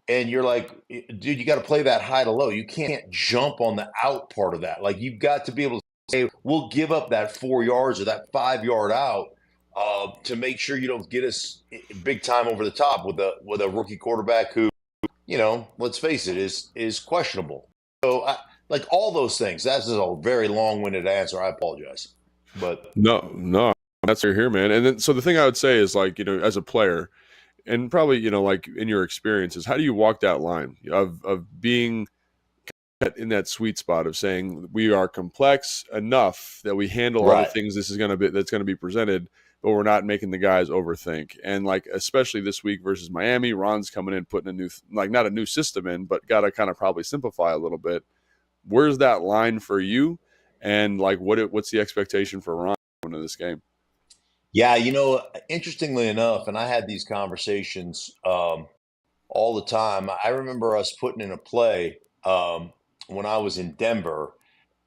and you're like, dude, you got to play that high to low. You can't jump on the out part of that. Like, you've got to be able to say, we'll give up that 4 yards or that 5-yard out to make sure you don't get us big time over the top with a rookie quarterback who, let's face it, is questionable. So like all those things. That's just a very long-winded answer. I apologize. But no, that's what you're here, man. And then, so the thing I would say is, like, as a player, and probably, like in your experiences, how do you walk that line of being in that sweet spot of saying we are complex enough that we handle all the Right. things that's going to be presented, but we're not making the guys overthink. And like especially this week versus Miami, Ron's coming in putting a new not a new system in, but got to kind of probably simplify a little bit. Where's that line for you? And like what's the expectation for Ron going into this game? Yeah, interestingly enough, and I had these conversations all the time. I remember us putting in a play when I was in Denver,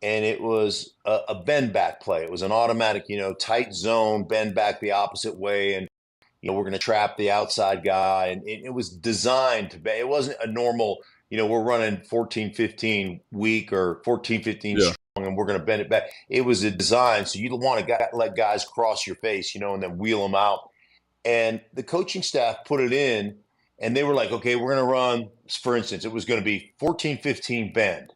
and it was a bend back play. It was an automatic, tight zone, bend back the opposite way, and we're going to trap the outside guy. And it was designed to be. It wasn't a normal, we're running 14-15 weak or 14-15 Yeah. strong, and we're going to bend it back. It was a design, so you don't want to let guys cross your face, and then wheel them out. And the coaching staff put it in, and they were like, okay, we're going to run, for instance, it was going to be 14-15 bend.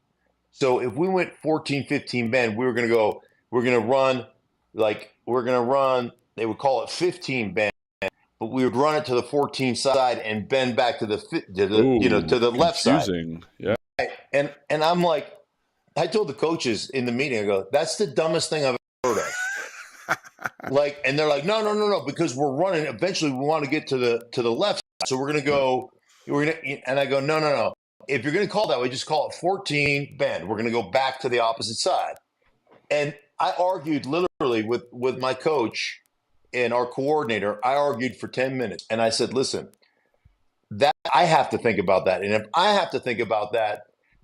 So if we went 14-15 bend, we're going to run, they would call it 15 bend, but we would run it to the 14 side and bend back to the left side. Confusing. Yeah. And I'm like, I told the coaches in the meeting, I go, that's the dumbest thing I've ever heard of. And they're like, no, because we're running. Eventually, we want to get to the left side, so we're going to go. And I go, no. If you're going to call it that way, just call it 14 bend. We're going to go back to the opposite side. And I argued literally with my coach and our coordinator. I argued for 10 minutes, and I said, listen, that I have to think about that, and if I have to think about that,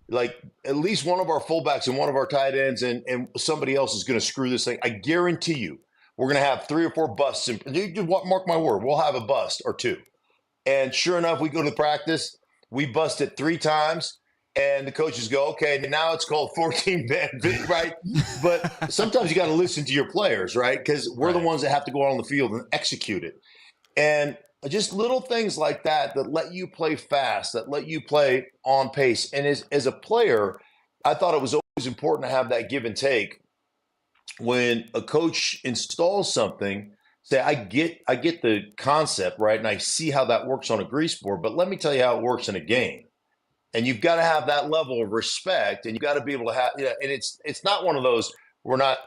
like at least one of our fullbacks and one of our tight ends and somebody else is going to screw this thing. I guarantee you, we're going to have 3 or 4 busts. Mark my word, we'll have a bust or 2. And sure enough, we go to practice. We bust it 3 times. And the coaches go, okay, now it's called 14 bend, right? But sometimes you got to listen to your players, right? Because we're the ones that have to go out on the field and execute it. And just little things like that let you play fast, that let you play on pace. And as a player, I thought it was always important to have that give and take. When a coach installs something, say, I get the concept, right? And I see how that works on a grease board, but let me tell you how it works in a game. And you've got to have that level of respect, and you've got to be able to have, and it's not one of those,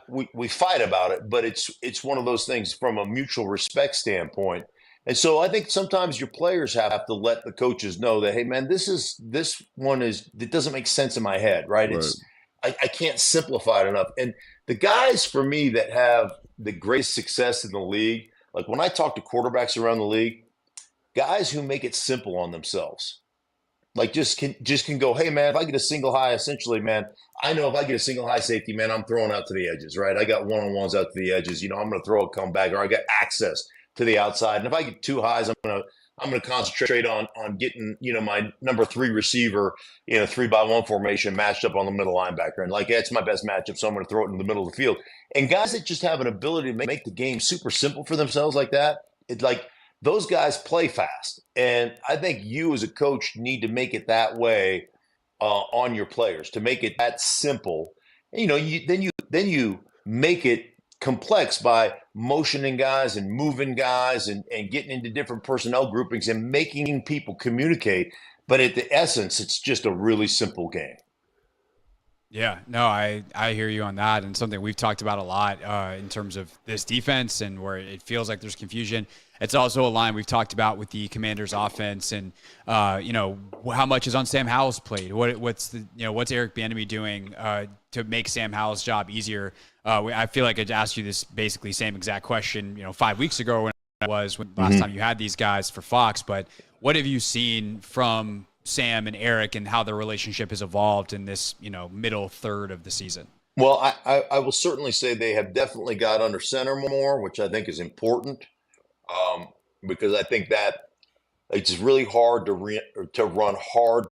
we fight about it, but it's one of those things from a mutual respect standpoint. And so I think sometimes your players have to let the coaches know that, hey man, it doesn't make sense in my head, right? I can't simplify it enough. And the guys for me that have the greatest success in the league, like when I talk to quarterbacks around the league, guys who make it simple on themselves. Like just can go, hey man, if I get a single high, essentially, man, I know if I get a single high safety, man, I'm throwing out to the edges, right? I got one-on-ones out to the edges. I'm going to throw a comeback, or I got access to the outside. And if I get 2 highs, I'm going to concentrate on getting, my number 3 receiver in a 3-by-1 formation matched up on the middle linebacker. And that's my best matchup, so I'm going to throw it in the middle of the field. And guys that just have an ability to make the game super simple for themselves like that, it's like those guys play fast. And I think you as a coach need to make it that way on your players, to make it that simple. And, then you make it complex by motioning guys and moving guys and getting into different personnel groupings and making people communicate. But at the essence, it's just a really simple game. Yeah, no, I hear you on that, and something we've talked about a lot in terms of this defense and where it feels like there's confusion. It's also a line we've talked about with the Commanders' offense, and how much is on Sam Howell's plate? What's Eric Bieniemy doing to make Sam Howell's job easier? I feel like I asked you this basically same exact question, 5 weeks ago when it was last time you had these guys for Fox. But what have you seen from Sam and Eric and how their relationship has evolved in this, middle third of the season? Well, I will certainly say they have definitely got under center more, which I think is important, because I think that it's really hard to run hard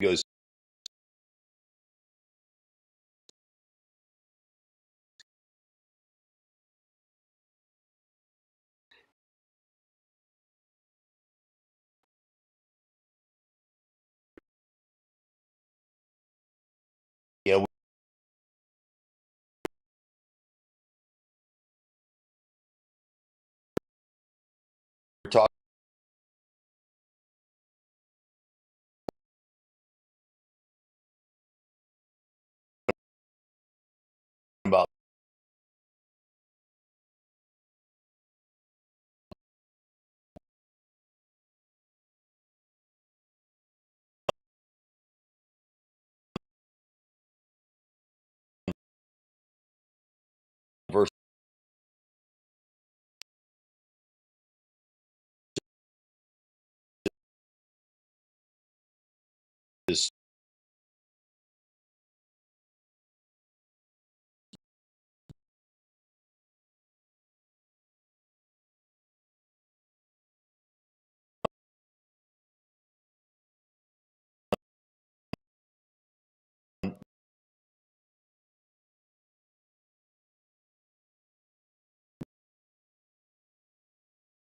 goes, yeah, we're talking about versus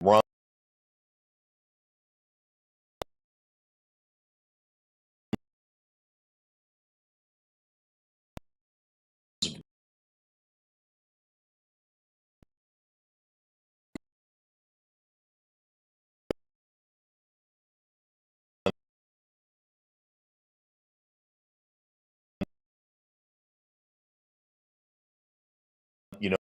run you know,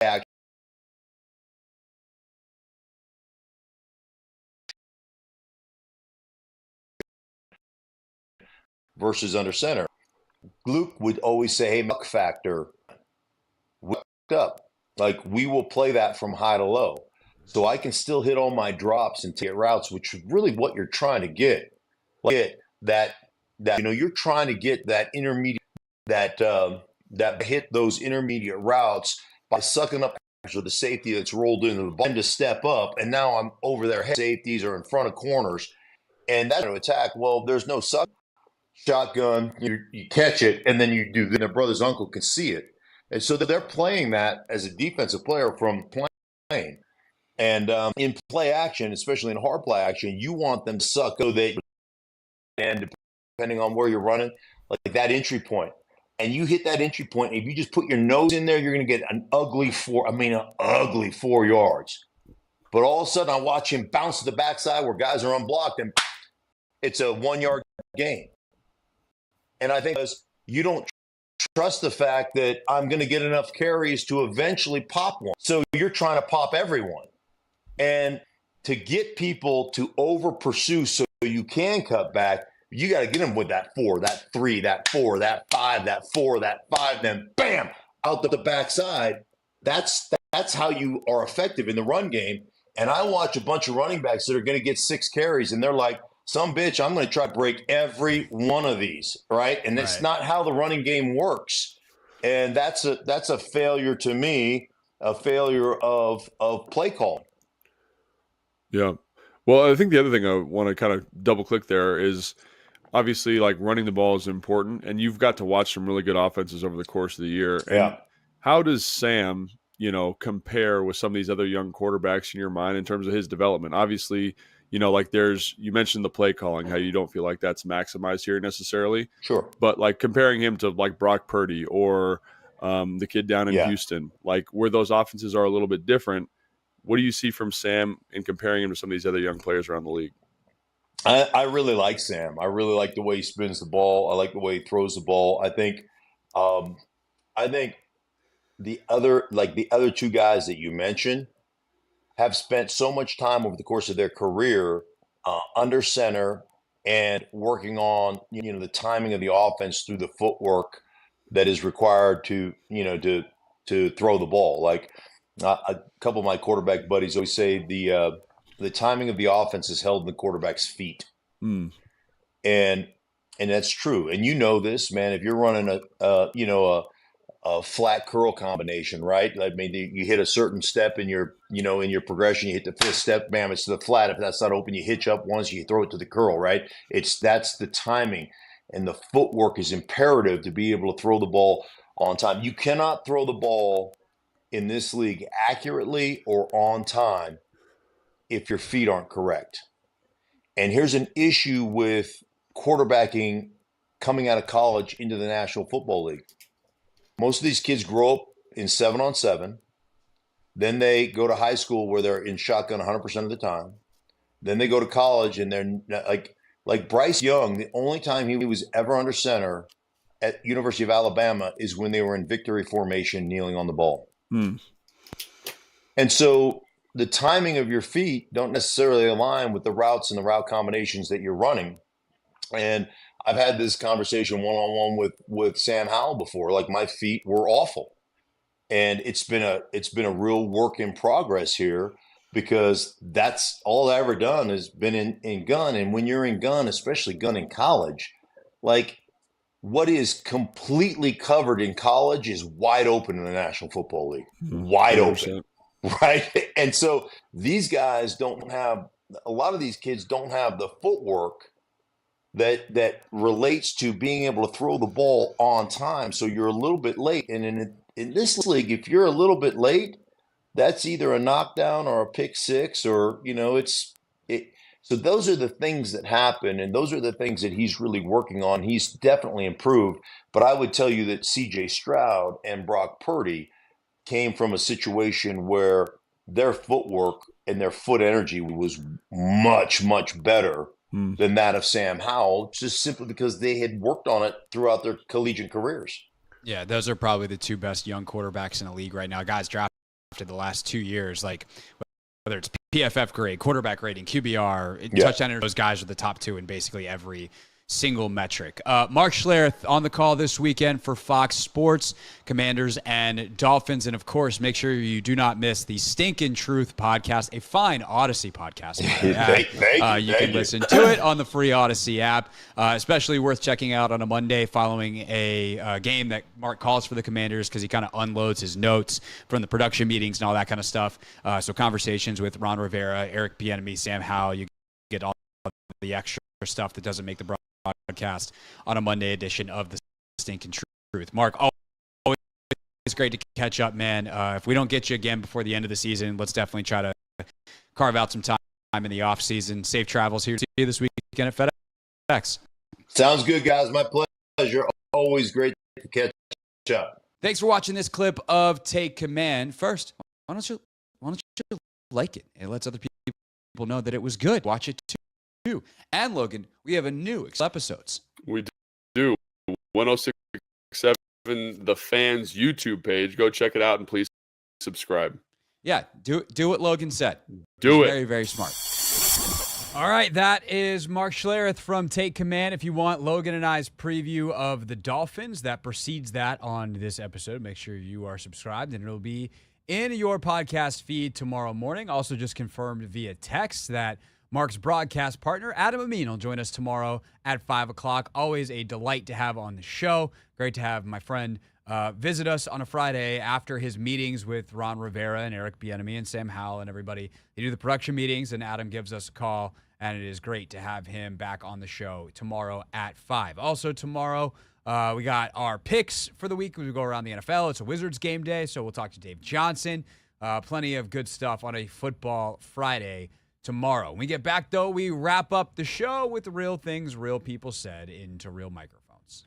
action versus under center. Luke would always say, "Hey, muck factor, we fucked up. Like we will play that from high to low, so I can still hit all my drops and get routes, which is really what you're trying to get. Like that you're trying to get that intermediate that hit those intermediate routes by sucking up or the safety that's rolled into the ball to step up, and now I'm over their head. Safeties are in front of corners, and that's an attack. Well, there's no suck. Shotgun, you catch it, and then you do. Then their brother's uncle can see it, and so they're playing that as a defensive player from playing. And in play action, especially in hard play action, you want them to suck so that, and depending on where you're running, like that entry point, and you hit that entry point, if you just put your nose in there, you're going to get an ugly 4 yards. But all of a sudden, I watch him bounce to the backside where guys are unblocked, and it's a 1 yard gain. And I think you don't trust the fact that I'm going to get enough carries to eventually pop one. So you're trying to pop everyone. And to get people to over pursue so you can cut back, you got to get them with that 4, that 3, that 4, that 5, that 4, that 5, then bam, out the backside. That's how you are effective in the run game. And I watch a bunch of running backs that are going to get 6 carries, and they're like, some bitch, I'm going to try to break every one of these, right? And that's not how the running game works. And that's a failure to me, a failure of play calling. Yeah. Well, I think the other thing I want to kind of double click there is obviously like running the ball is important, and you've got to watch some really good offenses over the course of the year. And yeah. How does Sam, compare with some of these other young quarterbacks in your mind in terms of his development? Obviously, like you mentioned the play calling, how you don't feel like that's maximized here necessarily. Sure. But like comparing him to like Brock Purdy or the kid down in Houston, like where those offenses are a little bit different, what do you see from Sam in comparing him to some of these other young players around the league? I really like Sam. I really like the way he spins the ball. I like the way he throws the ball. I think the other 2 guys that you mentioned have spent so much time over the course of their career under center and working on the timing of the offense through the footwork that is required to to throw the ball. Like a couple of my quarterback buddies always say, the timing of the offense is held in the quarterback's feet. And that's true. And you know this, man, if you're running a flat curl combination, right? I mean, you hit a certain step in your progression, you hit the fifth step, bam, it's to the flat. If that's not open, you hitch up once, you throw it to the curl, right? That's the timing. And the footwork is imperative to be able to throw the ball on time. You cannot throw the ball in this league accurately or on time if your feet aren't correct. And here's an issue with quarterbacking coming out of college into the National Football League. Most of these kids grow up in 7-on-7. Then they go to high school where they're in shotgun 100% of the time. Then they go to college and they're like Bryce Young. The only time he was ever under center at University of Alabama is when they were in victory formation, kneeling on the ball. And so the timing of your feet don't necessarily align with the routes and the route combinations that you're running. And I've had this conversation one-on-one with Sam Howell before. Like, my feet were awful. And it's been a real work in progress here, because that's all I've ever done has been in gun. And when you're in gun, especially gun in college, like, what is completely covered in college is wide open in the National Football League. Wide 100%. Open. Right. And so these guys a lot of these kids don't have the footwork that relates to being able to throw the ball on time. So you're a little bit late. And in this league, if you're a little bit late, that's either a knockdown or a pick six, or, so those are the things that happen. And those are the things that he's really working on. He's definitely improved. But I would tell you that CJ Stroud and Brock Purdy came from a situation where their footwork and their foot energy was much, much better than that of Sam Howell, just simply because they had worked on it throughout their collegiate careers. Yeah, those are probably the two best young quarterbacks in the league right now. Guys drafted the last 2 years, like whether it's PFF grade, quarterback rating, QBR, touchdown, those guys are the top two in basically every single metric. Mark Schlereth on the call this weekend for Fox Sports, Commanders and Dolphins. And of course, make sure you do not miss the Stinkin' Truth podcast, a fine Odyssey podcast. You can listen to it on the free Odyssey app, especially worth checking out on a Monday following a game that Mark calls for the Commanders, because he kind of unloads his notes from the production meetings and all that kind of stuff. So conversations with Ron Rivera, Eric Bieniemy, Sam Howell, you get all the extra stuff that doesn't make the broadcast on a Monday edition of the Stinkin' Truth. Mark, always great to catch up, man. If we don't get you again before the end of the season, let's definitely try to carve out some time in the off season. Safe travels here to you this weekend at FedEx. Sounds good, guys. My pleasure. Always great to catch up. Thanks for watching this clip of Take Command. First, why don't you like it? It lets other people know that it was good. Watch it too. And Logan, we have a new episodes. We do. 1067 The Fans YouTube page. Go check it out and please subscribe. Yeah, do what Logan said. Do it. Very, very smart. All right, that is Mark Schlereth from Take Command. If you want Logan and I's preview of the Dolphins that precedes that on this episode, make sure you are subscribed, and it'll be in your podcast feed tomorrow morning. Also just confirmed via text that Mark's broadcast partner, Adam Amin, will join us tomorrow at 5 o'clock. Always a delight to have on the show. Great to have my friend visit us on a Friday after his meetings with Ron Rivera and Eric Bieniemy and Sam Howell and everybody. They do the production meetings, and Adam gives us a call, and it is great to have him back on the show tomorrow at 5. Also tomorrow, we got our picks for the week. We go around the NFL. It's a Wizards game day, so we'll talk to Dave Johnson. Plenty of good stuff on a football Friday tomorrow. When we get back, though, we wrap up the show with the real things real people said into real microphones.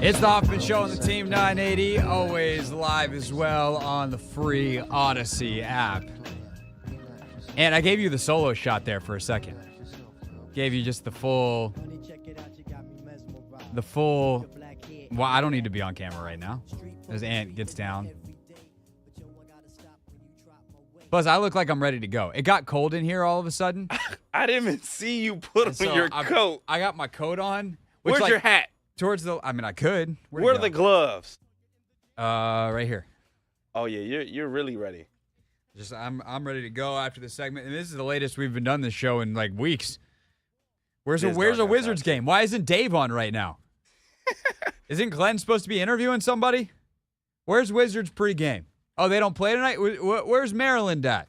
It's the Hoffman Show on the Team 980, always live as well on the free Odyssey app. And I gave you the solo shot there for a second. Gave you just the full. Well, I don't need to be on camera right now. As Ant gets down. Buzz, I look like I'm ready to go. It got cold in here all of a sudden. I didn't even see you put on your coat. I got my coat on. Where's your hat? I could. Where are the gloves? Right here. Oh yeah, you're really ready. I'm ready to go after this segment, and this is the latest we've been done this show in like weeks. Where's a Wizards game? Why isn't Dave on right now? Isn't Glenn supposed to be interviewing somebody? Where's Wizards pregame? Oh, they don't play tonight? Where's Maryland at?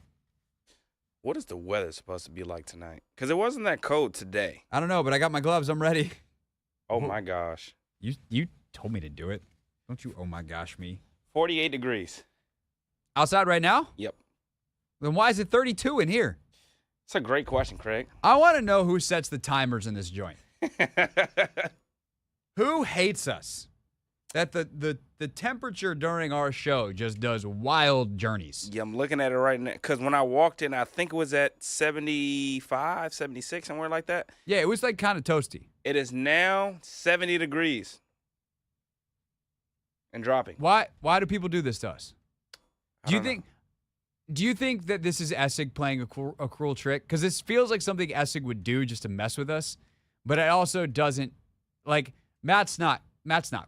What is the weather supposed to be like tonight? Because it wasn't that cold today. I don't know, but I got my gloves. I'm ready. Oh, my gosh. You told me to do it. Don't you oh, my gosh, me. 48 degrees. Outside right now? Yep. Then why is it 32 in here? That's a great question, Craig. I want to know who sets the timers in this joint. Who hates us? That the temperature during our show just does wild journeys. Yeah, I'm looking at it right now. Because when I walked in, I think it was at 75, 76, somewhere like that. Yeah, it was like kind of toasty. It is now 70 degrees and dropping. Why do people do this to us? Do you think that this is Essig playing a cruel trick? Because this feels like something Essig would do just to mess with us, but it also doesn't. Like Matt's not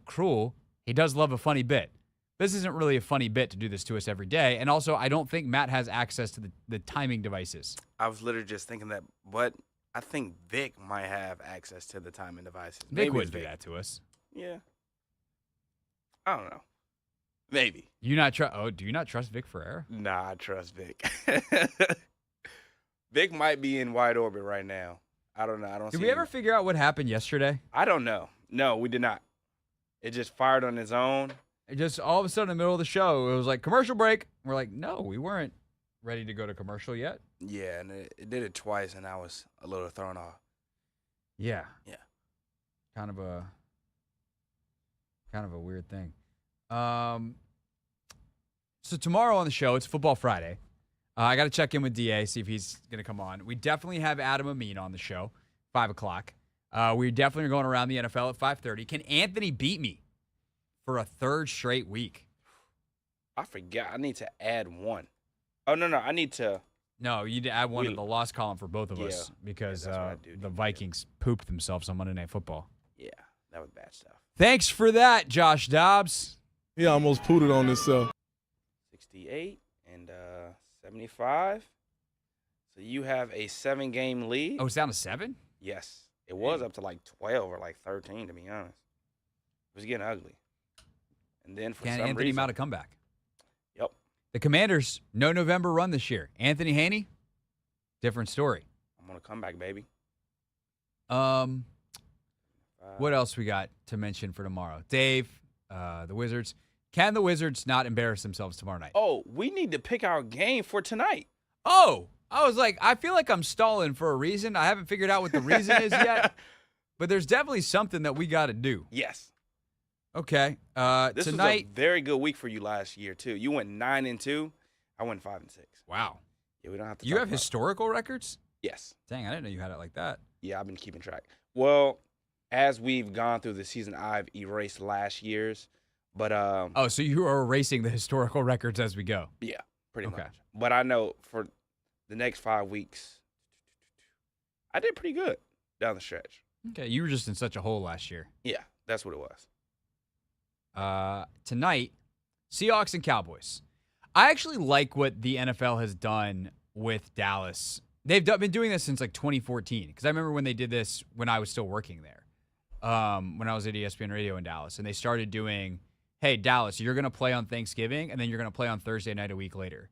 cruel. He does love a funny bit. This isn't really a funny bit to do this to us every day. And also, I don't think Matt has access to the timing devices. I was literally just thinking that, but I think Vic might have access to the timing devices. Vic would do that to us. Yeah. I don't know. Maybe. Do you not trust Vic Ferreira? Nah, I trust Vic. Vic might be in wide orbit right now. I don't know. Did we ever figure out what happened yesterday? I don't know. No, we did not. It just fired on its own. It just all of a sudden in the middle of the show, it was like commercial break. We're like, no, we weren't ready to go to commercial yet. Yeah, and it did it twice, and I was a little thrown off. Yeah. Yeah. Kind of a weird thing. So tomorrow on the show, it's Football Friday. I got to check in with DA, see if he's going to come on. We definitely have Adam Amin on the show, 5 o'clock. We definitely are going around the NFL at 5:30. Can Anthony beat me for a third straight week? I forgot. I need to add one. Oh, no. I need to. No, you need to add one to the loss column for both of us because the Vikings pooped themselves on Monday Night Football. Yeah, that was bad stuff. Thanks for that, Josh Dobbs. He almost pooted on himself. 68 and 75. So you have a 7-game lead. Oh, it's down to 7? Yes. It was up to like 12 or like 13, to be honest. It was getting ugly. And then for some Anthony reason. mount a comeback? Yep. The Commanders, no November run this year. Anthony Haney, different story. I'm going to come back, baby. What else we got to mention for tomorrow? Dave, the Wizards. Can the Wizards not embarrass themselves tomorrow night? Oh, we need to pick our game for tonight. Oh, I was like, I feel like I'm stalling for a reason. I haven't figured out what the reason is yet, but there's definitely something that we got to do. Yes. Okay. This tonight, was a very good week for you last year, too. You went 9-2. I went 5-6. Wow. Yeah, we don't have to. You have historical records? Yes. Dang, I didn't know you had it like that. Yeah, I've been keeping track. Well, as we've gone through the season, I've erased last year's. But oh, so you are erasing the historical records as we go? Yeah, pretty much. But I know for the next 5 weeks, I did pretty good down the stretch. Okay, you were just in such a hole last year. Yeah, that's what it was. Tonight, Seahawks and Cowboys. I actually like what the NFL has done with Dallas. They've been doing this since like 2014 because I remember when they did this when I was still working there, when I was at ESPN Radio in Dallas, and they started doing, hey, Dallas, you're going to play on Thanksgiving, and then you're going to play on Thursday night a week later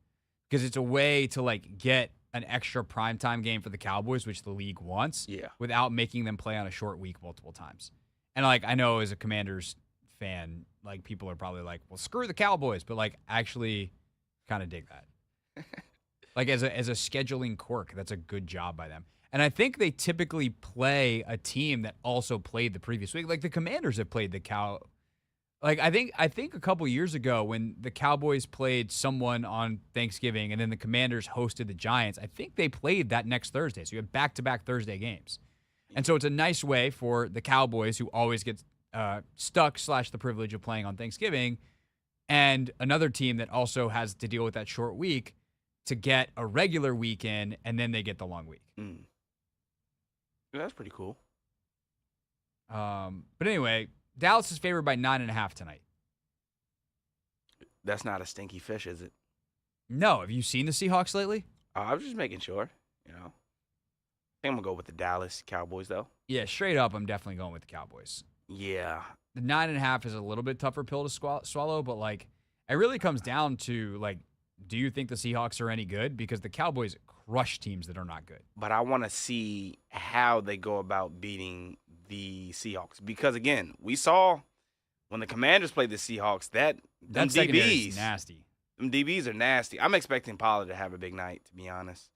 because it's a way to like get an extra primetime game for the Cowboys, which the league wants, without making them play on a short week multiple times. And like I know as a Commanders fan, like people are probably like, well, screw the Cowboys, but like actually kind of dig that. Like as a scheduling quirk, that's a good job by them. And I think they typically play a team that also played the previous week. Like the Commanders have played the Like I think a couple years ago when the Cowboys played someone on Thanksgiving and then the Commanders hosted the Giants, I think they played that next Thursday. So you have back-to-back Thursday games. And so it's a nice way for the Cowboys, who always get stuck / the privilege of playing on Thanksgiving, and another team that also has to deal with that short week, to get a regular weekend, and then they get the long week. Mm. Yeah, that's pretty cool. But anyway, Dallas is favored by 9.5 tonight. That's not a stinky fish, is it? No. Have you seen the Seahawks lately? I was just making sure, I think I'm going to go with the Dallas Cowboys, though. Yeah, straight up, I'm definitely going with the Cowboys. Yeah. The 9.5 is a little bit tougher pill to swallow, but, like, it really comes down to, like, do you think the Seahawks are any good? Because the Cowboys crush teams that are not good. But I want to see how they go about beating the Seahawks. Because, again, we saw when the Commanders played the Seahawks, them secondary is DBs, nasty. Them DBs are nasty. I'm expecting Pollard to have a big night, to be honest.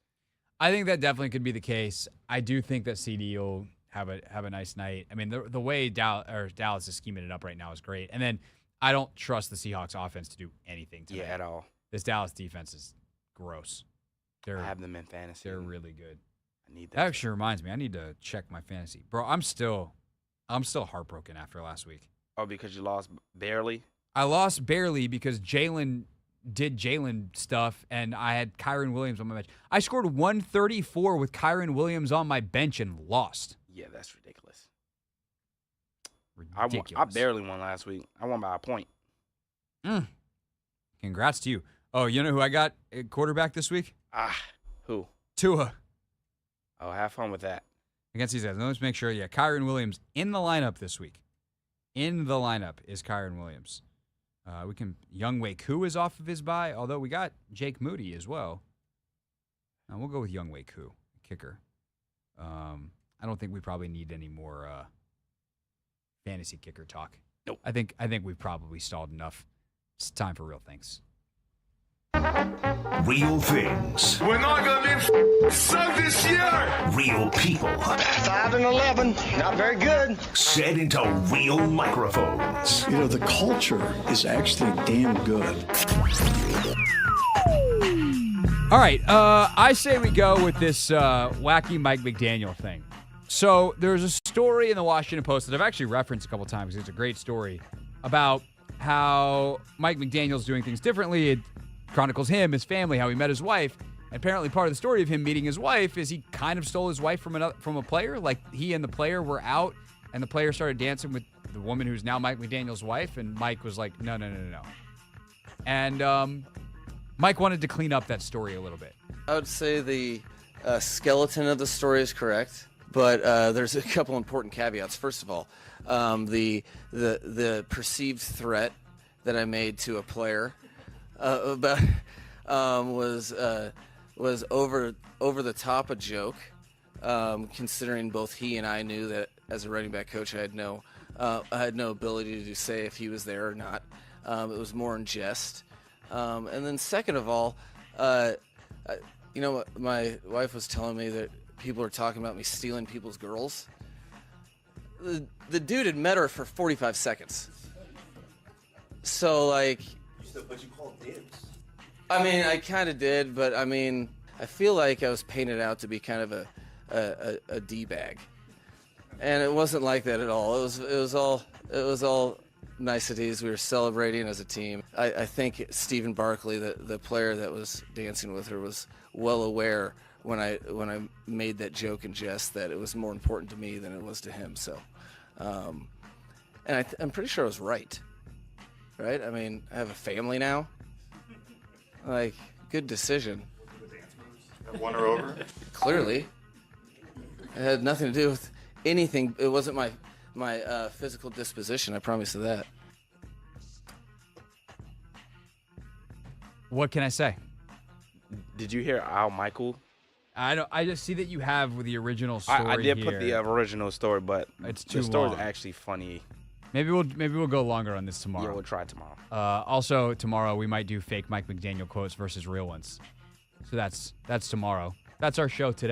I think that definitely could be the case. I do think that CD will have a nice night. I mean, the way Dallas is scheming it up right now is great. And then I don't trust the Seahawks offense to do anything tonight. Yeah, at all. This Dallas defense is gross. I have them in fantasy. They're really good. I need that actually reminds me. I need to check my fantasy. Bro, I'm still heartbroken after last week. Oh, because you lost barely? I lost barely because Jalen did Jalen stuff, and I had Kyron Williams on my bench. I scored 134 with Kyron Williams on my bench and lost. Yeah, that's ridiculous. Ridiculous. I barely won last week. I won by a point. Congrats to you. Oh, you know who I got at quarterback this week? Who? Tua. Oh, have fun with that. Against these guys. Let's make sure. Yeah, Kyron Williams in the lineup this week. In the lineup is Kyron Williams. Younghoe Koo is off of his bye, although we got Jake Moody as well. We'll go with Younghoe Koo, kicker. I don't think we probably need any more fantasy kicker talk. Nope. I think we've probably stalled enough. It's time for real things. Real things. We're not going to be sucked this year. Real people. 5 and 11. Not very good. Set into real microphones. You know, the culture is actually damn good. All right. I say we go with this wacky Mike McDaniel thing. So there's a story in the Washington Post that I've actually referenced a couple times. It's a great story about how Mike McDaniel's doing things differently. It chronicles him, his family, how he met his wife. And apparently part of the story of him meeting his wife is he kind of stole his wife from a player. Like, he and the player were out, and the player started dancing with the woman who's now Mike McDaniel's wife, and Mike was like, no. And Mike wanted to clean up that story a little bit. I would say the skeleton of the story is correct, but there's a couple important caveats. First of all, the perceived threat that I made to a player about was over the top a joke, considering both he and I knew that as a running back coach I had no ability to say if he was there or not. It was more in jest. And then second of all, my wife was telling me that people are talking about me stealing people's girls. The dude had met her for 45 seconds. So, like... But you called dibs. I mean, I kind of did, but I mean, I feel like I was painted out to be kind of a D-bag. And it wasn't like that at all. It was all niceties. We were celebrating as a team. I think Stephen Barkley, the player that was dancing with her, was well aware when I made that joke and jest that it was more important to me than it was to him. So, and I'm pretty sure I was right. Right? I mean, I have a family now. Like, good decision. Won her over? Clearly. It had nothing to do with anything. It wasn't my physical disposition, I promise you that. What can I say? Did you hear Al Michael? I just see that you have with the original story. I did here. put the original story, but it's too the story's long. Actually funny. Maybe we'll go longer on this tomorrow. Yeah, we'll try tomorrow. Also tomorrow we might do fake Mike McDaniel quotes versus real ones. So that's tomorrow. That's our show today.